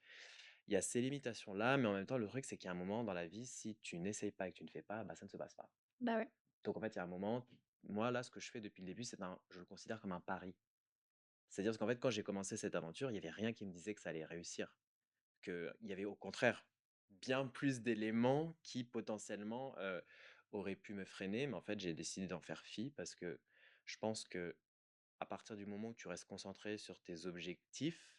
il y a ces limitations-là, mais en même temps, le truc, c'est qu'il y a un moment dans la vie, si tu n'essayes pas et que tu ne fais pas, bah, ça ne se passe pas. Bah ouais. Donc, en fait, il y a un moment, moi, là, ce que je fais depuis le début, je le considère comme un pari. C'est-à-dire qu'en fait, quand j'ai commencé cette aventure, il n'y avait rien qui me disait que ça allait réussir. Qu'il y avait au contraire bien plus d'éléments qui potentiellement auraient pu me freiner, mais en fait, j'ai décidé d'en faire fi parce que je pense que à partir du moment où tu restes concentré sur tes objectifs,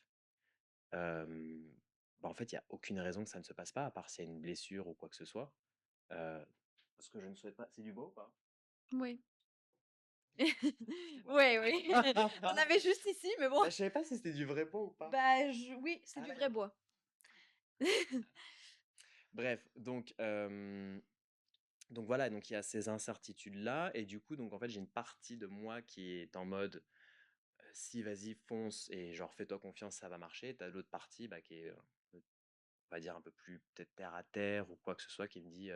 euh, bah, en fait, il n'y a aucune raison que ça ne se passe pas, à part s'il y a une blessure ou quoi que ce soit. Euh, Parce que je ne souhaite pas. C'est du beau ou pas? Oui. Ouais, oui. On avait juste ici, mais bon. Bah, je savais pas si c'était du vrai beau ou pas. Bah, oui, c'est Ah, du vrai d'accord. bois. Bref, donc voilà, donc il y a ces incertitudes-là, et du coup, donc en fait, j'ai une partie de moi qui est en mode, si vas-y, fonce, et genre fais-toi confiance, ça va marcher. T'as l'autre partie bah, qui est, on va dire, un peu plus peut-être terre à terre ou quoi que ce soit, qui me dit,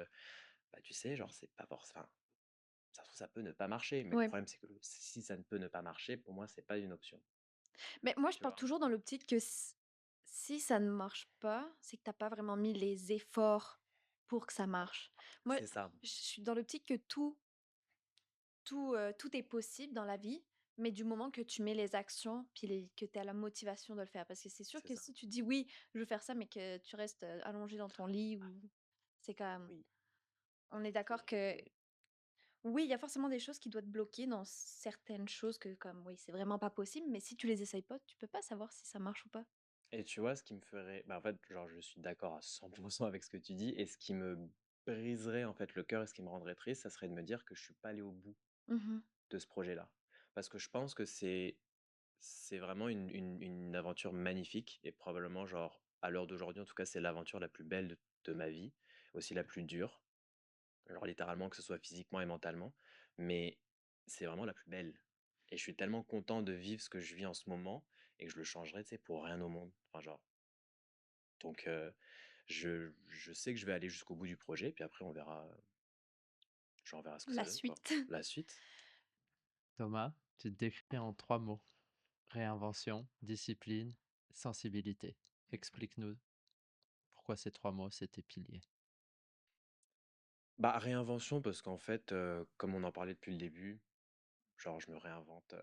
bah tu sais, genre c'est pas forcément, enfin, ça se trouve, ça peut ne pas marcher, mais le Ouais. problème c'est que si ça ne peut ne pas marcher, pour moi, c'est pas une option, Mais moi, je tu pars vois. toujours dans l'optique que si ça ne marche pas, c'est que t'as pas vraiment mis les efforts pour que ça marche. Moi, C'est ça, je suis dans l'optique que tout est possible dans la vie, mais du moment que tu mets les actions, puis que tu as la motivation de le faire. Parce que c'est sûr c'est que ça. si tu dis oui, je veux faire ça, mais que tu restes allongé dans ton lit, ou c'est quand même. Oui, On est d'accord que oui, il y a forcément des choses qui doivent te bloquer dans certaines choses que, comme oui, c'est vraiment pas possible, mais si tu les essayes pas, tu peux pas savoir si ça marche ou pas. et tu vois, ce qui me ferait, bah en fait, genre, je suis d'accord à 100% avec ce que tu dis, et ce qui me briserait en fait le cœur et ce qui me rendrait triste, ça serait de me dire que je suis pas allé au bout Mhm. de ce projet-là. Parce que je pense que c'est vraiment une aventure magnifique, et probablement, genre, à l'heure d'aujourd'hui, en tout cas, c'est l'aventure la plus belle de ma vie, aussi la plus dure, genre littéralement, que ce soit physiquement et mentalement, mais c'est vraiment la plus belle. Et je suis tellement content de vivre ce que je vis en ce moment, et que je le changerais, tu sais, pour rien au monde. Enfin, genre, donc, je sais que je vais aller jusqu'au bout du projet, puis après, on verra ce que ça La donne, quoi. suite. La suite. Thomas, tu te décris en 3 mots. Réinvention, discipline, sensibilité. Explique-nous pourquoi ces 3 mots, c'est tes piliers. Bah, réinvention, parce qu'en fait, comme on en parlait depuis le début, genre, je me réinvente.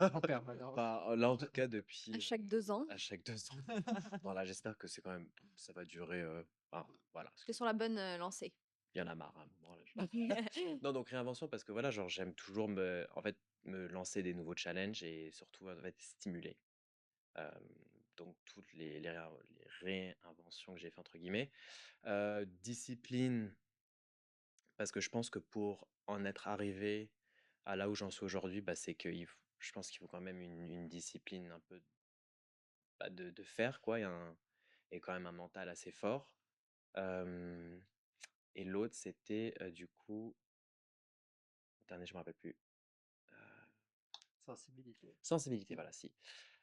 En permanence. Bah, là, en tout cas, À depuis chaque 2 ans, à chaque 2 ans. Bon, là, j'espère que c'est quand même, ça va durer. Enfin, voilà, parce t'es qu'il sur la bonne lancée. y en a marre à un moment, là. Non, donc réinvention, parce que voilà, genre, j'aime toujours en fait, me lancer des nouveaux challenges et surtout, en fait, stimuler. Euh, donc, toutes les réinventions que j'ai fait, entre guillemets. Discipline, parce que je pense que pour en être arrivé à là où j'en suis aujourd'hui, bah, c'est que je pense qu'il faut quand même une discipline un peu bah, de faire, quoi, et quand même un mental assez fort. Euh, et l'autre, c'était du coup, le dernier, je me rappelle plus. Euh, Sensibilité. Sensibilité, voilà, si.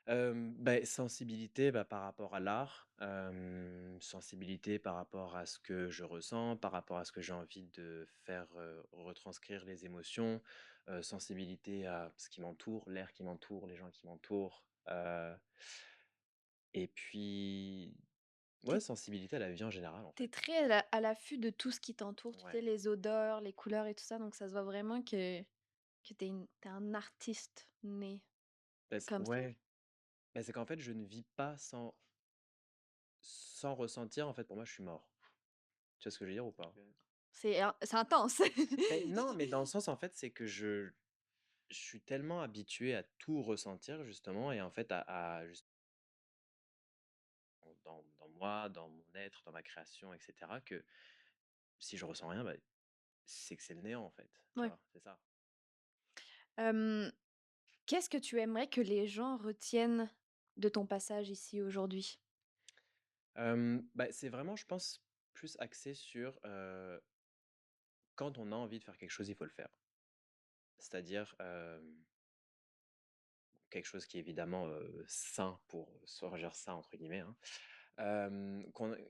Bah, sensibilité bah, par rapport à l'art, sensibilité par rapport à ce que je ressens, par rapport à ce que j'ai envie de faire retranscrire les émotions, sensibilité à ce qui m'entoure, l'air qui m'entoure, les gens qui m'entourent, et puis, ouais, T'es, sensibilité à la vie en général, en t'es fait. très à l'affût de tout ce qui t'entoure, tu sais, Ouais. les odeurs, les couleurs et tout ça, donc ça se voit vraiment que t'es un artiste né comme ça. Ouais, bah, c'est qu'en fait, je ne vis pas sans ressentir. En fait, pour moi, je suis mort. Tu vois ce que je veux dire ou pas? C'est intense. Mais non, mais dans le sens, en fait, c'est que je suis tellement habitué à tout ressentir, justement, et en fait, dans moi, dans mon être, dans ma création, etc., que si je ressens rien, bah, c'est que c'est le néant, en fait. Tu Ouais. vois, c'est ça. Qu'est-ce que tu aimerais que les gens retiennent de ton passage ici aujourd'hui? Bah, c'est vraiment, je pense, plus axé sur quand on a envie de faire quelque chose, il faut le faire. C'est-à-dire quelque chose qui est évidemment sain pour sortir ça, entre guillemets, hein.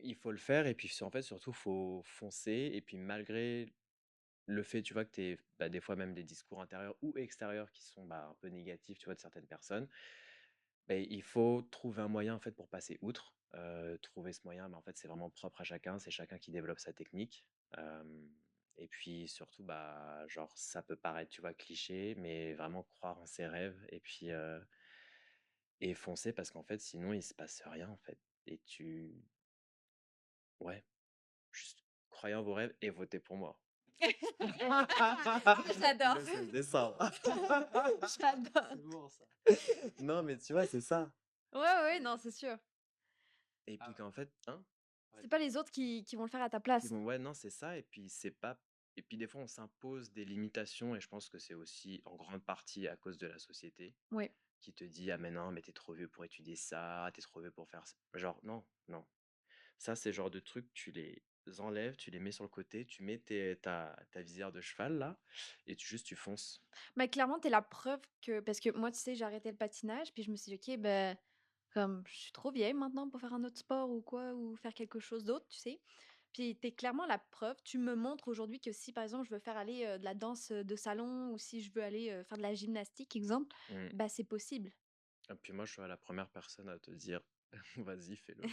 Il faut le faire, et puis en fait, surtout, faut foncer, et puis malgré le fait, tu vois, que tu aies des fois même des discours intérieurs ou extérieurs qui sont un peu négatifs, tu vois, de certaines personnes, il faut trouver un moyen en fait pour passer outre. Trouver ce moyen, en fait, c'est vraiment propre à chacun, c'est chacun qui développe sa technique. Euh, et puis surtout, genre, ça peut paraître, tu vois, cliché, mais vraiment croire en ses rêves et foncer parce qu'en fait, sinon, il se passe rien en fait. Et ouais, juste croyez en vos rêves et votez pour moi. J'adore. Le 16 décembre. J'adore. C'est bon ça. Non, mais tu vois, c'est ça. Ouais, non, c'est sûr. Et Ah, puis qu'en fait, hein, C'est pas les autres qui vont le faire à ta place. ouais, non, c'est ça. Et puis c'est pas. Et puis des fois, on s'impose des limitations. Et je pense que c'est aussi en grande partie à cause de la société Oui. qui te dit, ah mais non, mais t'es trop vieux pour étudier ça, t'es trop vieux pour faire ça. Genre, non, non. Ça, c'est le genre de trucs, tu les enlèves, tu les mets sur le côté, tu mets ta visière de cheval là, et tu fonces. Mais clairement, t'es la preuve que parce que moi, tu sais, j'ai arrêté le patinage, puis je me suis dit: «OK, ben, comme je suis trop vieille maintenant pour faire un autre sport ou quoi, ou faire quelque chose d'autre», tu sais? Puis t'es clairement la preuve. Tu me montres aujourd'hui que si, par exemple, je veux faire aller, de la danse, de salon ou si je veux aller, faire de la gymnastique, exemple, Mm. bah, c'est possible. Et puis moi, je suis la première personne à te dire, vas-y, fais-le.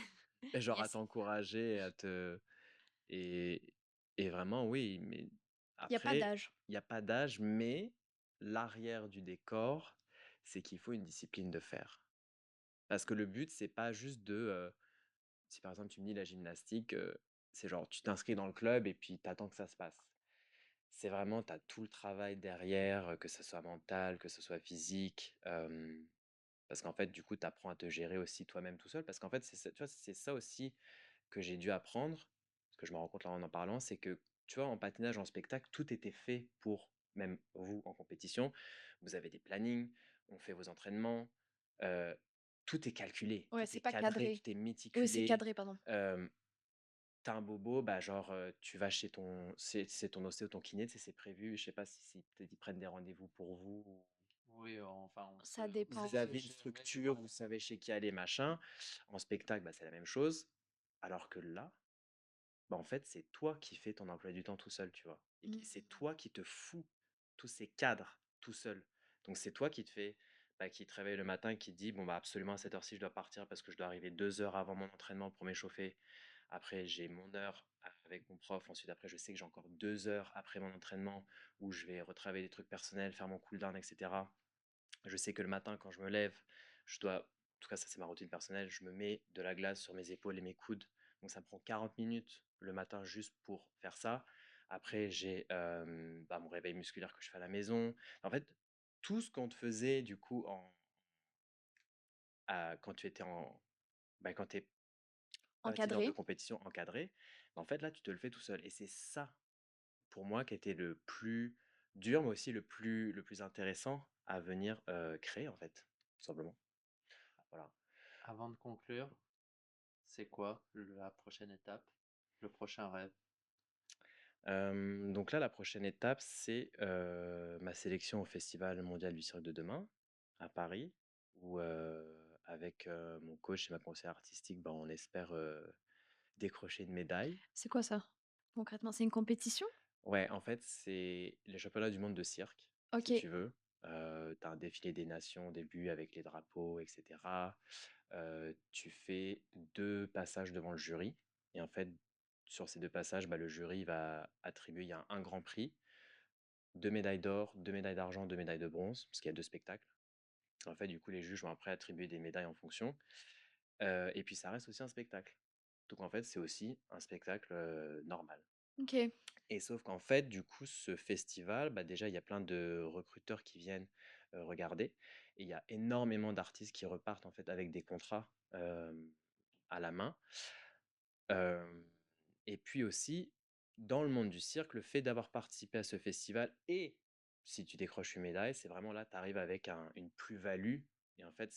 Et genre à Yes. t'encourager et à te. Et, et vraiment, oui, mais Il y a pas après, d'âge. il n'y a pas d'âge, mais l'arrière du décor, c'est qu'il faut une discipline de faire. Parce que le but, c'est pas juste si par exemple tu me dis la gymnastique, c'est genre tu t'inscris dans le club et puis tu attends que ça se passe. C'est vraiment, tu as tout le travail derrière, que ce soit mental, que ce soit physique. Parce qu'en fait, du coup, tu apprends à te gérer aussi toi-même tout seul. Parce qu'en fait, tu vois, c'est ça aussi que j'ai dû apprendre, parce que je me rends compte là en parlant, c'est que, tu vois, en patinage, en spectacle, tout était fait pour, même vous en compétition, vous avez des plannings, on fait vos entraînements, euh, tout est calculé, Ouais, tout c'est est pas cadré, cadré. tout est Oui, c'est méticulé. cadré, pardon. euh, T'as un bobo, genre, tu vas chez c'est ton ostéo, ton kiné, tu sais, c'est prévu, je sais pas si ils prennent des rendez-vous pour vous, oui, enfin, Ça on dépend. vous peut se avez une gérer. structure, vous savez chez qui aller, machin. En spectacle, c'est la même chose. Alors que là, en fait, c'est toi qui fais ton emploi du temps tout seul, tu vois. Et Mmh. c'est toi qui te fous tous ces cadres tout seul. Donc c'est toi qui te fais, qui te réveille le matin, qui te dit, bon, absolument à cette heure-ci, je dois partir parce que je dois arriver 2 heures avant mon entraînement pour m'échauffer. Après, j'ai mon heure avec mon prof. Ensuite, après, je sais que j'ai encore 2 heures après mon entraînement où je vais retravailler des trucs personnels, faire mon cool-down, etc. Je sais que le matin, quand je me lève, je dois, en tout cas ça c'est ma routine personnelle, je me mets de la glace sur mes épaules et mes coudes. Donc ça me prend 40 minutes le matin juste pour faire ça. Après j'ai mon réveil musculaire que je fais à la maison. En fait, tout ce qu'on te faisait du coup quand tu étais quand tu es patineur de Encadré. compétition encadré, en fait là tu te le fais tout seul. Et c'est ça pour moi qui était le plus dur, mais aussi le plus intéressant à venir créer en fait, tout simplement. Voilà. Avant de conclure, c'est quoi la prochaine étape, le prochain rêve? Donc là, la prochaine étape, c'est ma sélection au Festival mondial du cirque de demain à Paris, où avec mon coach et ma conseillère artistique, on espère décrocher une médaille. C'est quoi ça? Concrètement, c'est une compétition? Ouais, en fait, c'est les championnats du monde de cirque, si OK. tu veux. Tu as un défilé des nations au début avec les drapeaux, etc. Tu fais 2 passages devant le jury. Et en fait, sur ces 2 passages, le jury va attribuer, il y a un grand prix, 2 médailles d'or, 2 médailles d'argent, 2 médailles de bronze, parce qu'il y a 2 spectacles. En fait, du coup, les juges vont après attribuer des médailles en fonction. Et puis, ça reste aussi un spectacle. Donc, en fait, c'est aussi un spectacle normal. OK. Et sauf qu'en fait, du coup, ce festival, déjà, il y a plein de recruteurs qui viennent regarder. Et il y a énormément d'artistes qui repartent en fait avec des contrats à la main. Euh, et puis aussi, dans le monde du cirque, le fait d'avoir participé à ce festival et si tu décroches une médaille, c'est vraiment là, tu arrives avec une plus-value. Et en fait,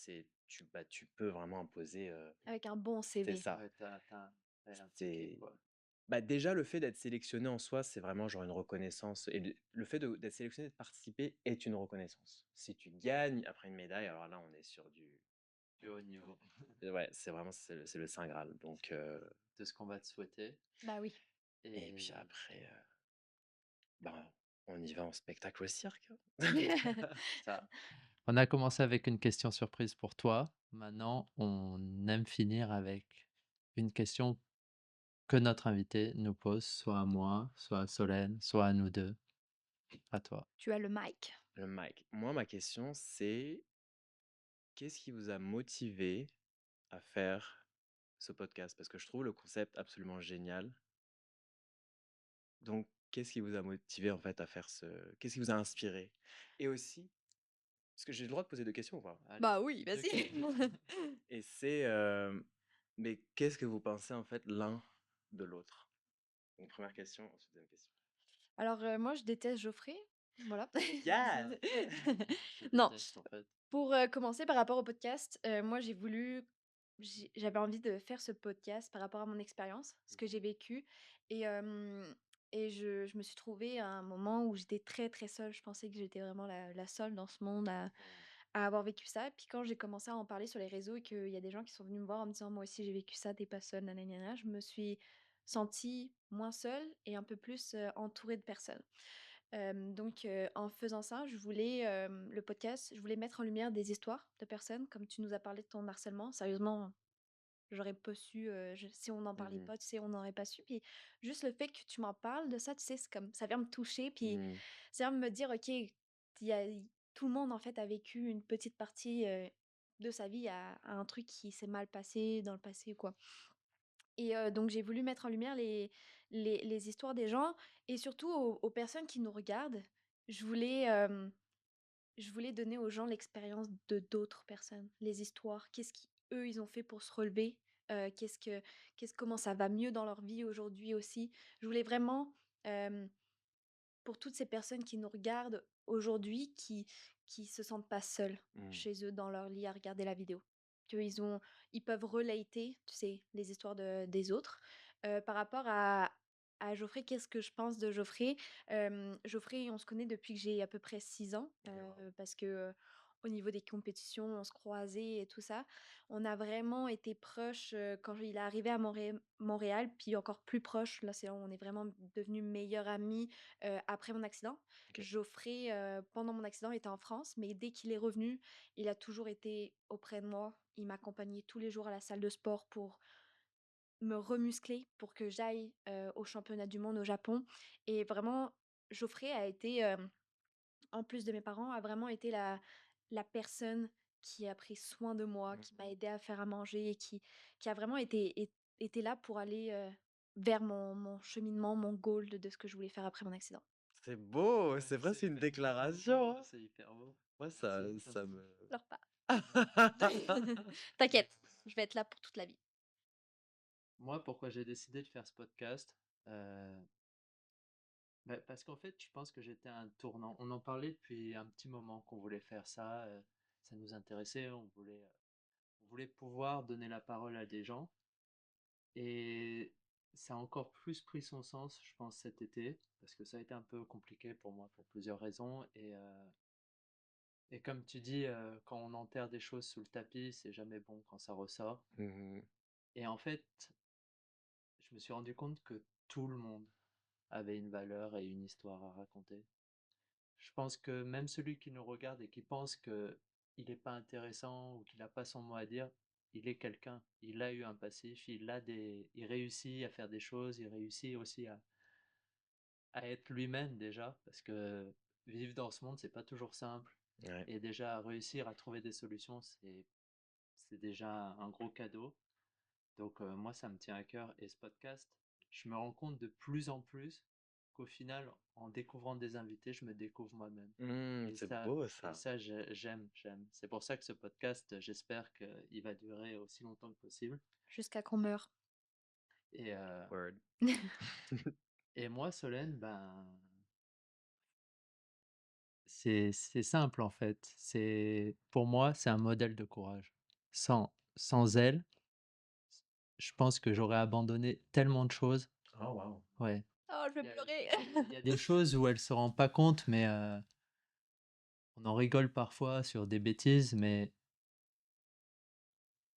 tu peux vraiment imposer. Avec un bon C'est CV. ça. Ouais, t'as un ticket, C'est quoi. déjà, le fait d'être sélectionné en soi, c'est vraiment genre une reconnaissance. Et le fait d'être sélectionné, de participer, est une reconnaissance. Si tu gagnes après une médaille, alors là, on est sur du. Du haut niveau. Ouais, c'est vraiment c'est le Saint Graal. Donc, De ce qu'on va te souhaiter. Bah oui. et puis Et après, Ben, on y va en spectacle au cirque. Ça. On a commencé avec une question surprise pour toi. Maintenant, on aime finir avec une question que notre invité nous pose, soit à moi, soit à Solène, soit à nous deux. À toi. Tu as le mic. Le mic. Moi, ma question, c'est qu'est-ce qui vous a motivé à faire ce podcast? Parce que je trouve le concept absolument génial. Donc, qu'est-ce qui vous a motivé en fait à faire ce... Qu'est-ce qui vous a inspiré? Et aussi, est-ce que j'ai le droit de poser deux questions ou pas? Allez, Bah oui, deux vas-y. questions. Et c'est, mais qu'est-ce que vous pensez en fait l'un de l'autre? Donc, première question, ensuite deuxième question. Alors, moi, je déteste Geoffrey. Voilà. Yes! Je Non, déteste en fait. pour commencer par rapport au podcast, moi, j'avais envie de faire ce podcast par rapport à mon expérience, ce que j'ai vécu. Et, je me suis trouvée à un moment où j'étais très, très seule. Je pensais que j'étais vraiment la seule dans ce monde à avoir vécu ça. Puis quand j'ai commencé à en parler sur les réseaux et qu'il y a des gens qui sont venus me voir en me disant moi aussi j'ai vécu ça, t'es pas seule, nanana, je me suis sentie moins seule et un peu plus entourée de personnes. Donc en faisant ça, le podcast, je voulais mettre en lumière des histoires de personnes, comme tu nous as parlé de ton harcèlement. Sérieusement, j'aurais pas su, si on n'en parlait Mhm. pas, tu sais, on n'aurait pas su. Puis juste le fait que tu m'en parles de ça, tu sais, c'est comme, ça vient me toucher. Puis Mhm. ça vient me dire, OK, tout le monde, en fait, a vécu une petite partie de sa vie à un truc qui s'est mal passé dans le passé, quoi. Et donc j'ai voulu mettre en lumière les histoires des gens et surtout aux personnes qui nous regardent. Je voulais, je voulais donner aux gens l'expérience de d'autres personnes, les histoires. Qu'est-ce qu'eux, ils ont fait pour se relever? Qu'est-ce que comment ça va mieux dans leur vie aujourd'hui aussi? Je voulais vraiment, hem, pour toutes ces personnes qui nous regardent aujourd'hui, qui se sentent pas seules Mhm. chez eux dans leur lit à regarder la vidéo. Ils peuvent relater, tu sais, les histoires des autres. Par rapport à Geoffrey, qu'est-ce que je pense de Geoffrey? Geoffrey, on se connaît depuis que j'ai à peu près 6 ans, Ok, wow. parce que, au niveau des compétitions, on se croisait et tout ça. On a vraiment été proches, quand il est arrivé à Montréal, puis encore plus proches, là, on est vraiment devenus meilleurs amis, après mon accident. Ok. Geoffrey, pendant mon accident, était en France, mais dès qu'il est revenu, il a toujours été auprès de moi. Il m'accompagnait tous les jours à la salle de sport pour me remuscler, pour que j'aille, au championnat du monde au Japon. Et vraiment, Geoffrey a été, en plus de mes parents, a vraiment été la personne qui a pris soin de moi, qui m'a Mhm. aidée à faire à manger et qui a vraiment été là pour aller, vers mon cheminement, mon goal de ce que je voulais faire après mon accident. C'est beau, Ouais, c'est presque c'est une hyper beau. déclaration, hein. C'est hyper beau. Moi, Merci. ça me... Pleure pas. T'inquiète, je vais être là pour toute la vie. Moi, pourquoi j'ai décidé de faire ce podcast? Euh, Parce qu'en fait, je pense que j'étais à un tournant. On en parlait depuis un petit moment qu'on voulait faire ça. Ça nous intéressait. On voulait pouvoir donner la parole à des gens. Et ça a encore plus pris son sens, je pense, cet été, parce que ça a été un peu compliqué pour moi pour plusieurs raisons. Et comme tu dis, quand on enterre des choses sous le tapis, c'est jamais bon quand ça ressort. Mhm. Et en fait, je me suis rendu compte que tout le monde avait une valeur et une histoire à raconter. Je pense que même celui qui nous regarde et qui pense que il n'est pas intéressant ou qu'il n'a pas son mot à dire, il est quelqu'un. Il a eu un passif, il réussit à faire des choses, il réussit aussi à être lui-même déjà, parce que vivre dans ce monde, c'est pas toujours simple. Ouais. Et déjà réussir à trouver des solutions, c'est déjà un gros cadeau. Donc moi, ça me tient à cœur. Et ce podcast, je me rends compte de plus en plus qu'au final, en découvrant des invités, je me découvre moi-même. Et C'est ça, beau et ça. ça j'aime. C'est pour ça que ce podcast, j'espère qu'il va durer aussi longtemps que possible. Jusqu'à qu'on meure. Et, Word. et moi, Solène, ben, c'est simple en fait. Pour moi, c'est un modèle de courage. Sans elle, je pense que j'aurais abandonné tellement de choses. Oh wow. Ouais. Oh, je vais Il y a, pleurer. il y a des choses où elle se rend pas compte, mais on en rigole parfois sur des bêtises, mais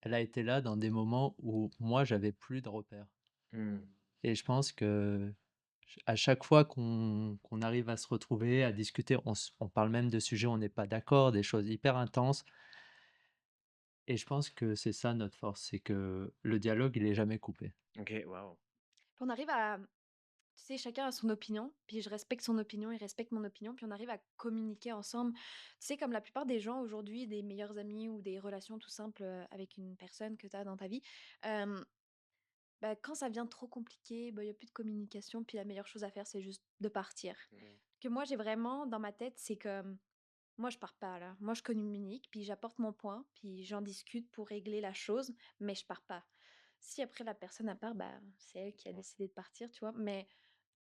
elle a été là dans des moments où moi, j'avais plus de repères. Mhm. Et je pense que À chaque fois qu'on arrive à se retrouver, à discuter, on parle même de sujets où on n'est pas d'accord, des choses hyper intenses et je pense que c'est ça notre force, c'est que le dialogue, il est jamais coupé. Ok, waouh. Puis on arrive à, tu sais, chacun a son opinion, puis je respecte son opinion, il respecte mon opinion, puis on arrive à communiquer ensemble. Tu sais, comme la plupart des gens aujourd'hui, des meilleurs amis ou des relations tout simples avec une personne que tu as dans ta vie, euh, bah, quand ça devient trop compliqué, bah, il y a plus de communication, puis la meilleure chose à faire, c'est juste de partir. Mhm. Que moi, j'ai vraiment dans ma tête, c'est comme moi, je pars pas là. Moi, je communique, puis j'apporte mon point, puis j'en discute pour régler la chose, mais je pars pas. Si après la personne à part, bah, c'est elle qui a Ouais. décidé de partir, tu vois. Mais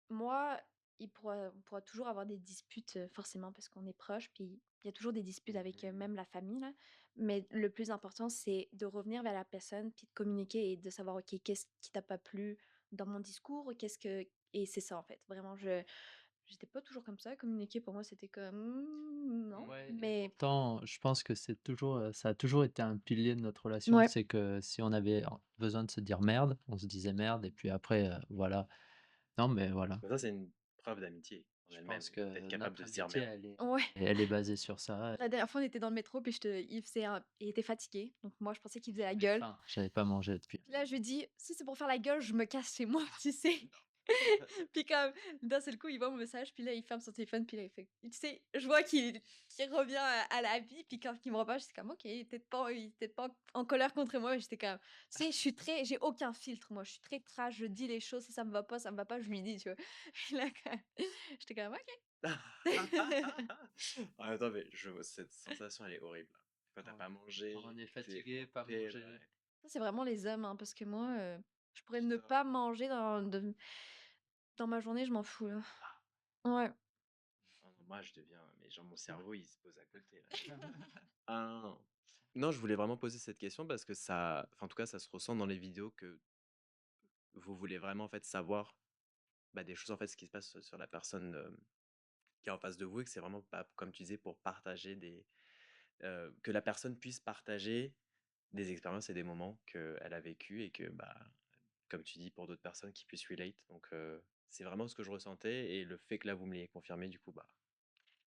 moi, on pourra toujours avoir des disputes, forcément, parce qu'on est proches, puis il y a toujours des disputes avec Mhm. même la famille, là. Mais le plus important, c'est de revenir vers la personne, puis de communiquer et de savoir, OK, qu'est-ce qui t'a pas plu dans mon discours, qu'est-ce que. Et c'est ça, en fait. Vraiment, j'étais pas toujours comme ça. Communiquer, pour moi, c'était comme non. Ouais et Mais pourtant, je pense que c'est toujours, ça a toujours été un pilier de notre relation. ouais, C'est que si on avait besoin de se dire: «Merde», on se disait: «Merde» et puis après, voilà. Non, mais voilà. Mais ça, c'est une preuve d'amitié en Je elle-même, pense d'être que capable notre de se dire amitié, merde. ouais. elle est basée sur ça La et dernière fois, on était dans le métro, puis il était fatigué. Donc moi, je pensais qu'il faisait la j'avais gueule. faim, j'avais pas mangé depuis. Puis là, je lui dis: «Si c'est pour faire la gueule, je me casse chez moi», tu sais? Puis comme d'un seul coup, il voit mon message, puis là, il ferme son téléphone, puis là, il fait tu sais, je vois qu'il revient à la vie, puis quand il me revoit, j'étais comme: «OK, il est peut-être pas en colère contre moi», mais j'étais comme tu sais, j'ai aucun filtre moi, je suis très trash, je dis les choses, si ça me va pas, ça me va pas, je lui dis, tu vois? Et là, quand j'étais comme: «OK». En même temps, mais cette sensation, elle est horrible. Quand t'as pas Quand mangé, on est t'es fatigué, pas OP, manger. ouais. Ça, c'est vraiment les hommes, hein, parce que moi, je pourrais ne Putain. pas manger dans ma journée, je m'en fous, là. Ouais. Non, non, moi, je deviens. Mais genre, mon cerveau, il se pose à côté, là. Ah, non. Non, je voulais vraiment poser cette question parce que ça. Enfin, en tout cas, ça se ressent dans les vidéos que vous voulez vraiment, en fait, savoir bah, des choses, en fait, ce qui se passe sur la personne qui est en face de vous et que c'est vraiment, pas, comme tu disais, pour partager des. Que la personne puisse partager des expériences et des moments qu'elle a vécu et que, bah, comme tu dis, pour d'autres personnes qui puissent relate. Donc, c'est vraiment ce que je ressentais et le fait que là, vous me l'ayez confirmé, du coup, bah,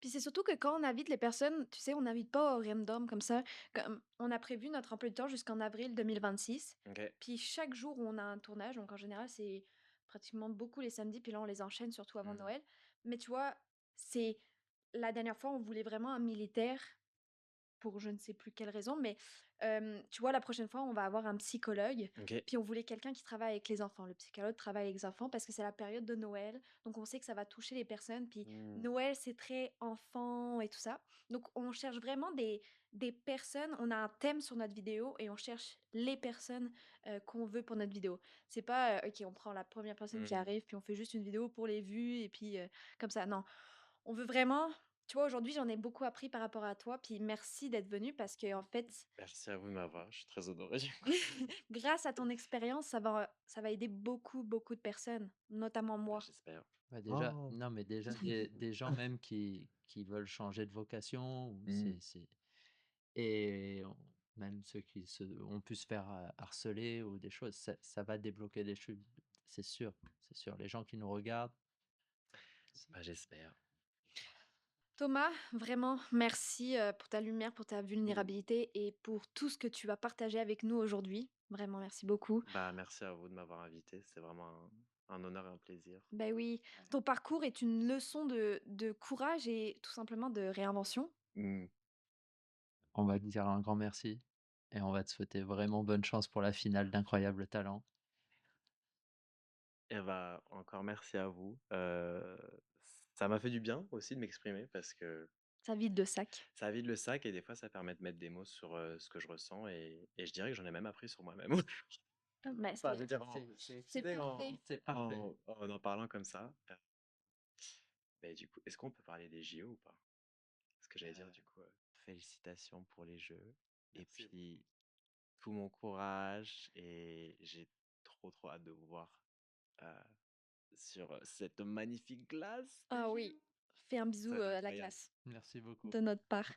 Puis c'est surtout que quand on invite les personnes, tu sais, on n'invite pas au random comme ça. Comme on a prévu notre emploi du temps jusqu'en avril 2026. ok. Puis chaque jour où on a un tournage, donc en général, c'est pratiquement beaucoup les samedis, puis là, on les enchaîne, surtout avant Hmm. Noël. Mais tu vois, c'est la dernière fois, on voulait vraiment un militaire pour je ne sais plus quelle raison, mais tu vois, la prochaine fois, on va avoir un psychologue. Ok. Puis on voulait quelqu'un qui travaille avec les enfants. Le psychologue travaille avec les enfants parce que c'est la période de Noël. Donc on sait que ça va toucher les personnes. Puis Hmm. Noël, c'est très enfant et tout ça. Donc on cherche vraiment des personnes. On a un thème sur notre vidéo et on cherche les personnes qu'on veut pour notre vidéo. C'est pas, OK, on prend la première personne qui Hmm. arrive, puis on fait juste une vidéo pour les vues et puis comme ça. Non, on veut vraiment tu vois, aujourd'hui, j'en ai beaucoup appris par rapport à toi, puis merci d'être venu parce que en fait, Merci à vous de m'avoir. Je suis très honoré. grâce à ton expérience, ça va aider beaucoup, beaucoup de personnes, notamment Bah, moi. j'espère. Bah, déjà Oh. non, mais déjà des gens même qui veulent changer de vocation ou Hmm. c'est et on même ceux qui ont pu se faire, harceler ou des choses, ça va débloquer des choses, c'est sûr, c'est sûr. Les gens qui nous regardent, Bah, j'espère. Thomas, vraiment, merci pour ta lumière, pour ta Hmm. vulnérabilité et pour tout ce que tu as partagé avec nous aujourd'hui. Vraiment, merci beaucoup. Bah, merci à vous de m'avoir invité. C'est vraiment un honneur et un plaisir. Ben oui, ton parcours est une leçon de courage et tout simplement de réinvention. Hmm. on va te dire un grand merci et on va te souhaiter vraiment bonne chance pour la finale d'Incroyable Talent. Et bah, encore merci à vous. Ça m'a fait du bien aussi de m'exprimer parce que Ça vide de sac. ça vide le sac et des fois ça permet de mettre des mots sur ce que je ressens et je dirais que j'en ai même appris sur moi-même. Mais Enfin, je veux dire, c'est tu sais, parfait. C'est parfait. en parlant comme ça. Mais du coup, est-ce qu'on peut parler des JO ou pas? Ce que j'allais dire, du coup, félicitations pour les Jeux. Et Merci. puis, tout mon courage et j'ai trop, trop hâte de vous voir euh, sur cette magnifique glace des Ah JO. oui, fais un Ça bisou va être à la incroyable. classe Merci beaucoup. de notre part.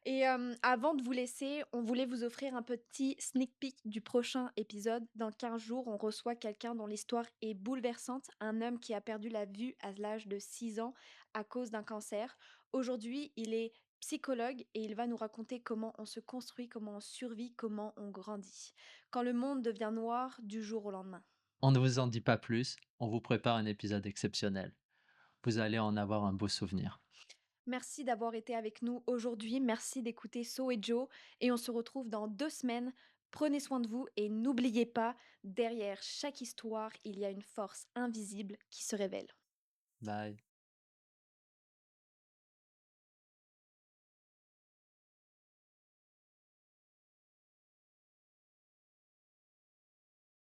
Et avant de vous laisser, on voulait vous offrir un petit sneak peek du prochain épisode. Dans 15 jours, on reçoit quelqu'un dont l'histoire est bouleversante, un homme qui a perdu la vue à l'âge de 6 ans à cause d'un cancer. Aujourd'hui, il est psychologue et il va nous raconter comment on se construit, comment on survit, comment on grandit. Quand le monde devient noir du jour au lendemain. On ne vous en dit pas plus, on vous prépare un épisode exceptionnel. Vous allez en avoir un beau souvenir. Merci d'avoir été avec nous aujourd'hui. Merci d'écouter So et Joe. Et on se retrouve dans 2 semaines. Prenez soin de vous et n'oubliez pas, derrière chaque histoire, il y a une force invisible qui se révèle. Bye.